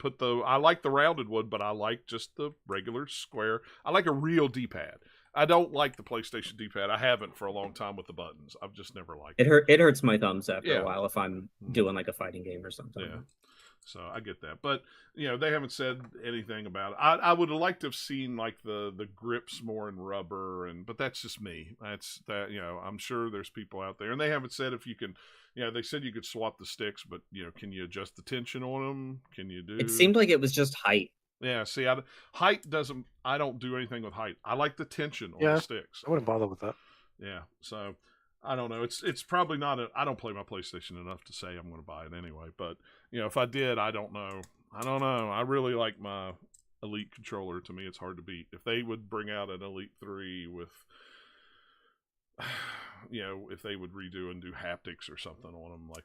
I like the rounded one, but I like just the regular square. I like a real D-pad. I don't like the PlayStation D-pad. I haven't for a long time with the buttons. I've just never liked it. It hurts my thumbs after a while if I'm doing like a fighting game or something. Yeah. So I get that. But, they haven't said anything about it. I would have liked to have seen like the grips more in rubber, but that's just me. I'm sure there's people out there, and they haven't said if you can, they said you could swap the sticks, but, can you adjust the tension on them? Can you do? It seemed like it was just height. Yeah, see, I don't do anything with height. I like the tension on the sticks. I wouldn't bother with that. Yeah, so I don't know. It's probably not. I don't play my PlayStation enough to say I'm going to buy it anyway. But if I did, I don't know. I really like my Elite controller. To me, it's hard to beat. If they would bring out an Elite 3 with, if they would redo and do haptics or something on them like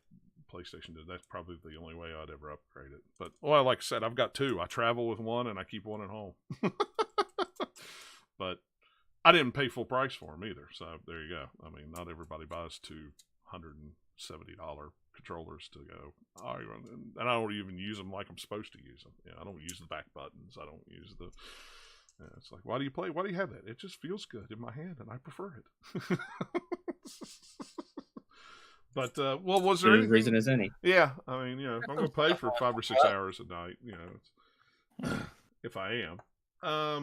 PlayStation did, that's probably the only way I'd ever upgrade it. But like I said, I've got 2. I travel with one and I keep one at home. But I didn't pay full price for them either, so there you go. I mean, not everybody buys $270 controllers to go. And I don't even use them like I'm supposed to use them. I don't use the back buttons. I don't use the. It's like, why do you play? Why do you have that? It just feels good in my hand, and I prefer it. But was there any reason as any? Yeah, I mean, if I'm going to play for 5 or 6 hours a night, if I am.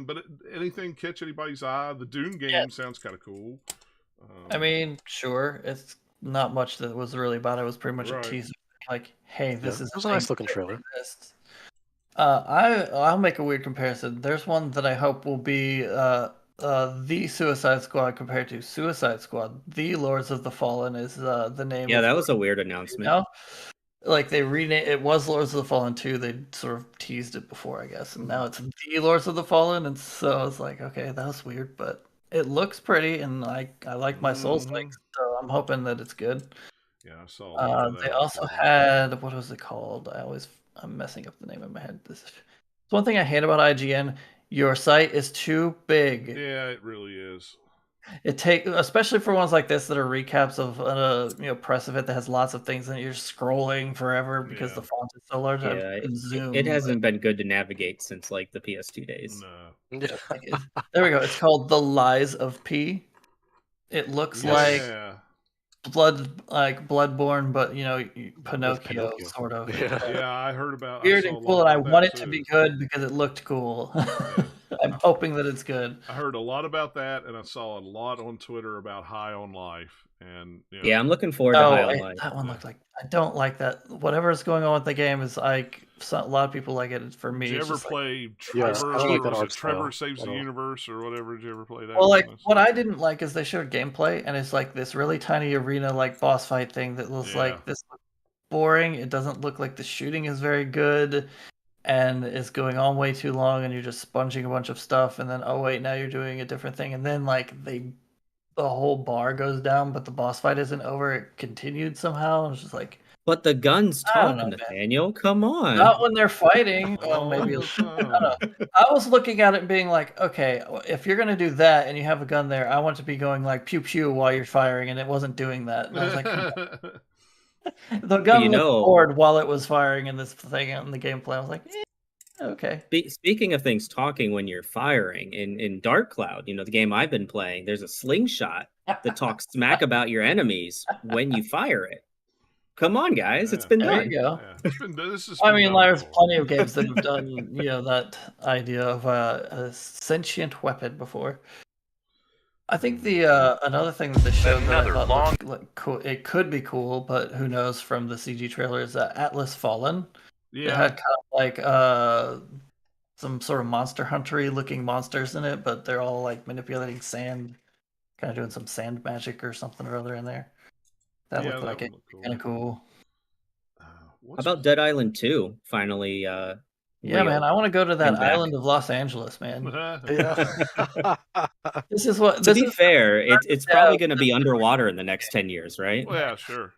But anything catch anybody's eye? The Dune game sounds kind of cool. I mean, sure. It's not much that was really about it. It was pretty much a teaser. Like, hey, this is a nice looking trailer. I'll make a weird comparison. There's one that I hope will be the Suicide Squad compared to Suicide Squad. The Lords of the Fallen is the name. Yeah, that was a weird announcement. Like they renamed it was Lords of the Fallen 2. They sort of teased it before, I guess, and now it's the Lords of the Fallen. And so I was like, okay, that was weird, but it looks pretty, and I like my Souls things, so I'm hoping that it's good. Yeah, I saw. They also had, what was it called? I'm messing up the name in my head. This is one thing I hate about IGN. Your site is too big. Yeah, it really is. Especially for ones like this that are recaps of press event that has lots of things and you're scrolling forever because the font is so large. Yeah, it hasn't been good to navigate since like the PS2 days. No. There we go. It's called The Lies of P. It looks like Bloodborne, but Pinocchio sort of. Yeah, I heard about weird and cool, and I want it to be good because it looked cool. I'm hoping that it's good. I heard a lot about that, and I saw a lot on Twitter about High on Life, and I'm looking forward to High on Life. That one looked like I don't like that. Whatever is going on with the game is like a lot of people like it. For me, Did you it's ever just like, play Yeah, Trevor? I don't like that Was it art Trevor style Saves at the all. Universe or whatever? Did you ever play that? well, like what I didn't like is they showed gameplay, and it's like this really tiny arena like boss fight thing that looks Yeah. like this boring. It doesn't look like the shooting is very good, and it's going on way too long, and you're just sponging a bunch of stuff, and then oh wait, now you're doing a different thing, and then like the whole bar goes down, but the boss fight isn't over. It continued somehow. It's just like, But the guns I don't talk, know, man. Nathaniel. Come on. Not when they're fighting. Well, All maybe. the I time. don't know. I was looking at it and being like, okay, if you're gonna do that and you have a gun there, I want to be going like pew pew while you're firing, and it wasn't doing that. And I was like, the gun you looked know- bored while it was firing in this thing in the gameplay. I was like, okay. Speaking of things talking when you're firing, in Dark Cloud, the game I've been playing, there's a slingshot that talks smack about your enemies when you fire it. Come on, guys, it's been There done. you go. Yeah, this is. I mean, there's plenty of games that have done, that idea of a sentient weapon before. I think the another thing that they showed that I thought looked like cool, it could be cool, but who knows from the CG trailer is Atlas Fallen. It Yeah, had kind of like some sort of Monster Hunter-y looking monsters in it, but they're all like manipulating sand, kind of doing some sand magic or something or other in there. That Yeah, looked that like would it look cool. kind of cool. How what's about Dead Island 2 finally? Yeah, real? man, I want to go to that Came back. island of Los Angeles, man. Yeah. This is what. To This be is fair, it's Yeah, probably going to be underwater in the next 10 years, right? Well, yeah, sure.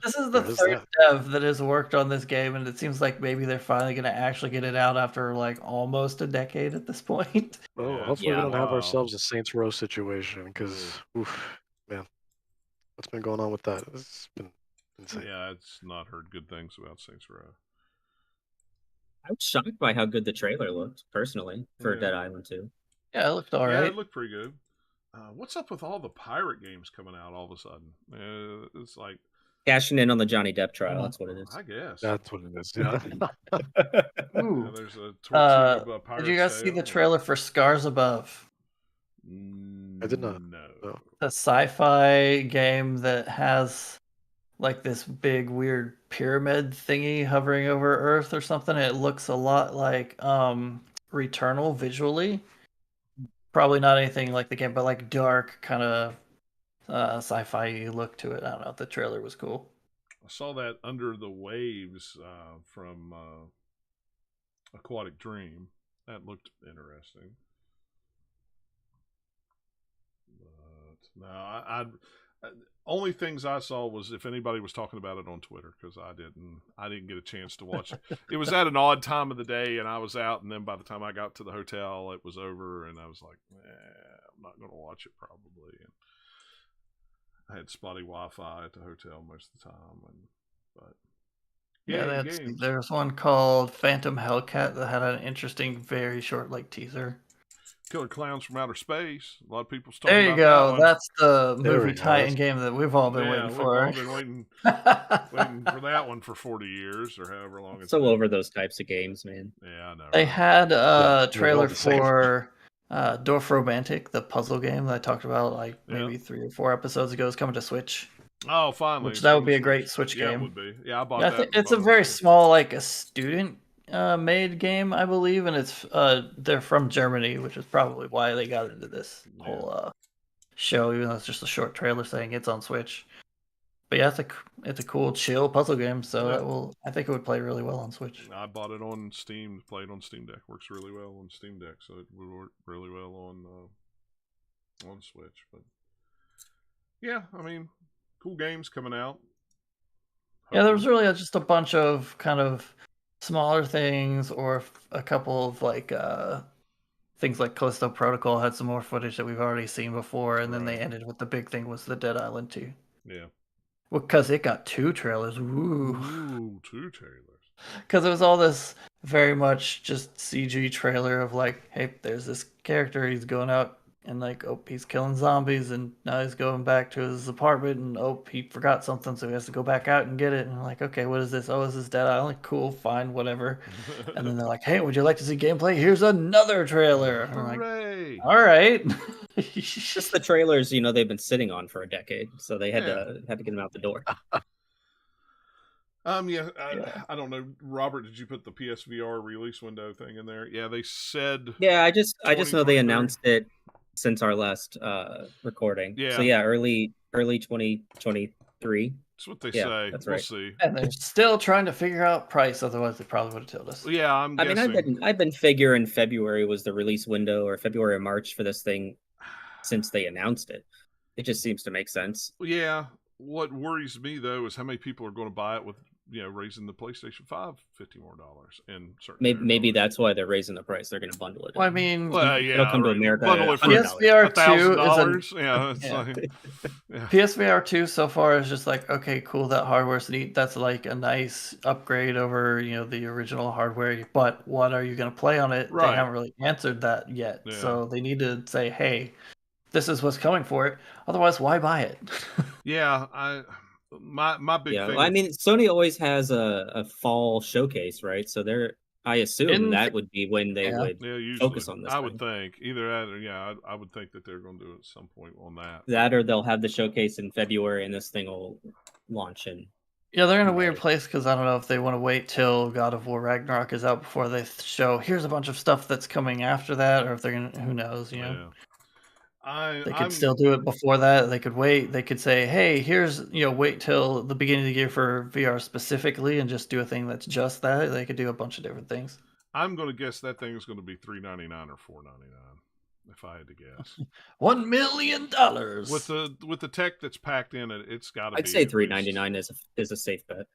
This is the There is third dev that has worked on this game, and it seems like maybe they're finally going to actually get it out after like almost a decade at this point. Well, Yeah, hopefully Yeah. we don't have Wow. ourselves a Saints Row situation because, man, what's been going on with that? It's been insane. Yeah, it's not heard good things about Saints Row. I was shocked by how good the trailer looked, personally, for Yeah. Dead Island 2. Yeah, it looked all Yeah, right. it looked pretty good. What's up with all the pirate games coming out all of a sudden? It's like, Cashing in on the Johnny Depp trial, that's what it is. I guess. That's what it is. Yeah. Yeah, Ooh. there's a Tortuga Pirates Did you guys see Tale. the trailer for Scars Above? I did not. No. The sci-fi game that has like this big weird pyramid thingy hovering over Earth or something. It looks a lot like Returnal visually. Probably not anything like the game, but like dark kind of sci-fi look to it. I don't know. The trailer was cool. I saw that Under the Waves from Aquatic Dream. That looked interesting. But no, I only things I saw was if anybody was talking about it on Twitter, because I didn't get a chance to watch it. It was at an odd time of the day, and I was out, and then by the time I got to the hotel, it was over, and I was like, I'm not going to watch it probably. And I had spotty Wi-Fi at the hotel most of the time, but Yeah, games. there's one called Phantom Hellcat that had an interesting, very short like teaser. Killer Clowns from Outer Space. A lot of people's talking There you about go. that one. That's the There we movie go. tie-in game that we've all been Yeah, waiting we've for. all been waiting for that one for 40 years or however long it's So been. over those types of games, man. Yeah, I know. They right? had a they're trailer all the same. for Dorf Romantic, the puzzle game that I talked about like maybe 3 or 4 episodes ago. Is coming to Switch. Oh, finally. Which it's that would coming be a to great Switch Yeah, game. it would be. Yeah, I bought I that. think and it's a bought it very on Switch. small, like a student made game, I believe, and it's they're from Germany, which is probably why they got into this whole show, even though it's just a short trailer saying it's on Switch. But yeah, it's a cool, chill puzzle game, so I think it would play really well on Switch. I bought it on Steam, played on Steam Deck. Works really well on Steam Deck, so it would work really well on Switch. But yeah, I mean, cool games coming out. Yeah, there was really just a bunch of kind of smaller things, or a couple of like things like Callisto Protocol had some more footage that we've already seen before, and then they Right. ended with the big thing was the Dead Island 2. Yeah. Well, because it got 2 trailers. Ooh. Ooh, 2 trailers. Because it was all this very much just CG trailer of like, hey, there's this character, he's going out and like, oh, he's killing zombies, and now he's going back to his apartment, and oh, he forgot something, so he has to go back out and get it. And I'm like, okay, what is this? Oh, is this Dead Island? Cool, fine, whatever. And then they're like, hey, would you like to see gameplay? Here's another trailer. And I'm like, Hooray! all right. Just the trailers, they've been sitting on for a decade, so they had to get them out the door. Yeah, Yeah. I don't know. Robert, did you put the PSVR release window thing in there? Yeah, they said. Yeah, I just know they 2023. announced it since our last recording. So Yeah. yeah, early 2023. That's what they Yeah, say. that's We'll right. see. And they're still trying to figure out price. Otherwise, they probably would have told us. Yeah, I'm I mean, guessing. I've been figuring February was the release window, or February or March for this thing since they announced it. It just seems to make sense. Yeah. What worries me though is how many people are going to buy it with raising the PlayStation 5 $50 more in certain Maybe territories. that's why they're raising the price. They're going to bundle it. Well, I mean, Well, yeah, it'll come to right. America Bundle at it for $100. PSVR 2 $1,000. Yeah, it's Yeah. like yeah. PSVR 2 so far is just like, okay, cool, that hardware's neat. That's like a nice upgrade over, the original hardware. But what are you going to play on it? Right. They haven't really answered that yet. Yeah. So they need to say, hey, this is what's coming for it. Otherwise, why buy it? Yeah, my big thing. I mean, Sony always has a fall showcase, right? So I assume that would be when they would usually focus on this. I would think either that or I would think that they're going to do it at some point on that. That or they'll have the showcase in February and this thing will launch in. Yeah, they're in a weird place because I don't know if they want to wait till God of War Ragnarok is out before they show here's a bunch of stuff that's coming after that, or if they're gonna, who knows, Yeah. They could still do it before that. They could wait. They could say, hey, here's, wait till the beginning of the year for VR specifically and just do a thing that's just that. They could do a bunch of different things. I'm going to guess that thing is going to be $399 or $499 if I had to guess. $1 million With the tech that's packed in it, it's got to be. I'd say $399 is a safe bet.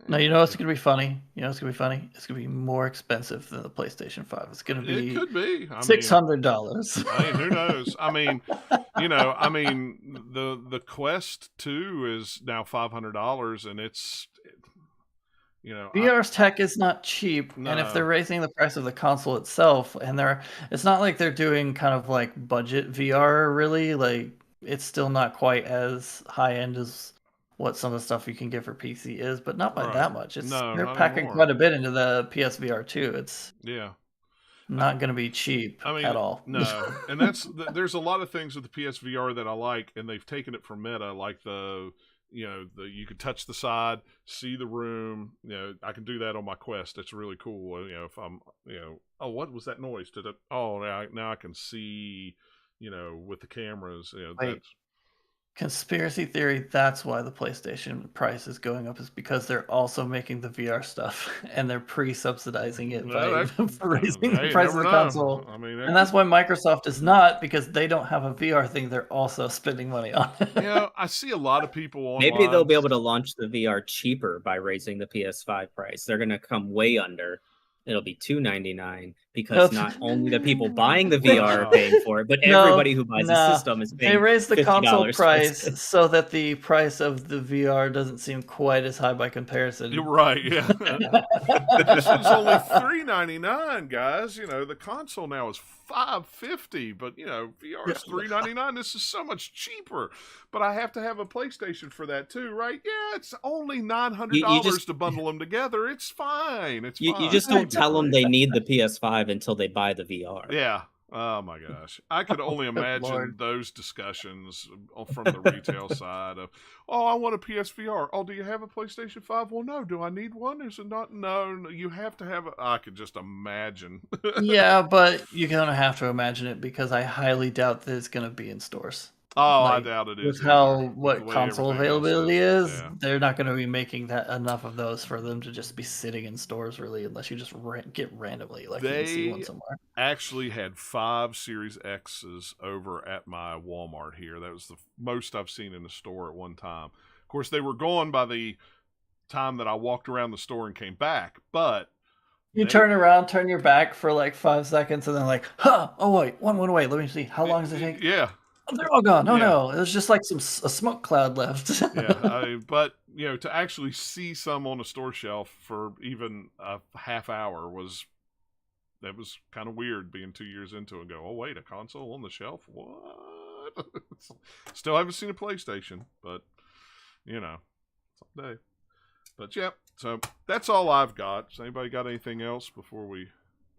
No, you know what's going to be funny? It's going to be more expensive than the PlayStation 5. It's going to be. It could be $600. I mean, who knows? I mean, the Quest 2 is now $500, and it's. VR's tech is not cheap, and if they're raising the price of the console itself, and it's not like they're doing kind of like budget VR, really. Like, it's still not quite as high end as what some of the stuff you can get for PC is, but not by that much. They're packing quite a bit into the PSVR 2. It's not going to be cheap at all. No, and there's a lot of things with the PSVR that I like, and they've taken it from Meta, like you could touch the side, see the room. I can do that on my Quest. It's really cool. If I'm, oh, what was that noise? Now I can see, with the cameras. That's conspiracy theory. That's why the PlayStation price is going up, is because they're also making the VR stuff and they're pre-subsidizing it by raising the price of the console. I mean, and that's why Microsoft is not, because they don't have a VR thing. They're also spending money on it. I see a lot of people online. Maybe they'll be able to launch the VR cheaper by raising the PS5 price. They're going to come way under. It'll be $299 because not only the people buying the VR are paying for it, but everybody who buys the system is paying. They raised the $50 console price so that the price of the VR doesn't seem quite as high by comparison. You're right, yeah. This one's only $399, guys. The console now is $550, but VR is $399. This is so much cheaper. But I have to have a PlayStation for that too, right? Yeah, it's only $900 to bundle them together. It's fine. It's fine. You just don't tell them they need the PS5 until they buy the VR. Yeah. Oh my gosh. I could only imagine those discussions from the retail side of, oh, I want a PSVR. Oh, do you have a PlayStation 5? Well, no. Do I need one? Is it not? No, you have to have I could just imagine. Yeah, but you're going to have to imagine it because I highly doubt that it's going to be in stores. Oh, I doubt it is. With what console availability is, they're not going to be making that enough of those for them to just be sitting in stores, really, unless you just get randomly, like you can see one somewhere. Actually had 5 Series X's over at my Walmart here. That was the most I've seen in the store at one time. Of course, they were gone by the time that I walked around the store and came back, but you turn around, turn your back for like 5 seconds, and then like, oh wait, one went away. Let me see. How long does it take? Yeah. Oh, they're all gone. No, it was just like a smoke cloud left. But to actually see some on a store shelf for even a half hour was kind of weird. Being 2 years into it, and go, oh wait, a console on the shelf? What? Still haven't seen a PlayStation, but someday. But yeah, so that's all I've got. Has anybody got anything else before we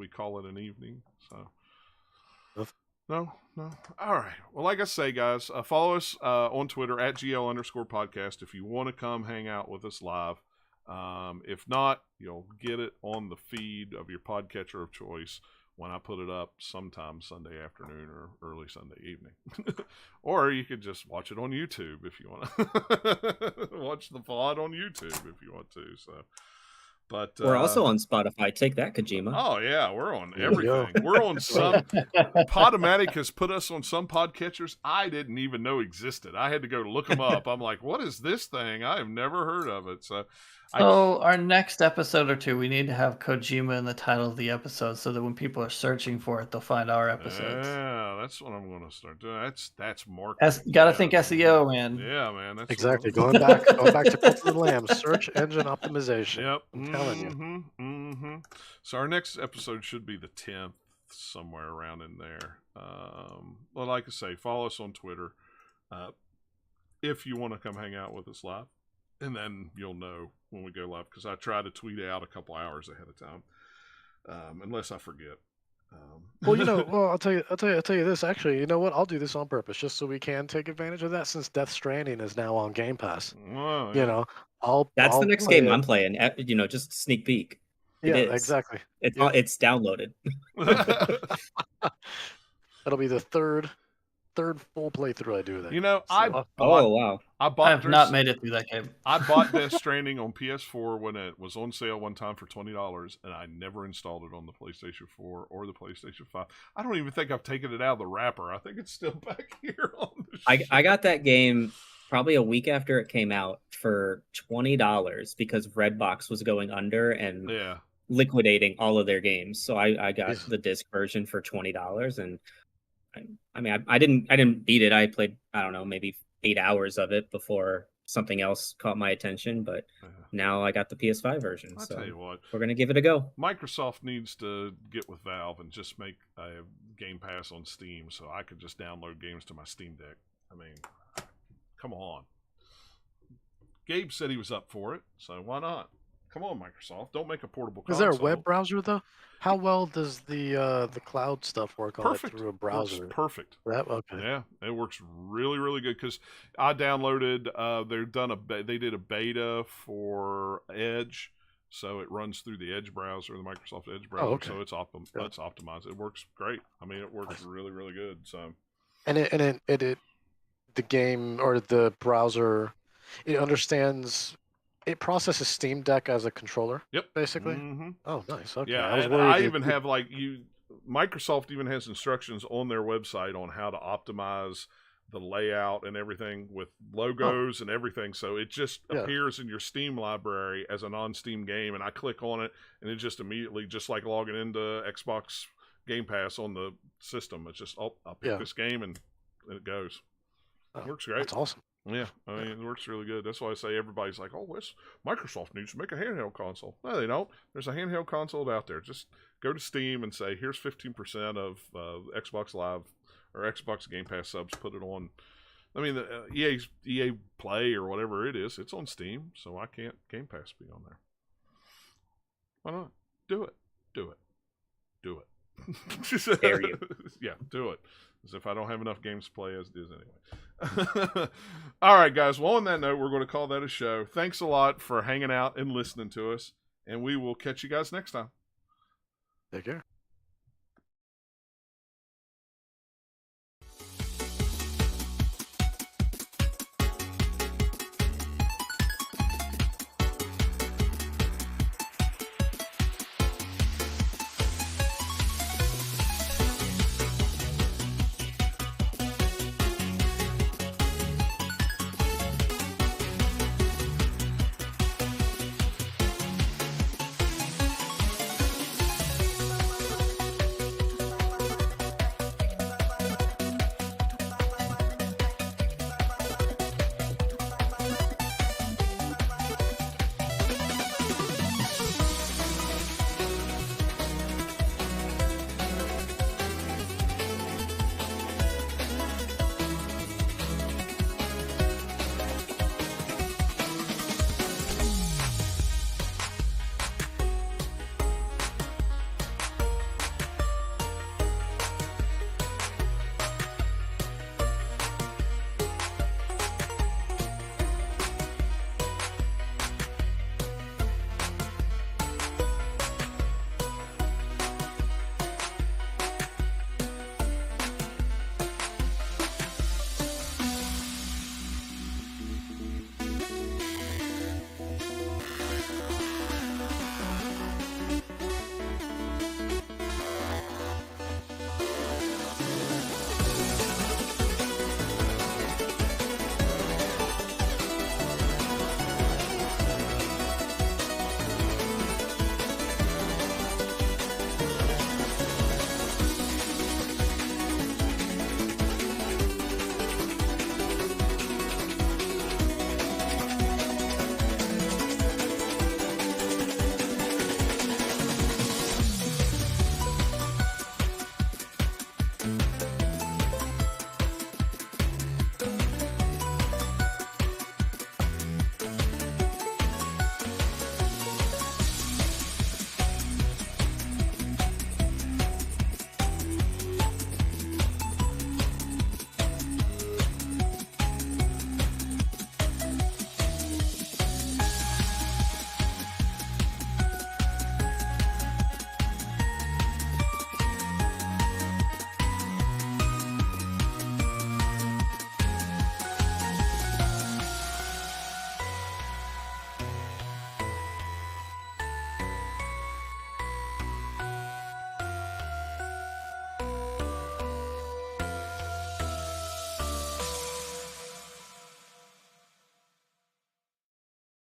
call it an evening? So. No. All right. Well, like I say, guys, follow us on Twitter at GL_podcast if you want to come hang out with us live. If not, you'll get it on the feed of your podcatcher of choice when I put it up sometime Sunday afternoon or early Sunday evening. Or you could just watch it on YouTube if you want to. Watch the VOD on YouTube if you want to. So, but We're also on Spotify. Take that, Kojima. Oh yeah, we're on There you go. everything. We're on some. Podomatic has put us on some podcatchers I didn't even know existed. I had to go look them up. I'm like, what is this thing? I have never heard of it. So our next episode or two, we need to have Kojima in the title of the episode so that when people are searching for it, they'll find our episodes. Yeah, that's what I'm going to start doing. That's marketing. You got to think SEO, man. Yeah, man. That's Exactly. Going back to Cooks and Lamb, search engine optimization. Yep. I'm telling you. So our next episode should be the 10th, somewhere around in there. Well, like I say, follow us on Twitter if you want to come hang out with us live, and then you'll know when we go live, because I try to tweet out a couple hours ahead of time, unless I forget. Well, I'll tell you this. Actually, you know what? I'll do this on purpose, just so we can take advantage of that. Since Death Stranding is now on Game Pass, Well, That's the next game I'm playing. Just sneak peek. Yeah, It is. exactly. It's downloaded. That'll be the third full playthrough I do of that. Wow. I have not made it through that game. I bought Death Stranding on PS4 when it was on sale one time for $20, and I never installed it on the PlayStation 4 or the PlayStation 5. I don't even think I've taken it out of the wrapper. I think it's still back here on the I got that game probably a week after it came out for $20 because Redbox was going under and liquidating all of their games. So I got the disc version for $20, and I didn't beat it. I played, I don't know, maybe 8 hours of it before something else caught my attention, but now I got the PS5 version. I'll tell you what, we're going to give it a go. Microsoft needs to get with Valve and just make a Game Pass on Steam so I could just download games to my Steam Deck. I mean, come on. Gabe said he was up for it, so why not? Come on, Microsoft. Don't make a portable console. Is there a web browser, though? How well does the cloud stuff work on it through a browser? Works perfect. Okay. Yeah, it works really, really good, because I downloaded. They did a beta for Edge, so it runs through the Edge browser, the Microsoft Edge browser. So it's optimized. It works great. I mean, it works really, really good. So, and the game or the browser, it understands. It processes Steam Deck as a controller. Yep. Basically. Mm-hmm. Oh, nice. Okay. Yeah, I even have Microsoft even has instructions on their website on how to optimize the layout and everything with logos and everything. So it just appears in your Steam library as a non-Steam game, and I click on it, and it just immediately, just like logging into Xbox Game Pass on the system, it's just, I'll pick this game, and it goes. It works great. That's awesome. Yeah, I mean, it works really good. That's why I say everybody's like, oh, Microsoft needs to make a handheld console. No, they don't. There's a handheld console out there. Just go to Steam and say, here's 15% of Xbox Live or Xbox Game Pass subs. Put it on. I mean, the EA Play or whatever it is, it's on Steam, so why can't Game Pass be on there? Why not? Do it. Do it. Do it. Dare you. Yeah, do it. As if I don't have enough games to play as it is anyway. All right, guys. Well, on that note, we're going to call that a show. Thanks a lot for hanging out and listening to us, and we will catch you guys next time. Take care.